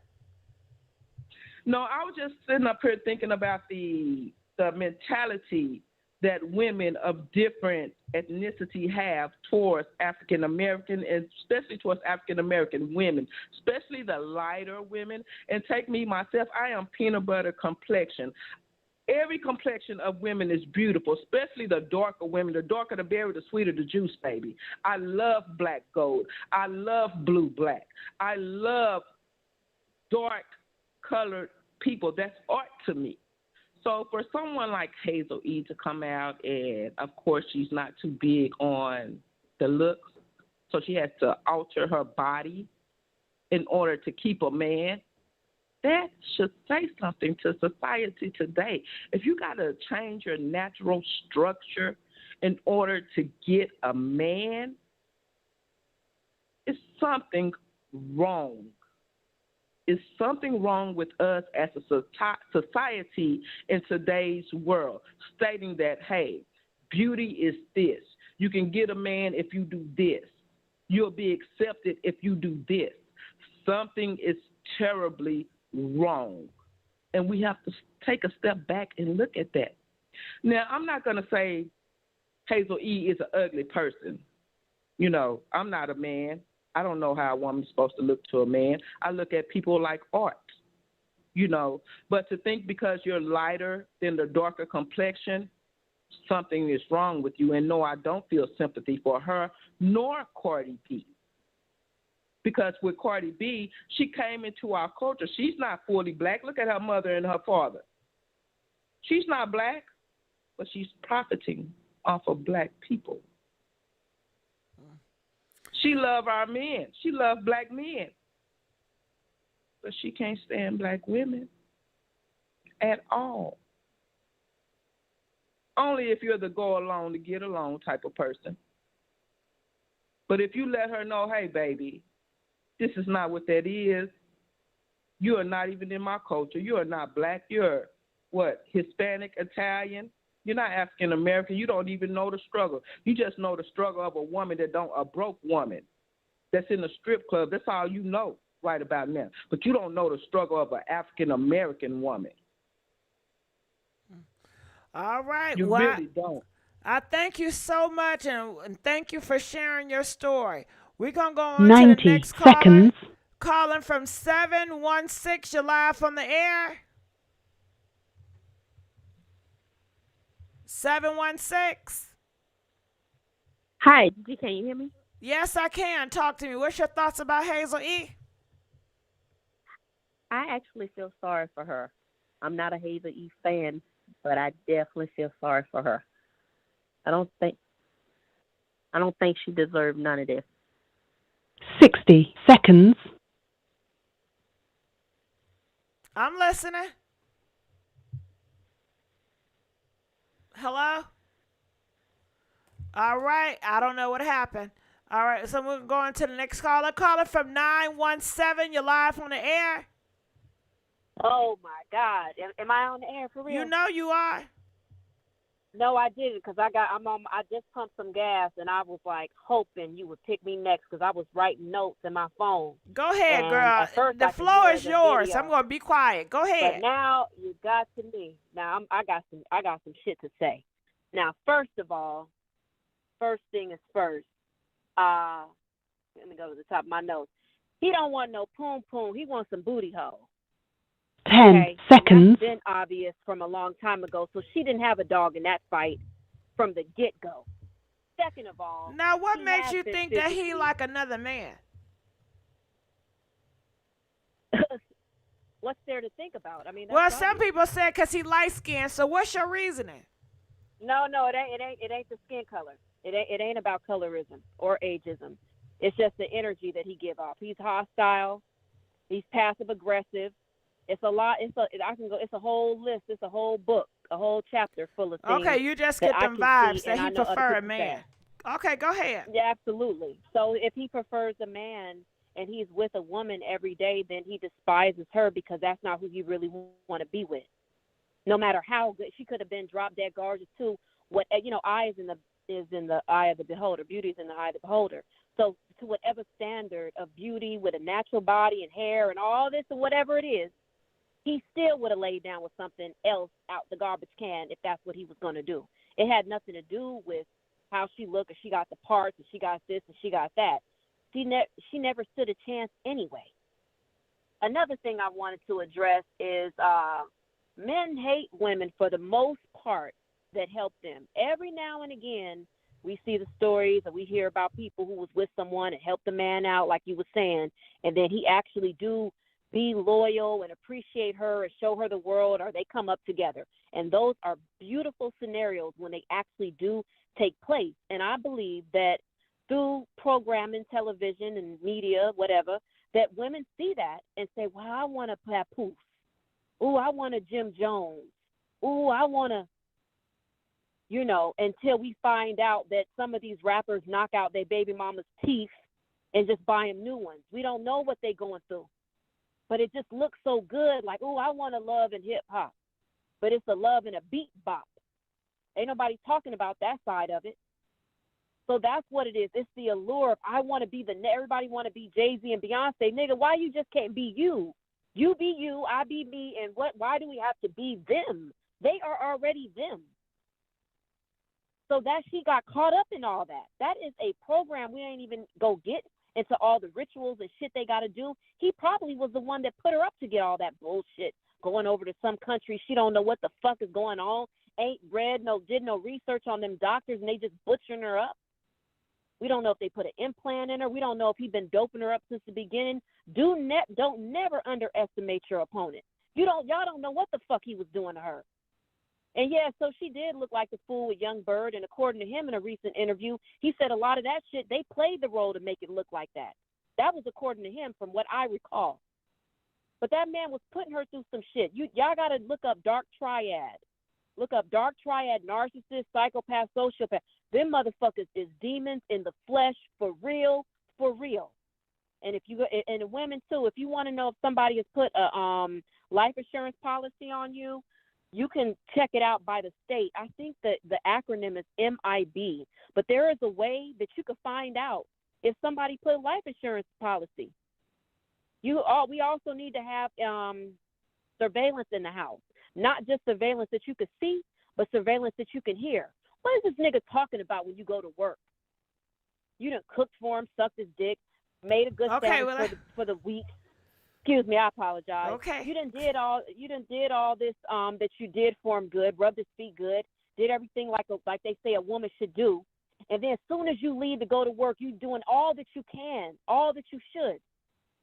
No, I was just sitting up here thinking about the mentality that women of different ethnicity have towards African American, and especially towards African American women, especially the lighter women. And take me myself, I am peanut butter complexion. Every complexion of women is beautiful, especially the darker women. The darker the berry, the sweeter the juice, baby. I love black gold. I love blue black. I love dark colored people. That's art to me. So for someone like Hazel E to come out, and of course she's not too big on the looks, so she has to alter her body in order to keep a man, that should say something to society today. If you got to change your natural structure in order to get a man, it's something wrong. Is something wrong with us as a society in today's world, stating that, hey, beauty is this. You can get a man if you do this. You'll be accepted if you do this. Something is terribly wrong. And we have to take a step back and look at that. Now, I'm not going to say Hazel E is an ugly person. You know, I'm not a man. I don't know how a woman's supposed to look to a man. I look at people like art, you know. But to think because you're lighter than the darker complexion, something is wrong with you. And no, I don't feel sympathy for her, nor Cardi B. Because with Cardi B, she came into our culture. She's not fully black. Look at her mother and her father. She's not black, but she's profiting off of black people. She love our men. She love black men. But she can't stand black women at all. Only if you're the go along to get along type of person. But if you let her know, hey, baby, this is not what that is. You are not even in my culture. You are not black. You're, what, Hispanic, Italian? You're not African American. You don't even know the struggle. You just know the struggle of a broke woman that's in a strip club. That's all you know right about now. But you don't know the struggle of an African American woman.
All right.
You
Well,
really don't.
I thank you so much, and thank you for sharing your story. We're going to go on to the
90
next caller.
seconds.
Calling from 716. You're live on the air. 716.
Hi, can you hear me?
Yes, I can. Talk to me. What's your thoughts about Hazel E?
I actually feel sorry for her. I'm not a Hazel E fan, but I definitely feel sorry for her. I don't think she deserved none of this.
60 seconds.
I'm listening. Hello? All right. I don't know what happened. All right. So we're going to the next caller. Caller from 917. You're live on the air.
Oh my God! Am I on the air for real?
You know you are.
No, I didn't, because I just pumped some gas, and I was like hoping you would pick me next, because I was writing notes in my phone.
Go ahead,
and
girl. The floor is yours. I'm gonna be quiet. Go ahead.
But now you got to me. Now I got some shit to say. Now, first of all, first thing is first. Let me go to the top of my notes. He don't want no poom poom. He wants some booty hole.
10 seconds.
That's been obvious from a long time ago. So she didn't have a dog in that fight from the get-go. Second of all,
now what makes you think that he like another man?
What's there to think about? I mean,
well,
that's
some
obvious.
people say because he light skinned. So what's your reasoning?
No, it ain't the skin color. It ain't about colorism or ageism. It's just the energy that he give off. He's hostile. He's passive aggressive. It's a lot. It's a whole list. It's a whole book, a whole chapter full of things.
Okay, you just get them vibes that he prefer a man. Okay, go ahead.
Yeah, absolutely. So if he prefers a man and he's with a woman every day, then he despises her because that's not who you really want to be with. No matter how good she could have been, drop dead gorgeous too. What eye is in the eye of the beholder. Beauty is in the eye of the beholder. So to whatever standard of beauty with a natural body and hair and all this and whatever it is, he still would have laid down with something else out the garbage can if that's what he was going to do. It had nothing to do with how she looked, and she got the parts, and she got this, and she got that. She never stood a chance anyway. Another thing I wanted to address is men hate women for the most part that help them. Every now and again, we see the stories and we hear about people who was with someone and helped the man out, like you were saying, and then he actually do be loyal and appreciate her and show her the world, or they come up together. And those are beautiful scenarios when they actually do take place. And I believe that through programming, television and media, whatever, that women see that and say, well, I want a Papoose. Ooh, I want a Jim Jones. Ooh, I want to, until we find out that some of these rappers knock out their baby mama's teeth and just buy them new ones. We don't know what they're going through. But it just looks so good, like, oh, I want a love in hip-hop. But it's a love in a beat bop. Ain't nobody talking about that side of it. So that's what it is. It's the allure of I want to be everybody want to be Jay-Z and Beyonce. Nigga, why you just can't be you? You be you, I be me, and why do we have to be them? They are already them. So that she got caught up in all that. That is a program we ain't even go get into all the rituals and shit they got to do. He probably was the one that put her up to get all that bullshit, going over to some country. She don't know what the fuck is going on. Ain't did no research on them doctors, and they just butchering her up. We don't know if they put an implant in her. We don't know if he been doping her up since the beginning. Don't never underestimate your opponent. Y'all don't know what the fuck he was doing to her. And yeah, so she did look like the fool with Young Bird, and according to him in a recent interview, he said a lot of that shit, they played the role to make it look like that. That was according to him from what I recall. But that man was putting her through some shit. Y'all got to look up Dark Triad. Look up dark triad, narcissist, psychopath, sociopath. Them motherfuckers is demons in the flesh for real, for real. And if you and the women too, if you want to know if somebody has put a life insurance policy on you, you can check it out by the state. I think that the acronym is MIB, but there is a way that you can find out if somebody put a life insurance policy. We also need to have surveillance in the house, not just surveillance that you can see, but surveillance that you can hear. What is this nigga talking about when you go to work? You done cooked for him, sucked his dick, made a good sandwich for the week. Excuse me, I apologize.
Okay.
You done did all this that you did for him good, rubbed his feet good, did everything like they say a woman should do. And then as soon as you leave to go to work, you doing all that you can, all that you should.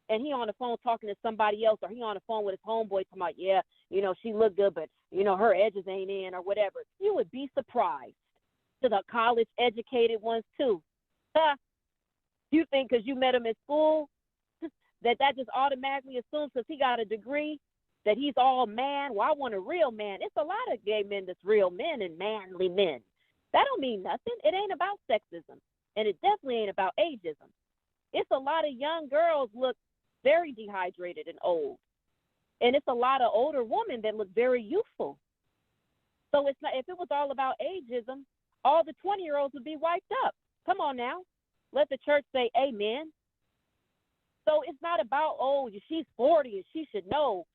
And he on the phone talking to somebody else, or he on the phone with his homeboy talking about, yeah, she look good, but, her edges ain't in or whatever. You would be surprised. To the college-educated ones, too. You think because you met him in school that just automatically assumes because he got a degree that he's all man? Well, I want a real man. It's a lot of gay men that's real men and manly men. That don't mean nothing. It ain't about sexism, and it definitely ain't about ageism. It's a lot of young girls look very dehydrated and old, and it's a lot of older women that look very youthful. So it's not, if it was all about ageism, all the 20-year-olds would be wiped up. Come on now. Let the church say amen. So it's not about, she's 40 and she should know.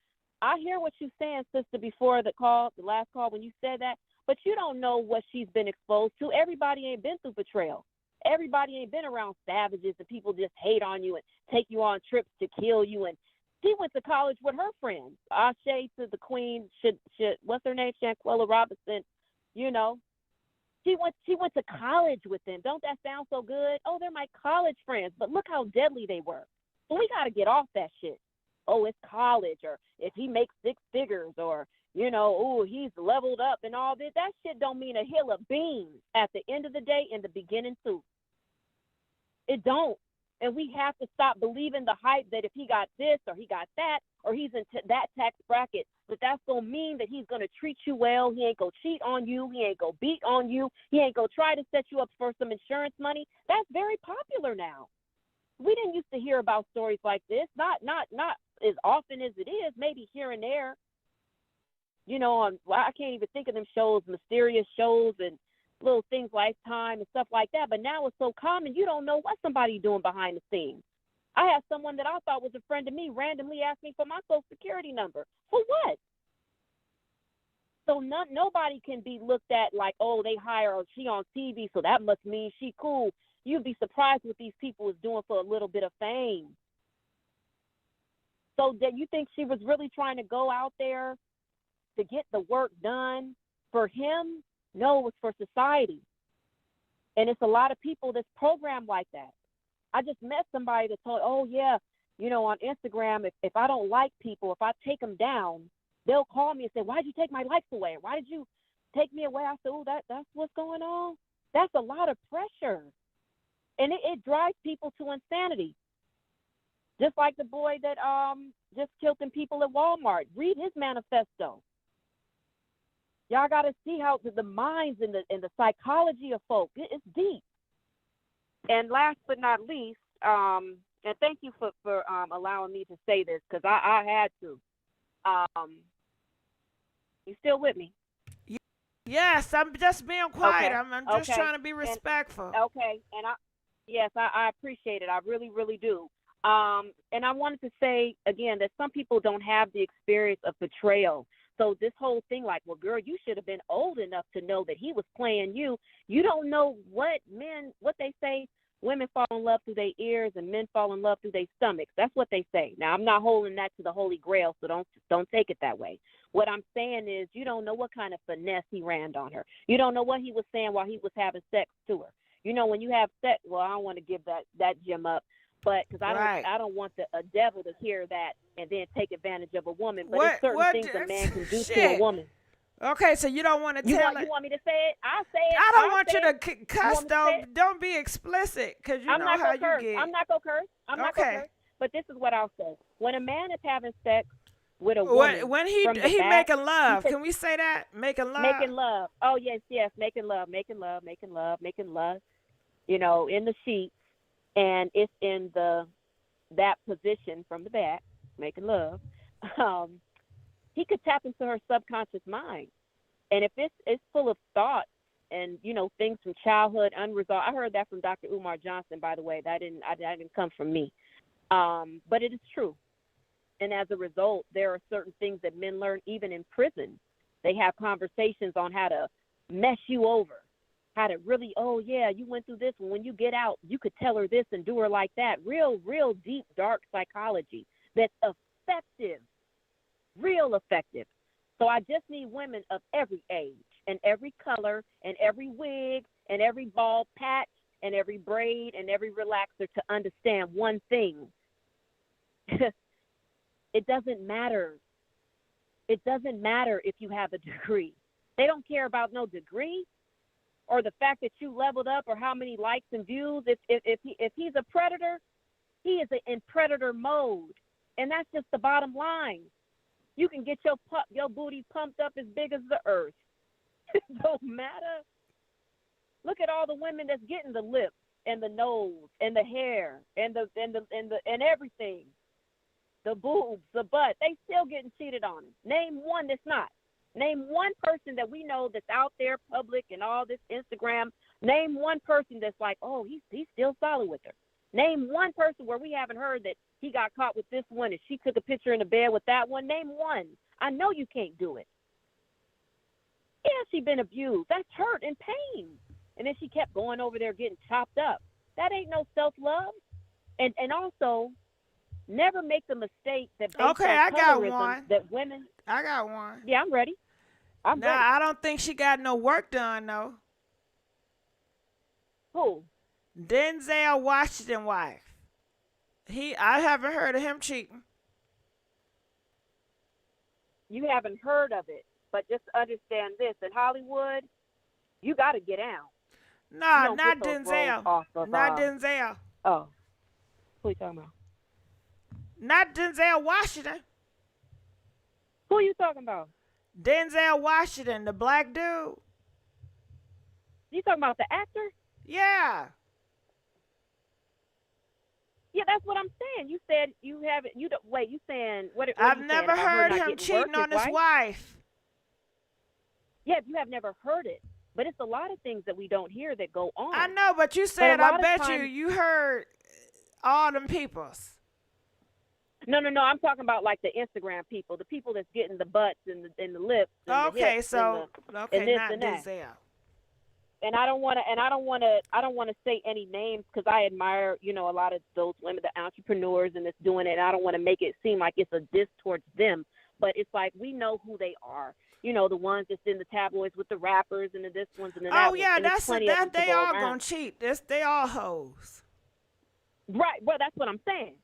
I hear what you're saying, sister, before the last call when you said that, but you don't know what she's been exposed to. Everybody ain't been through betrayal. Everybody ain't been around savages and people just hate on you and take you on trips to kill you. And she went to college with her friends. Ashe to the queen, what's her name? Shanquella Robinson, She went to college with them. Don't that sound so good? Oh, they're my college friends. But look how deadly they were. So we got to get off that shit. Oh, it's college, or if he makes 6 figures, or, he's leveled up and all this. That shit don't mean a hill of beans at the end of the day, in the beginning too. It don't. And we have to stop believing the hype that if he got this or he got that or he's in that tax bracket, that's going to mean that he's going to treat you well. He ain't going to cheat on you. He ain't going to beat on you. He ain't going to try to set you up for some insurance money. That's very popular now. We didn't used to hear about stories like this, not as often as it is, maybe here and there. I can't even think of them shows, mysterious shows and little things, Lifetime and stuff like that. But now it's so common, you don't know what somebody's doing behind the scenes. I had someone that I thought was a friend of me randomly ask me for my social security number. For what? So nobody can be looked at like, they hire her, she on TV, so that must mean she cool. You'd be surprised what these people is doing for a little bit of fame. So that you think she was really trying to go out there to get the work done for him? No, it was for society. And it's a lot of people that's programmed like that. I just met somebody that told, on Instagram, if I don't like people, if I take them down, they'll call me and say, why'd you take my likes away? Why did you take me away? I said, that's what's going on. That's a lot of pressure. And it drives people to insanity. Just like the boy that just killed them people at Walmart. Read his manifesto. Y'all got to see how the minds and the psychology of folk, it's deep. And last but not least, and thank you for allowing me to say this, because I had to. You still with me?
Yes, I'm just being quiet.
Okay.
I'm just trying to be respectful.
And I appreciate it. I really, really do. And I wanted to say, again, that some people don't have the experience of betrayal. So this whole thing like, well, girl, you should have been old enough to know that he was playing you. You don't know what they say, women fall in love through their ears and men fall in love through their stomachs. That's what they say. Now, I'm not holding that to the Holy Grail, so don't take it that way. What I'm saying is you don't know what kind of finesse he ran on her. You don't know what he was saying while he was having sex to her. When you have sex, well, I don't want to give that gem up. But because I don't want a devil to hear that and then take advantage of a woman. But there's certain things a man can do to a woman.
Okay, so you don't want to tell it.
You want me to say it? I'll say it.
I don't want you to cuss, though. Don't be explicit, because you know how you get.
I'm not going to curse. I'm not going to curse. But this is what I'll say. When a man is having sex with a woman
When
from the
he
back.
making love?
He could,
Can we say that? Making love.
making love. Oh yes, yes, making love, making love, making love, making love. You know, in the sheets, and it's in that position from the back, making love. Um, he could tap into her subconscious mind, and if it's full of thoughts and things from childhood unresolved. I heard that from Dr. Umar Johnson, by the way. That didn't come from me, but it is true. And as a result, there are certain things that men learn even in prison. They have conversations on how to mess you over, how to really, oh, yeah, you went through this. When you get out, you could tell her this and do her like that. Real, real deep, dark psychology that's effective, real effective. So I just need women of every age and every color and every wig and every bald patch and every braid and every relaxer to understand one thing. It doesn't matter. It doesn't matter if you have a degree. They don't care about no degree or the fact that you leveled up or how many likes and views. If he's a predator, he is in predator mode. And that's just the bottom line. You can get your booty pumped up as big as the earth. It don't matter. Look at all the women that's getting the lips and the nose and the hair and everything. The boobs, the butt, they still getting cheated on. Name one that's not. Name one person that we know that's out there public and all this Instagram. Name one person that's like, oh, he's still solid with her. Name one person where we haven't heard that he got caught with this one and she took a picture in the bed with that one. Name one. I know you can't do it. Yeah, she been abused. That's hurt and pain. And then she kept going over there getting chopped up. That ain't no self-love. And also, never make the mistake that based
Okay,
on
I got
colorism,
one.
that women.
I got one.
Yeah, I'm ready. I'm ready.
I don't think she got no work done though.
Who?
Denzel Washington wife. I haven't heard of him cheating.
You haven't heard of it, but just understand this: in Hollywood, you got to get out.
No, not Denzel. Not Denzel.
Oh, who are you talking about?
Not Denzel Washington.
Who are you talking about?
Denzel Washington, the black dude.
You talking about the actor?
Yeah.
Yeah, that's what I'm saying. You said you haven't. You don't wait. You saying what?
I've
you
never
saying about her
heard
not
him
getting
cheating
work,
on his wife.
Yeah, you have never heard it, but it's a lot of things that we don't hear that go on.
I know, but you said I bet
times,
you heard all them peoples.
No. I'm talking about like the Instagram people, the people that's getting the butts and the lips. And
Okay,
the hips
so
and this
not
and that.
Denzel.
And I don't want to say any names because I admire, a lot of those women, the entrepreneurs, and that's doing it. And I don't want to make it seem like it's a diss towards them, but it's like we know who they are. The ones that's in the tabloids with the rappers and the this ones and the that.
Oh yeah,
that
they all gonna cheat. They all hoes.
Right. Well, that's what I'm saying.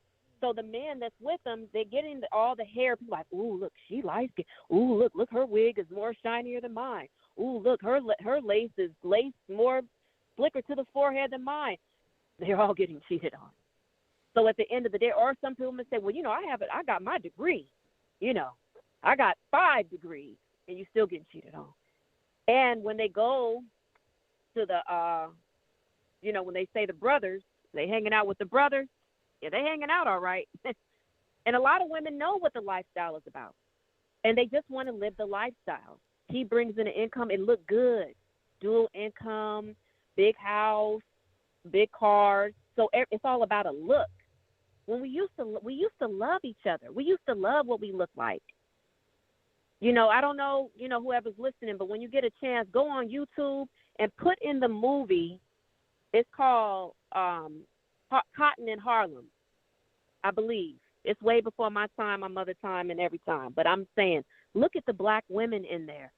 So the man that's with them, they're getting all the hair. People like, ooh, look, she light skin. Ooh, look, her wig is more shinier than mine. Ooh, look, her lace is laced more slicker to the forehead than mine. They're all getting cheated on. So at the end of the day, or some people may say, well, I got my degree. I got 5 degrees, and you still getting cheated on. And when they go to the, when they say the brothers, they hanging out with the brothers. Yeah, they hanging out all right. And a lot of women know what the lifestyle is about. And they just want to live the lifestyle. He brings in an income. It look good. Dual income, big house, big cars. So it's all about a look. When we used to love each other. We used to love what we look like. I don't know, whoever's listening, but when you get a chance, go on YouTube and put in the movie. It's called Cotton in Harlem, I believe. It's way before my time, my mother's time, and every time. But I'm saying, look at the black women in there.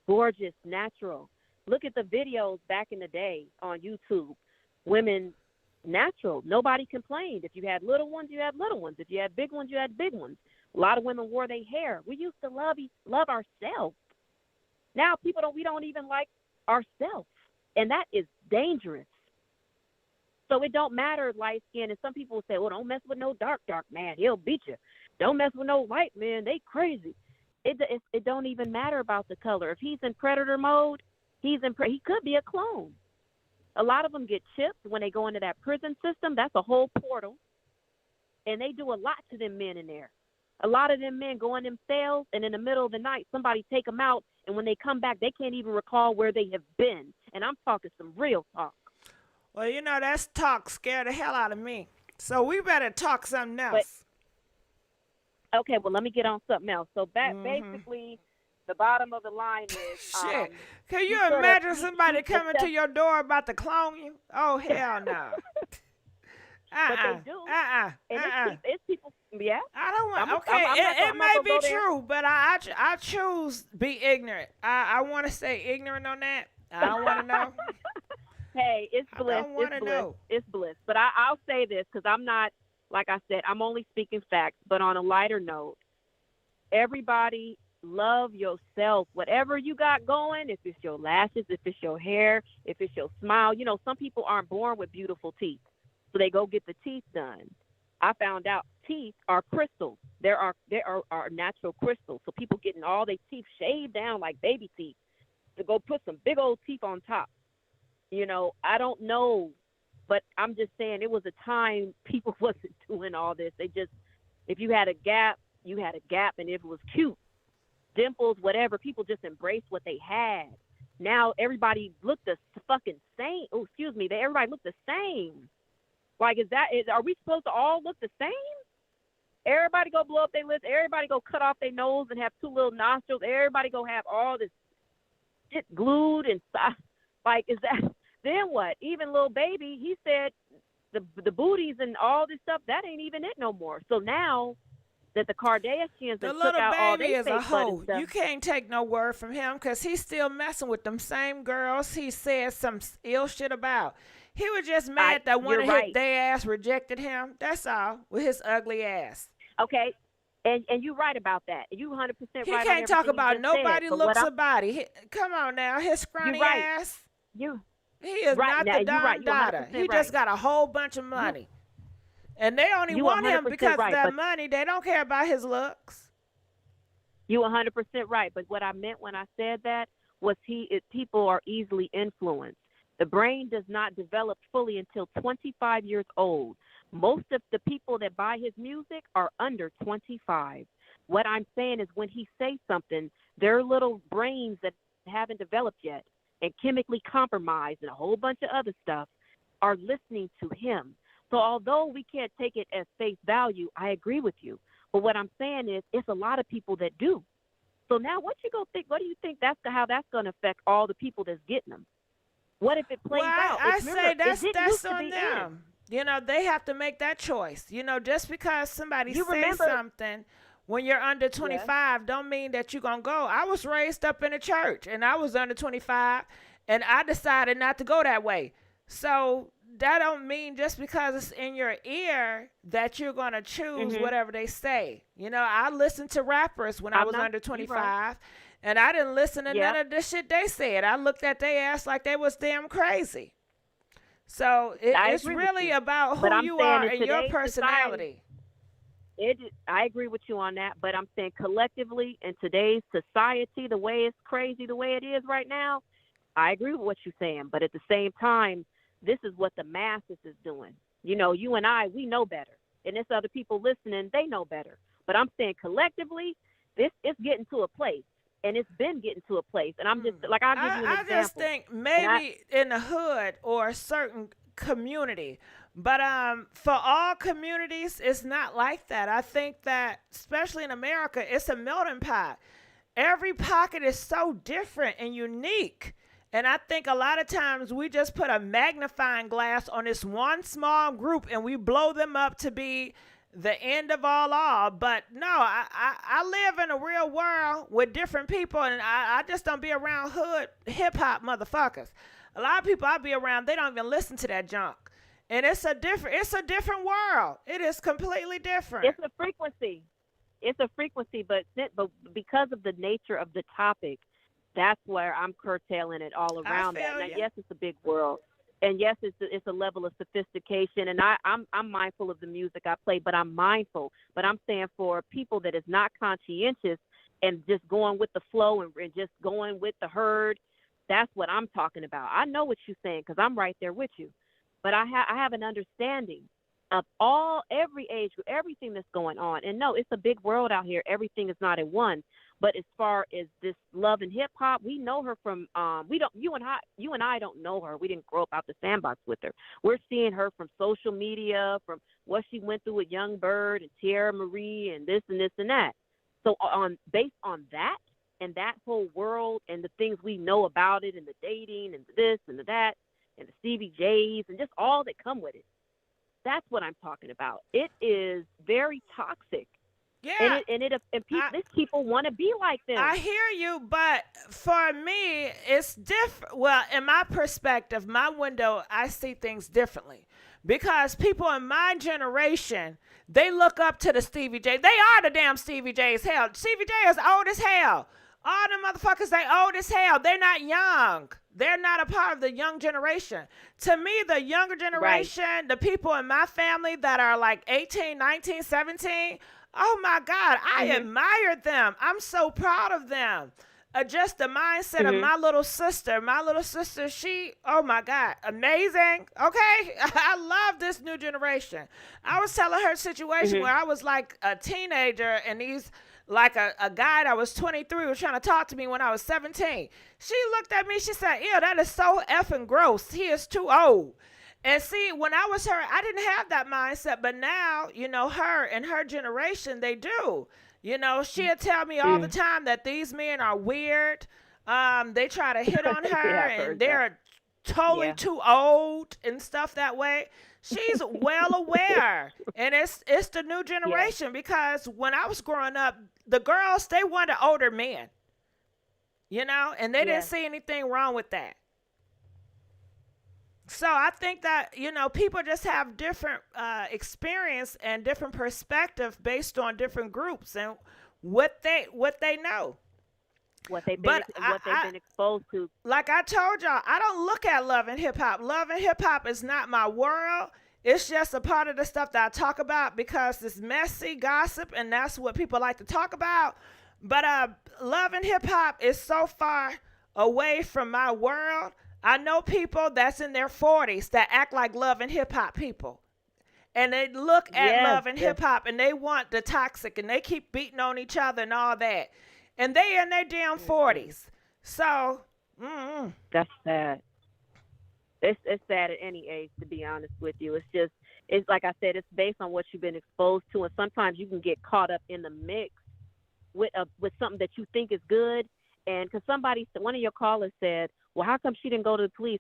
Gorgeous, natural. Look at the videos back in the day on YouTube. Women, natural. Nobody complained. If you had little ones, you had little ones. If you had big ones, you had big ones. A lot of women wore their hair. We used to love ourselves. Now we don't even like ourselves. And that is dangerous. So it don't matter light skin. And some people will say, well, don't mess with no dark man. He'll beat you. don't mess with no white men. They crazy. It don't even matter about the color. If he's in predator mode, he could be a clone. A lot of them get chipped when they go into that prison system. That's a whole portal. And they do a lot to them men in there. A lot of them men go in them cells, and in the middle of the night, somebody take them out, and when they come back, they can't even recall where they have been. And I'm talking some real talk.
Well, that's talk scared the hell out of me. So we better talk something else.
Okay, well, let me get on something else. So basically, the bottom of the line is...
Shit. Can you imagine somebody coming to your door about to clone you? Oh, hell no.
But they do. And it's people, yeah.
I don't want, it may be true, but I choose be ignorant. I want to stay ignorant on that. I don't want to know.
Hey, it's bliss.
I don't want to know.
It's bliss. But I'll say this, because I'm not, like I said, I'm only speaking facts. But on a lighter note, everybody love yourself. Whatever you got going, if it's your lashes, if it's your hair, if it's your smile. Some people aren't born with beautiful teeth. So they go get the teeth done. I found out teeth are crystals. There are natural crystals. So people getting all their teeth shaved down like baby teeth to go put some big old teeth on top. I don't know, but I'm just saying it was a time people wasn't doing all this. They just, if you had a gap, you had a gap, and if it was cute, dimples, whatever, people just embraced what they had. Now everybody looked the fucking same. Oh, excuse me. Everybody looked the same. Like, are we supposed to all look the same? Everybody go blow up their lips. Everybody go cut off their nose and have two little nostrils. Everybody go have all this shit glued and stuff. Like, is that, then what? Even little baby, he said the booties and all this stuff, that ain't even it no more. So now that the Kardashians
the
took
little
out all
baby
their
is a
fake butt and
hoe.
stuff,
You can't take no word from him because he's still messing with them same girls he said some ill shit about. He was just mad that one of his their ass rejected him. That's all, with his ugly ass.
Okay, and you're right about that. You 100% right.
He can't talk about nobody
said,
looks a body. Come on now, his scrawny ass. He is not the Don Dada. He just got a whole bunch of money. And they only want him because of that money. They don't care about his looks.
You 100% right. But what I meant when I said that was people are easily influenced. The brain does not develop fully until 25 years old. Most of the people that buy his music are under 25. What I'm saying is when he says something, their little brains that haven't developed yet and chemically compromised and a whole bunch of other stuff are listening to him. So although we can't take it as face value, I agree with you. But what I'm saying is it's a lot of people that do. So now what do you think how that's going to affect all the people that's getting them? What if it plays out?
I say that's on them. They have to make that choice. Just because somebody says something when you're under 25 don't mean that you're going to go. I was raised up in a church, and I was under 25, and I decided not to go that way. So that don't mean just because it's in your ear that you're going to choose whatever they say. I listened to rappers when I was under 25. And I didn't listen to none of the shit they said. I looked at their ass like they was damn crazy. So it's really about who you are and your personality.
I agree with you on that, but I'm saying collectively in today's society, the way it's crazy, the way it is right now, I agree with what you're saying. But at the same time, this is what the masses is doing. You and I, we know better. And there's other people listening, they know better. But I'm saying collectively, this is getting to a place. And it's been getting to a place. And I'm just, like, I'll give you an example.
I just think maybe in the hood or a certain community. But for all communities, it's not like that. I think that, especially in America, it's a melting pot. Every pocket is so different and unique. And I think a lot of times we just put a magnifying glass on this one small group and we blow them up to be the end of all. But no, I live in a real world with different people, and I just don't be around hood hip-hop motherfuckers. A lot of people I be around, they don't even listen to that junk. And it's a different world. It is completely different.
It's a frequency. But because of the nature of the topic, that's where I'm curtailing it all around that. Now, yes, it's a big world. And yes, it's a level of sophistication, and I'm mindful of the music I play, but I'm mindful. But I'm saying for people that is not conscientious and just going with the flow and just going with the herd, that's what I'm talking about. I know what you're saying because I'm right there with you, but I have an understanding of every age group, everything that's going on. And no, it's a big world out here. Everything is not at one. But as far as this love and hip hop, we know her from you and I don't know her. We didn't grow up out the sandbox with her. We're seeing her from social media, from what she went through with Young Bird and Tierra Marie and this and this and that. So based on that and that whole world and the things we know about it and the dating and this and the that and the CBJs and just all that come with it. That's what I'm talking about. It is very toxic.
Yeah.
And people want to be like them.
I hear you, but for me, it's different. Well, in my perspective, my window, I see things differently. Because people in my generation, they look up to the Stevie J. They are the damn Stevie J's. Hell, Stevie J is old as hell. All them motherfuckers, they old as hell. They're not young. They're not a part of the young generation. To me, the younger generation, right, the people in my family that are like 18, 19, 17, oh my God, I admire them. I'm so proud of them. Just the mindset of my little sister. My little sister, she, oh my God, amazing. Okay. I love this new generation. I was telling her a situation where I was like a teenager and these, like a guy that was 23 was trying to talk to me when I was 17. She looked at me, she said, ew, that is so effing gross. He is too old. And see, when I was her, I didn't have that mindset. But now, you know, her and her generation, they do. You know, she'll tell me all the time that these men are weird. They try to hit on her and they're totally too old and stuff that way. She's well aware. And it's the new generation because when I was growing up, the girls, they wanted older men. You know, and they didn't see anything wrong with that. So I think that, you know, people just have different experience and different perspective based on different groups and what they know.
What they've been exposed to.
Like I told y'all, I don't look at love and hip hop. Love and hip hop is not my world. It's just a part of the stuff that I talk about because it's messy gossip and that's what people like to talk about. But love and hip hop is so far away from my world. I know people that's in their 40s that act like love and hip hop people. And they look at love and hip hop and they want the toxic and they keep beating on each other and all that. And they in their damn 40s. So,
that's sad. It's sad at any age, to be honest with you. It's like I said, it's based on what you've been exposed to. And sometimes you can get caught up in the mix with something that you think is good. And because one of your callers said, well, how come she didn't go to the police?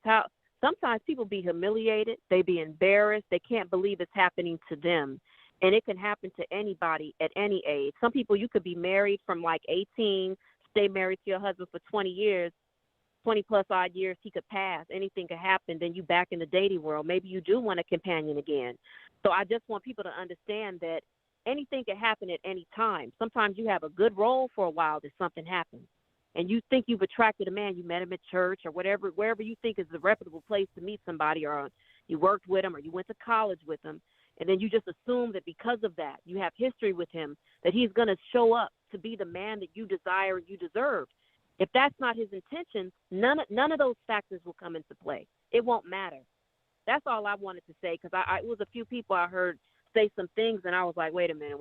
Sometimes people be humiliated. They be embarrassed. They can't believe it's happening to them. And it can happen to anybody at any age. Some people, you could be married from like 18, stay married to your husband for 20 years, 20 plus odd years, he could pass. Anything could happen. Then you back in the dating world. Maybe you do want a companion again. So I just want people to understand that anything can happen at any time. Sometimes you have a good role for a while that something happens. And you think you've attracted a man, you met him at church or whatever, wherever you think is a reputable place to meet somebody, or you worked with him or you went to college with him, and then you just assume that because of that, you have history with him, that he's going to show up to be the man that you desire and you deserve. If that's not his intentions, none of those factors will come into play. It won't matter. That's all I wanted to say, because it was a few people I heard say some things, and I was like, wait a minute.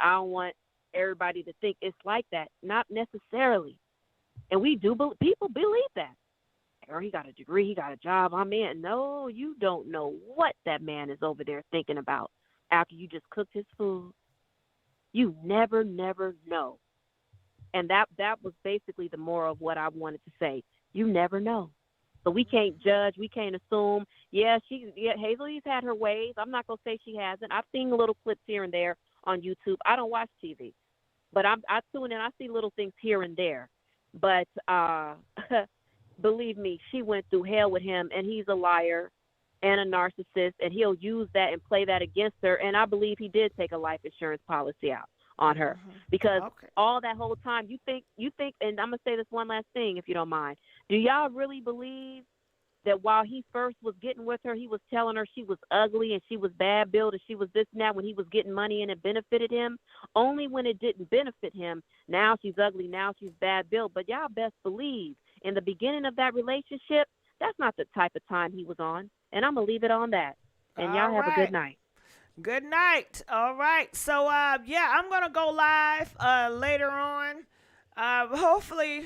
I don't want everybody to think it's like that. Not necessarily. And people believe that. Or he got a degree, he got a job, I'm in. No, you don't know what that man is over there thinking about after you just cooked his food. You never know. And that was basically the moral of what I wanted to say. You never know. So we can't judge, we can't assume. Hazel E's had her ways. I'm not going to say she hasn't. I've seen little clips here and there on YouTube. I don't watch TV. But I tune in, I see little things here and there. But believe me, she went through hell with him, and he's a liar and a narcissist, and he'll use that and play that against her. And I believe he did take a life insurance policy out on her because all that whole time you think, and I'm going to say this one last thing, if you don't mind. Do y'all really believe that while he first was getting with her, he was telling her she was ugly and she was bad built and she was this and that when he was getting money and it benefited him. Only when it didn't benefit him, now she's ugly, now she's bad built. But y'all best believe in the beginning of that relationship, that's not the type of time he was on. And I'm going to leave it on that. And y'all
All
have a good
right.
night.
Good night. All right. So, yeah, I'm going to go live later on. Hopefully,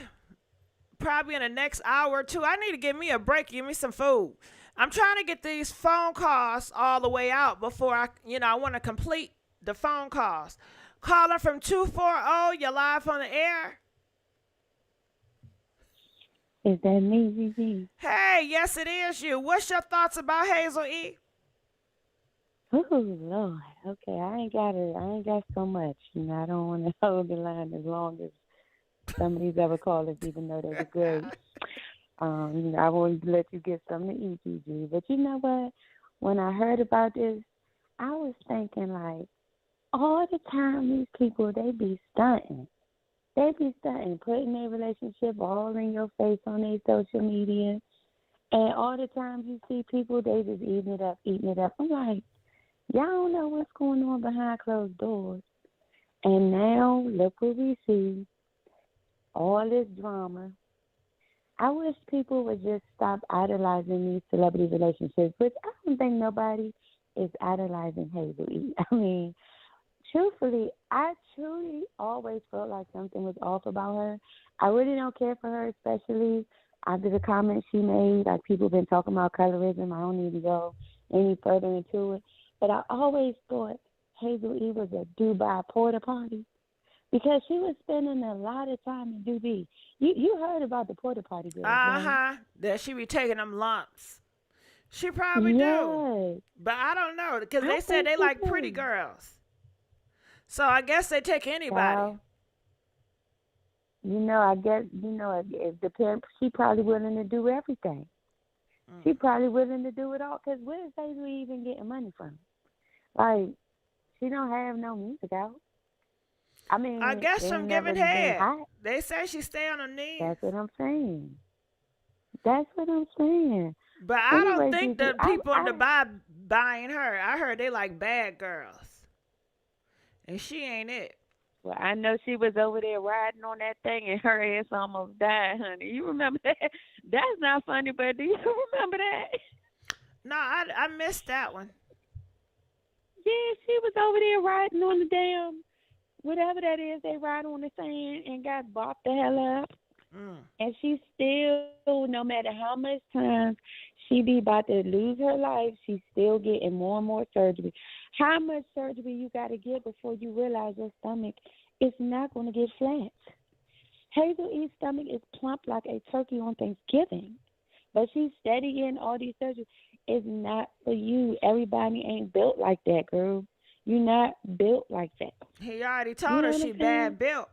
probably in the next hour or two. I need to give me a break, give me some food. I'm trying to get these phone calls all the way out before I want to complete the phone calls. Calling from 240, you're live on the air.
Is that me, Gigi?
Hey, yes, it is you. What's your thoughts about Hazel E?
Oh Lord. Okay, I ain't got so much. I don't want to hold the line as long as some of these other callers, even though they were great. I wanted to let you get something to eat, Gigi. But you know what? When I heard about this, I was thinking like, all the time these people, they be stunting. They be stunting, putting their relationship all in your face on their social media. And all the time you see people, they just eating it up, eating it up. I'm like, y'all don't know what's going on behind closed doors. And now, look what we see. All this drama. I wish people would just stop idolizing these celebrity relationships, which I don't think nobody is idolizing Hazel E. I mean, truthfully, I truly always felt like something was off about her. I really don't care for her, especially after the comments she made. Like, people been talking about colorism. I don't need to go any further into it. But I always thought Hazel E was a Dubai porta potty because she was spending a lot of time in Dubai. You heard about the porta potty girls, right?
That she be taking them lumps. She probably
Yes.
do. But I don't know because
I
they said
think
they
she
like
do.
pretty girls. So I guess they take anybody.
I guess, it depends. She probably willing to do everything. She probably willing to do it all. Because where is Hazel even getting money from? Like, she don't have no music out. I mean,
I guess
they
from
ain't
giving
never been
head.
hot.
They say she stay on her knees.
That's what I'm saying. That's what I'm saying.
But I don't
Anyway,
think
Gigi,
the people in Dubai buying her. I heard they like bad girls. And she ain't it.
Well, I know she was over there riding on that thing and her ass almost died, honey. You remember that? That's not funny, but do you remember that?
No, I missed that one.
Yeah, she was over there riding on the damn, whatever that is, they ride on the thing and got bopped the hell up. And she still, no matter how much time she be about to lose her life, she's still getting more and more surgery. How much surgery you got to get before you realize your stomach is not going to get flat? Hazel E's stomach is plump like a turkey on Thanksgiving. But she's steady getting all these surgeries. It's not for you. Everybody ain't built like that, girl. You're not built like that.
He already told her she bad built.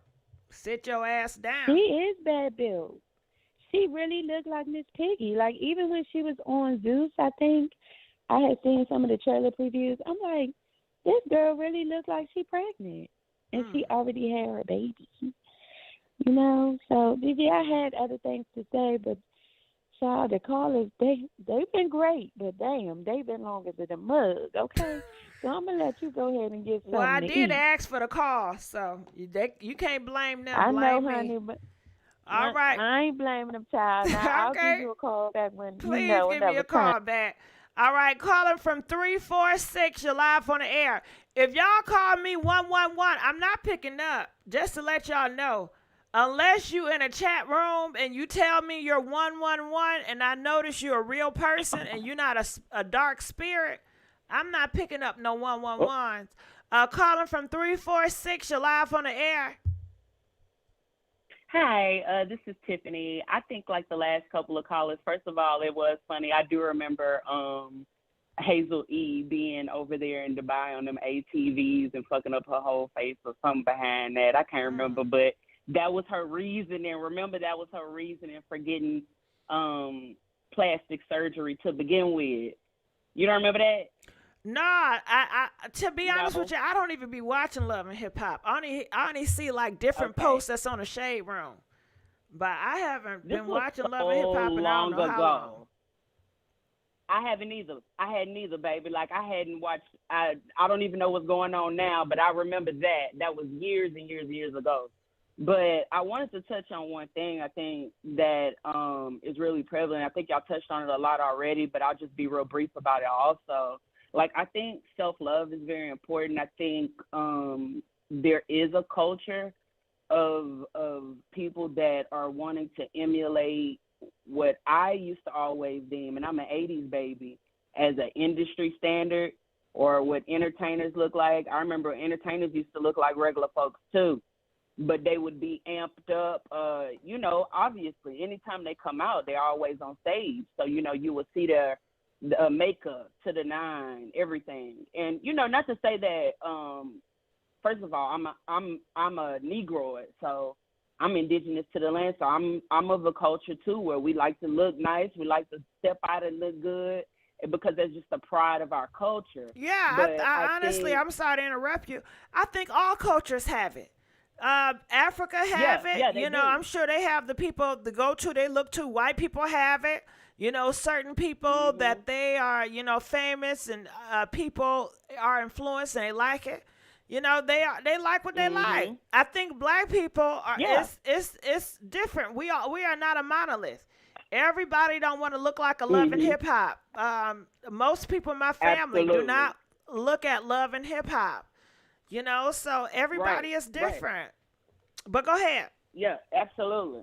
Sit your ass down.
She is bad built. She really looked like Miss Piggy. Like, even when she was on Zeus, I think, I had seen some of the trailer previews. I'm like, this girl really looked like she pregnant. And she already had her baby. So, Gigi, I had other things to say, but child, the callers, they've been great, but damn, they've been longer than a mug, okay? So I'm going to let you go ahead and get something
Well, I
to
did
eat.
ask for the call, so you can't blame them.
I know,
blame me.
honey, but
all right.
I ain't blaming them, child. Now,
Okay.
I'll give you a call back when,
Please give me a call back. All right, calling from 346, you're live on the air. If y'all call me 111, I'm not picking up, just to let y'all know. Unless you in a chat room and you tell me you're 111 and I notice you're a real person and you're not a dark spirit, I'm not picking up no 111s. Calling from 346, you're live on the air.
Hi, this is Tiffany. I think like the last couple of callers, first of all, it was funny. I do remember Hazel E being over there in Dubai on them ATVs and fucking up her whole face or something behind that. I can't remember, but that was her reasoning. Remember, that was her reasoning for getting plastic surgery to begin with. You don't remember that?
No, I to be honest with you, I don't even be watching Love and Hip Hop. I only see like different posts that's on the Shade Room. But I haven't been watching Love and Hip Hop in I don't know how long.
I haven't either. I hadn't either, baby. Like I hadn't watched. I don't even know what's going on now, but I remember that. That was years and years and years ago. But I wanted to touch on one thing I think that is really prevalent. I think y'all touched on it a lot already, but I'll just be real brief about it also. Like I think self-love is very important. I think there is a culture of people that are wanting to emulate what I used to always deem, and I'm an 80s baby, as an industry standard or what entertainers look like. I remember entertainers used to look like regular folks too, but they would be amped up. You know, obviously, anytime they come out, they're always on stage. So, you know, you will see their makeup to the nine, everything. And, you know, not to say that, first of all, I'm a Negroid, so I'm indigenous to the land. So I'm of a culture, too, where we like to look nice. We like to step out and look good because that's just the pride of our culture.
Yeah,
But
I honestly, I'm sorry to interrupt you. I think all cultures have it. Africa have it.
Yeah, they
You know,
do.
I'm sure they have the people to go to. They look to. White people have it. You know, certain people that they are, you know, famous and people are influenced and they like it. You know, they like what they like. I think black people are.
Yeah.
It's different. We are not a monolith. Everybody don't want to look like a Love and Hip Hop. Most people in my family do
Absolutely.
not look at Love and Hip Hop. You know, so everybody is different.
Right.
But go ahead.
Yeah, absolutely.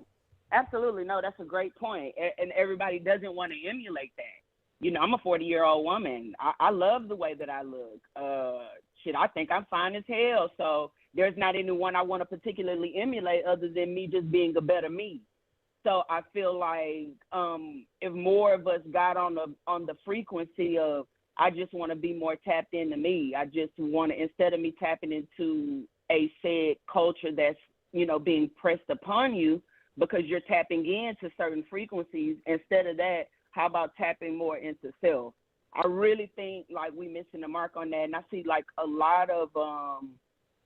Absolutely. No, that's a great point. And everybody doesn't want to emulate that. You know, I'm a 40-year-old woman. I love the way that I look. Shit, I think I'm fine as hell. So there's not anyone I want to particularly emulate other than me just being a better me. So I feel like if more of us got on the frequency of I just want to be more tapped into me. I just want to, instead of me tapping into a said culture that's, you know, being pressed upon you because you're tapping into certain frequencies, instead of that, how about tapping more into self? I really think like we missing the mark on that. And I see like a lot of,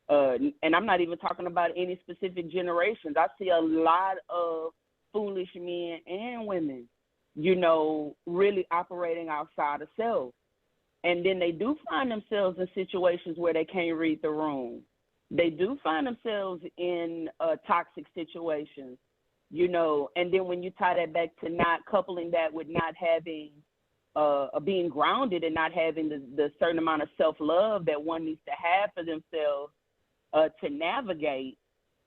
and I'm not even talking about any specific generations. I see a lot of foolish men and women, you know, really operating outside of self. And then they do find themselves in situations where they can't read the room. They do find themselves in toxic situations, you know. And then when you tie that back to not coupling that with not having, being grounded and not having the certain amount of self-love that one needs to have for themselves to navigate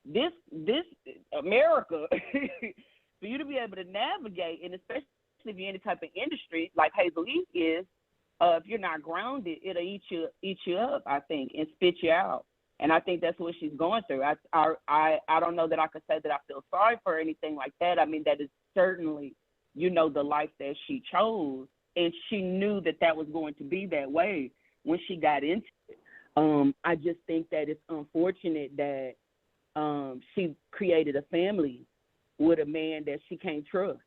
this America, for you to be able to navigate, and especially if you're in any type of industry like Hazel E is, if you're not grounded, it'll eat you up, I think, and spit you out. And I think that's what she's going through. I don't know that I could say that I feel sorry for her or anything like that. I mean, that is certainly, you know, the life that she chose, and she knew that that was going to be that way when she got into it. I just think that it's unfortunate that she created a family with a man that she can't trust.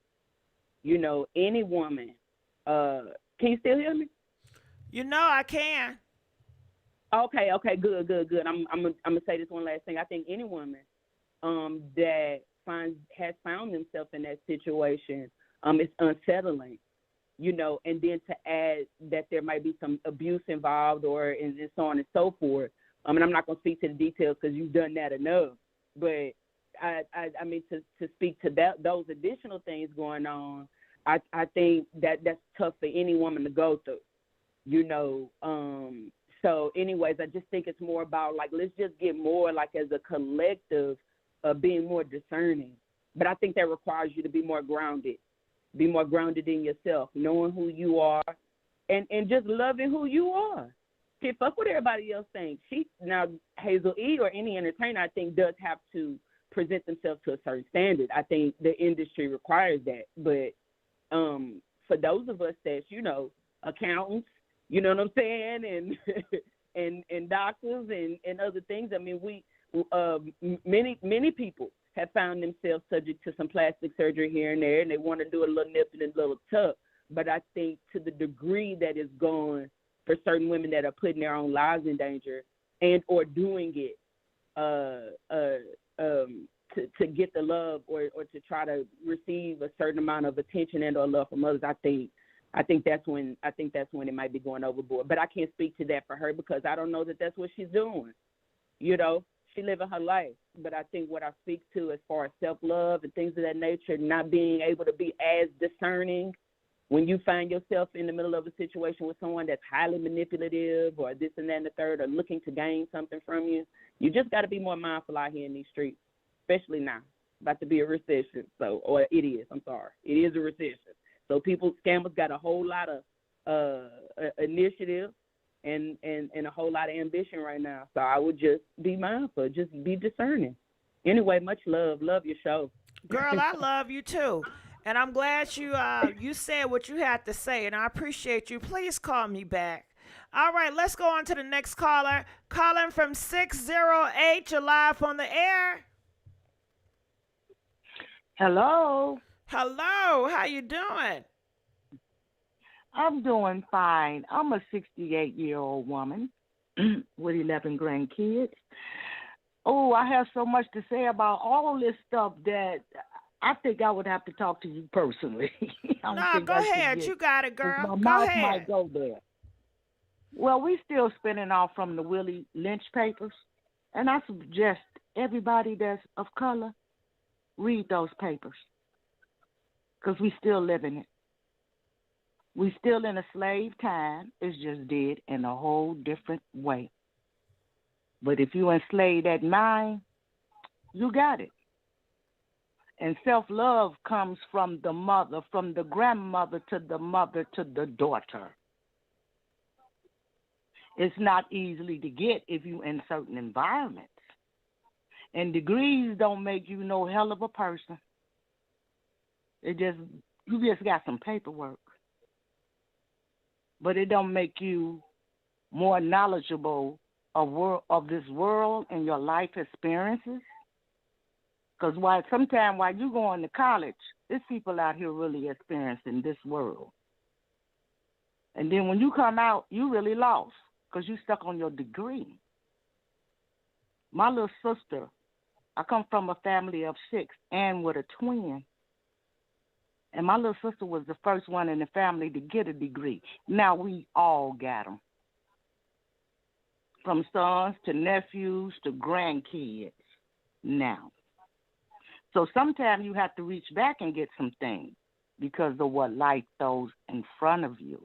You know, any woman. Can you still hear me?
You know I can.
Okay, good. I'm gonna say this one last thing. I think any woman that has found themselves in that situation, it's unsettling, you know. And then to add that there might be some abuse involved, and so on and so forth. And I'm not gonna speak to the details because you've done that enough. But I mean to speak to those additional things going on, I think that's tough for any woman to go through, you know. So anyways, I just think it's more about, like, let's just get more, like, as a collective, being more discerning. But I think that requires you to be more grounded in yourself, knowing who you are, and just loving who you are. Can't fuck what everybody else thinks. Now, Hazel E or any entertainer, I think, does have to present themselves to a certain standard. I think the industry requires that. But for those of us that's, you know, accountants, you know what I'm saying, and doctors and other things. I mean, many people have found themselves subject to some plastic surgery here and there, and they want to do a little nip and a little tuck. But I think to the degree that it's gone for certain women that are putting their own lives in danger and or doing it to get the love or to try to receive a certain amount of attention and or love from others, I think I think that's when it might be going overboard. But I can't speak to that for her because I don't know that that's what she's doing. You know, she living her life. But I think what I speak to as far as self-love and things of that nature, not being able to be as discerning when you find yourself in the middle of a situation with someone that's highly manipulative or this and that and the third or looking to gain something from you, you just got to be more mindful out here in these streets, especially now. About to be a recession, or it is, I'm sorry. It is a recession. So scammers got a whole lot of initiative and a whole lot of ambition right now. So I would just be mindful, just be discerning. Anyway, much love. Love your show.
Girl, I love you too. And I'm glad you said what you had to say, and I appreciate you. Please call me back. All right, let's go on to the next caller. Calling from 608, you're live on the air.
Hello.
Hello, how you doing?
I'm doing fine. I'm a 68-year-old woman with 11 grandkids. Oh, I have so much to say about all this stuff that I think I would have to talk to you personally.
No, go ahead. You got it, girl.
My
Go
mouth
ahead.
might go there. Well, we still spinning off from the Willie Lynch papers, and I suggest everybody that's of color read those papers because we still live in it. We still in a slave time. It's just did in a whole different way. But if you enslaved that mind, you got it. And self-love comes from the mother, from the grandmother to the mother to the daughter. It's not easily to get if you in certain environments. And degrees don't make you no hell of a person. You just got some paperwork. But it don't make you more knowledgeable of this world and your life experiences. Because sometimes while you going to college, there's people out here really experiencing this world. And then when you come out, you really lost because you stuck on your degree. My little sister, I come from a family of 6 and with a twin. And my little sister was the first one in the family to get a degree. Now we all got them. From sons to nephews to grandkids now. So sometimes you have to reach back and get some things because of what life throws in front of you.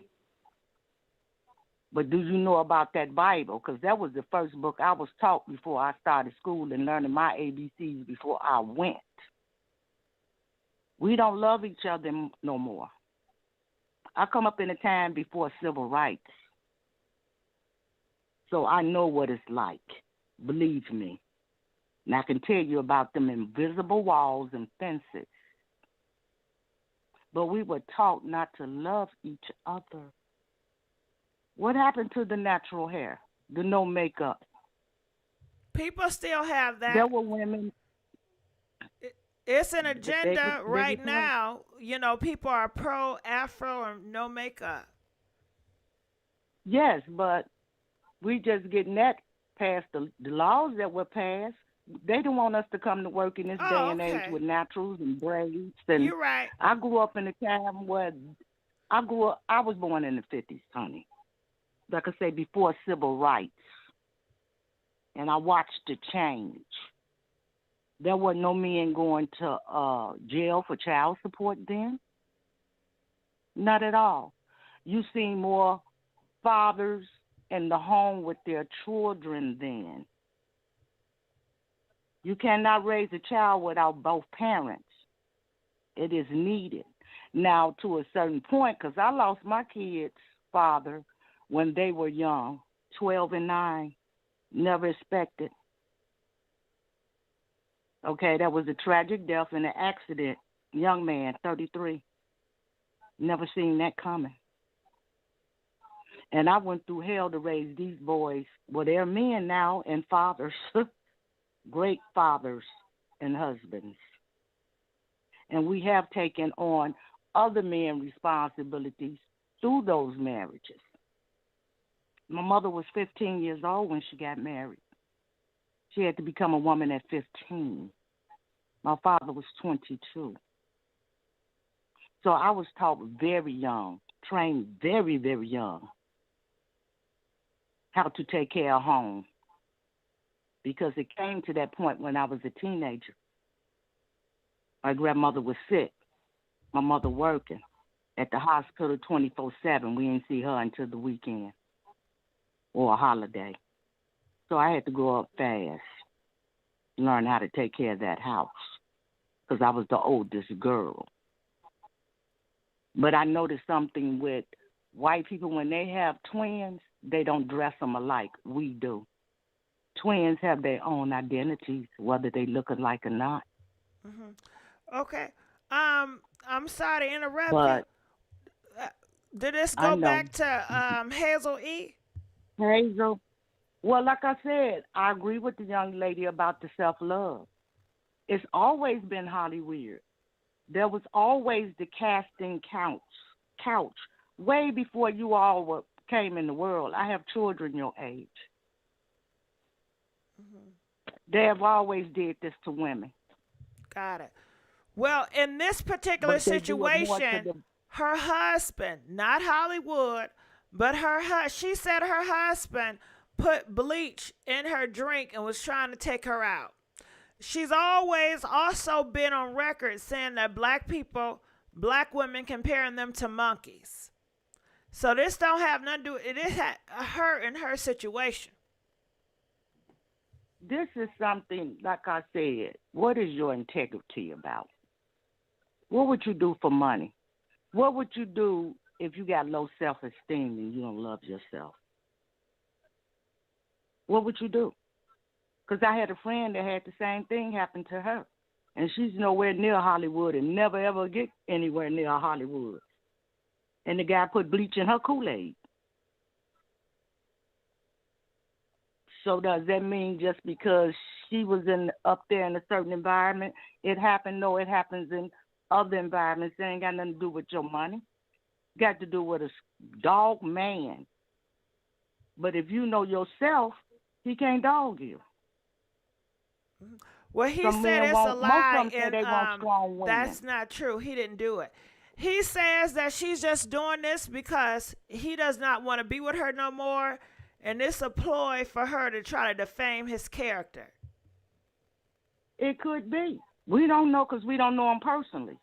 But do you know about that Bible? Because that was the first book I was taught before I started school and learning my ABCs before I went. We don't love each other no more. I come up in a time before civil rights. So I know what it's like. Believe me. And I can tell you about them invisible walls and fences. But we were taught not to love each other. What happened to the natural hair? The no makeup?
People still have that.
There were women.
It's an agenda right
become,
now. You know, people are pro Afro and no makeup.
Yes, but we just getting that past the laws that were passed. They don't want us to come to work in this day and age with naturals and braids. And
you're right.
I grew up in a time where I was born in the 50s, honey. Like I say, before civil rights. And I watched the change. There were no men going to jail for child support then. Not at all. You see more fathers in the home with their children then. You cannot raise a child without both parents. It is needed. Now, to a certain point, because I lost my kids' father when they were young, 12 and 9, never expected. Okay, that was a tragic death in an accident. Young man, 33. Never seen that coming. And I went through hell to raise these boys. Well, they're men now and fathers. Great fathers and husbands. And we have taken on other men's responsibilities through those marriages. My mother was 15 years old when she got married. She had to become a woman at 15. My father was 22. So I was taught very young trained very, very young how to take care of home, because it came to that point when I was a teenager. My grandmother was sick. My mother working at the hospital 24/7. We didn't see her until the weekend or a holiday. So I had to grow up fast, learn how to take care of that house, because I was the oldest girl. But I noticed something with white people. When they have twins, they don't dress them alike. We do. Twins have their own identities, whether they look alike or not.
Hmm. Okay. I'm sorry to interrupt you.
But
Did this
I
go
know.
back to Hazel E?
Hazel, well, like I said, I agree with the young lady about the self-love. It's always been Hollywood. There was always the casting couch way before you all came in the world. I have children your age. They have always did this to women.
Got it. Well, in this particular
But they do it more to
situation,
the
her husband, not Hollywood, but she said her husband put bleach in her drink and was trying to take her out. She's always also been on record saying that black women, comparing them to monkeys. So this don't have nothing to do. It is her and her situation.
this is something, like I said, what is your integrity about? What would you do for money? What would you do if you got low self-esteem and you don't love yourself? What would you do? Because I had a friend that had the same thing happen to her. And she's nowhere near Hollywood and never, ever get anywhere near Hollywood. And the guy put bleach in her Kool-Aid. So does that mean just because she was up there in a certain environment, it happened? No, it happens in other environments. It ain't got nothing to do with your money. Got to do with a dog man. But if you know yourself, he can't dog you.
Well, he
Some
said
men
it's a
won't, most
lie,
of them say
and
they want strong women.
that's not true. He didn't do it. He says that she's just doing this because he does not want to be with her no more, and it's a ploy for her to try to defame his character.
It could be. We don't know because we don't know them personally.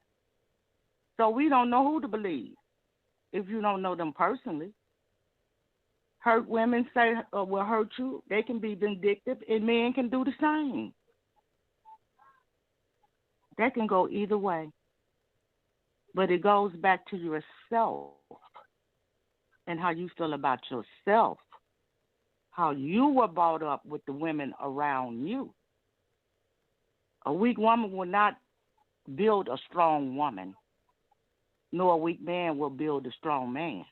So we don't know who to believe if you don't know them personally. Hurt women say will hurt you. They can be vindictive, and men can do the same. That can go either way. But it goes back to yourself and how you feel about yourself, how you were brought up with the women around you. A weak woman will not build a strong woman, nor a weak man will build a strong man.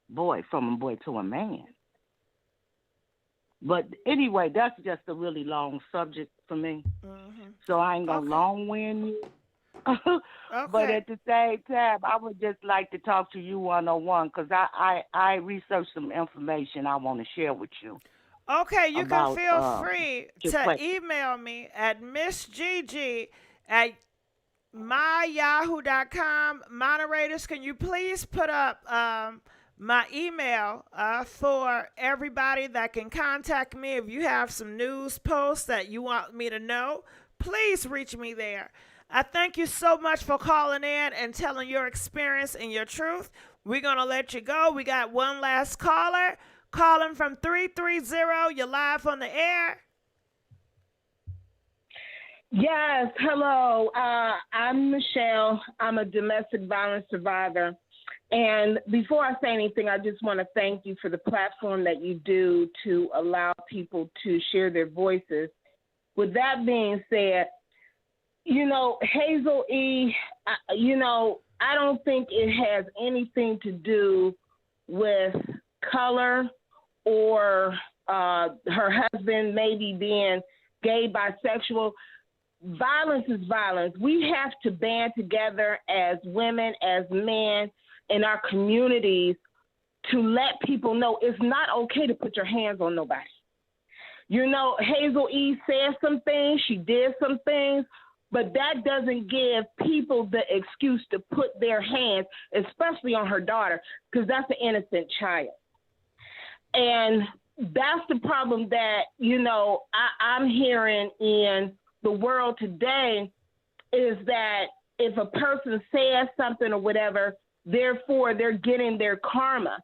Boy, from a boy to a man. But anyway, that's just a really long subject for me.
Mm-hmm.
So I ain't going to long wind you. But at the same time, I would just like to talk to you one-on-one because I researched some information I want to share with you.
Okay, you
about,
can feel free to
question.
email me at MissGiGi at myyahoo.com. Moderators, can you please put up my email for everybody that can contact me? If you have some news posts that you want me to know, please reach me there. I thank you so much for calling in and telling your experience and your truth. We're going to let you go. We got one last caller. Calling from 330. You're live on the air.
Yes, hello. I'm Michelle. I'm a domestic violence survivor. And before I say anything, I just want to thank you for the platform that you do to allow people to share their voices. With that being said, Hazel E, I don't think it has anything to do with color or her husband maybe being gay, bisexual. Violence is violence. We have to band together as women, as men in our communities to let people know it's not okay to put your hands on nobody. Hazel E said some things, she did some things, But that doesn't give people the excuse to put their hands, especially on her daughter, because that's an innocent child. And that's the problem that, I'm hearing in the world today, is that if a person says something or whatever, therefore they're getting their karma.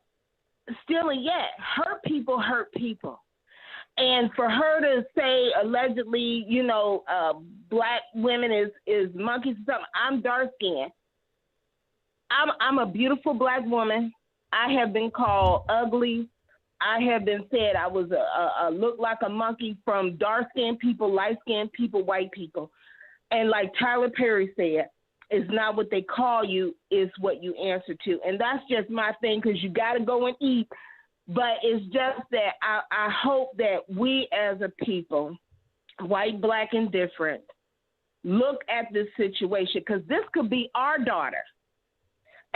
Still and yet, hurt people hurt people. And for her to say allegedly, black women is monkeys or something, I'm dark skinned. I'm a beautiful black woman. I have been called ugly. I have been said I was a look like a monkey from dark skinned people, light skinned people, white people. And like Tyler Perry said, it's not what they call you, it's what you answer to. And that's just my thing, because you got to go and eat. But it's just that I hope that we as a people, white, black, and different, look at this situation, because this could be our daughter.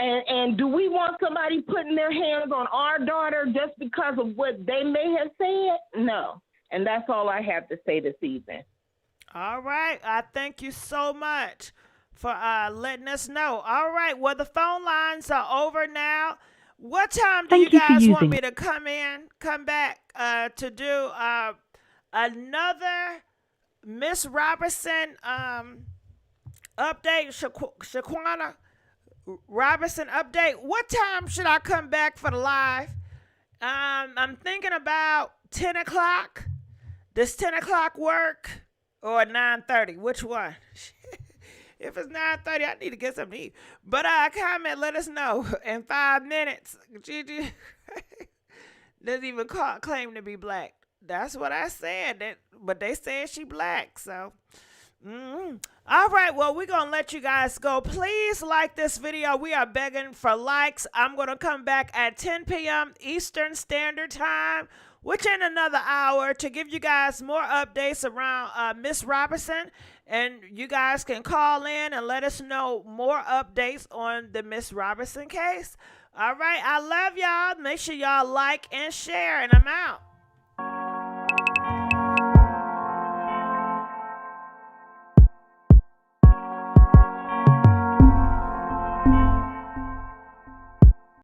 And do we want somebody putting their hands on our daughter just because of what they may have said? No. And that's all I have to say this evening.
All right. I thank you so much for letting us know. All right. Well, the phone lines are over now. What time do you guys want me to come back to do another Miss Robertson update, Shaquana Robertson update? What time should I come back for the live? I'm thinking about 10 o'clock. Does 10 o'clock work? Or 9:30? Which one? If it's 9:30, I need to get something to eat. But comment, let us know. In 5 minutes, Gigi doesn't even claim to be black. That's what I said. But they said she black, so. All right, well, we're going to let you guys go. Please like this video. We are begging for likes. I'm going to come back at 10 p.m. Eastern Standard Time, which in another hour, to give you guys more updates around Miss Robertson. And you guys can call in and let us know more updates on the Miss Robertson case. All right, I love y'all. Make sure y'all like and share, and I'm out.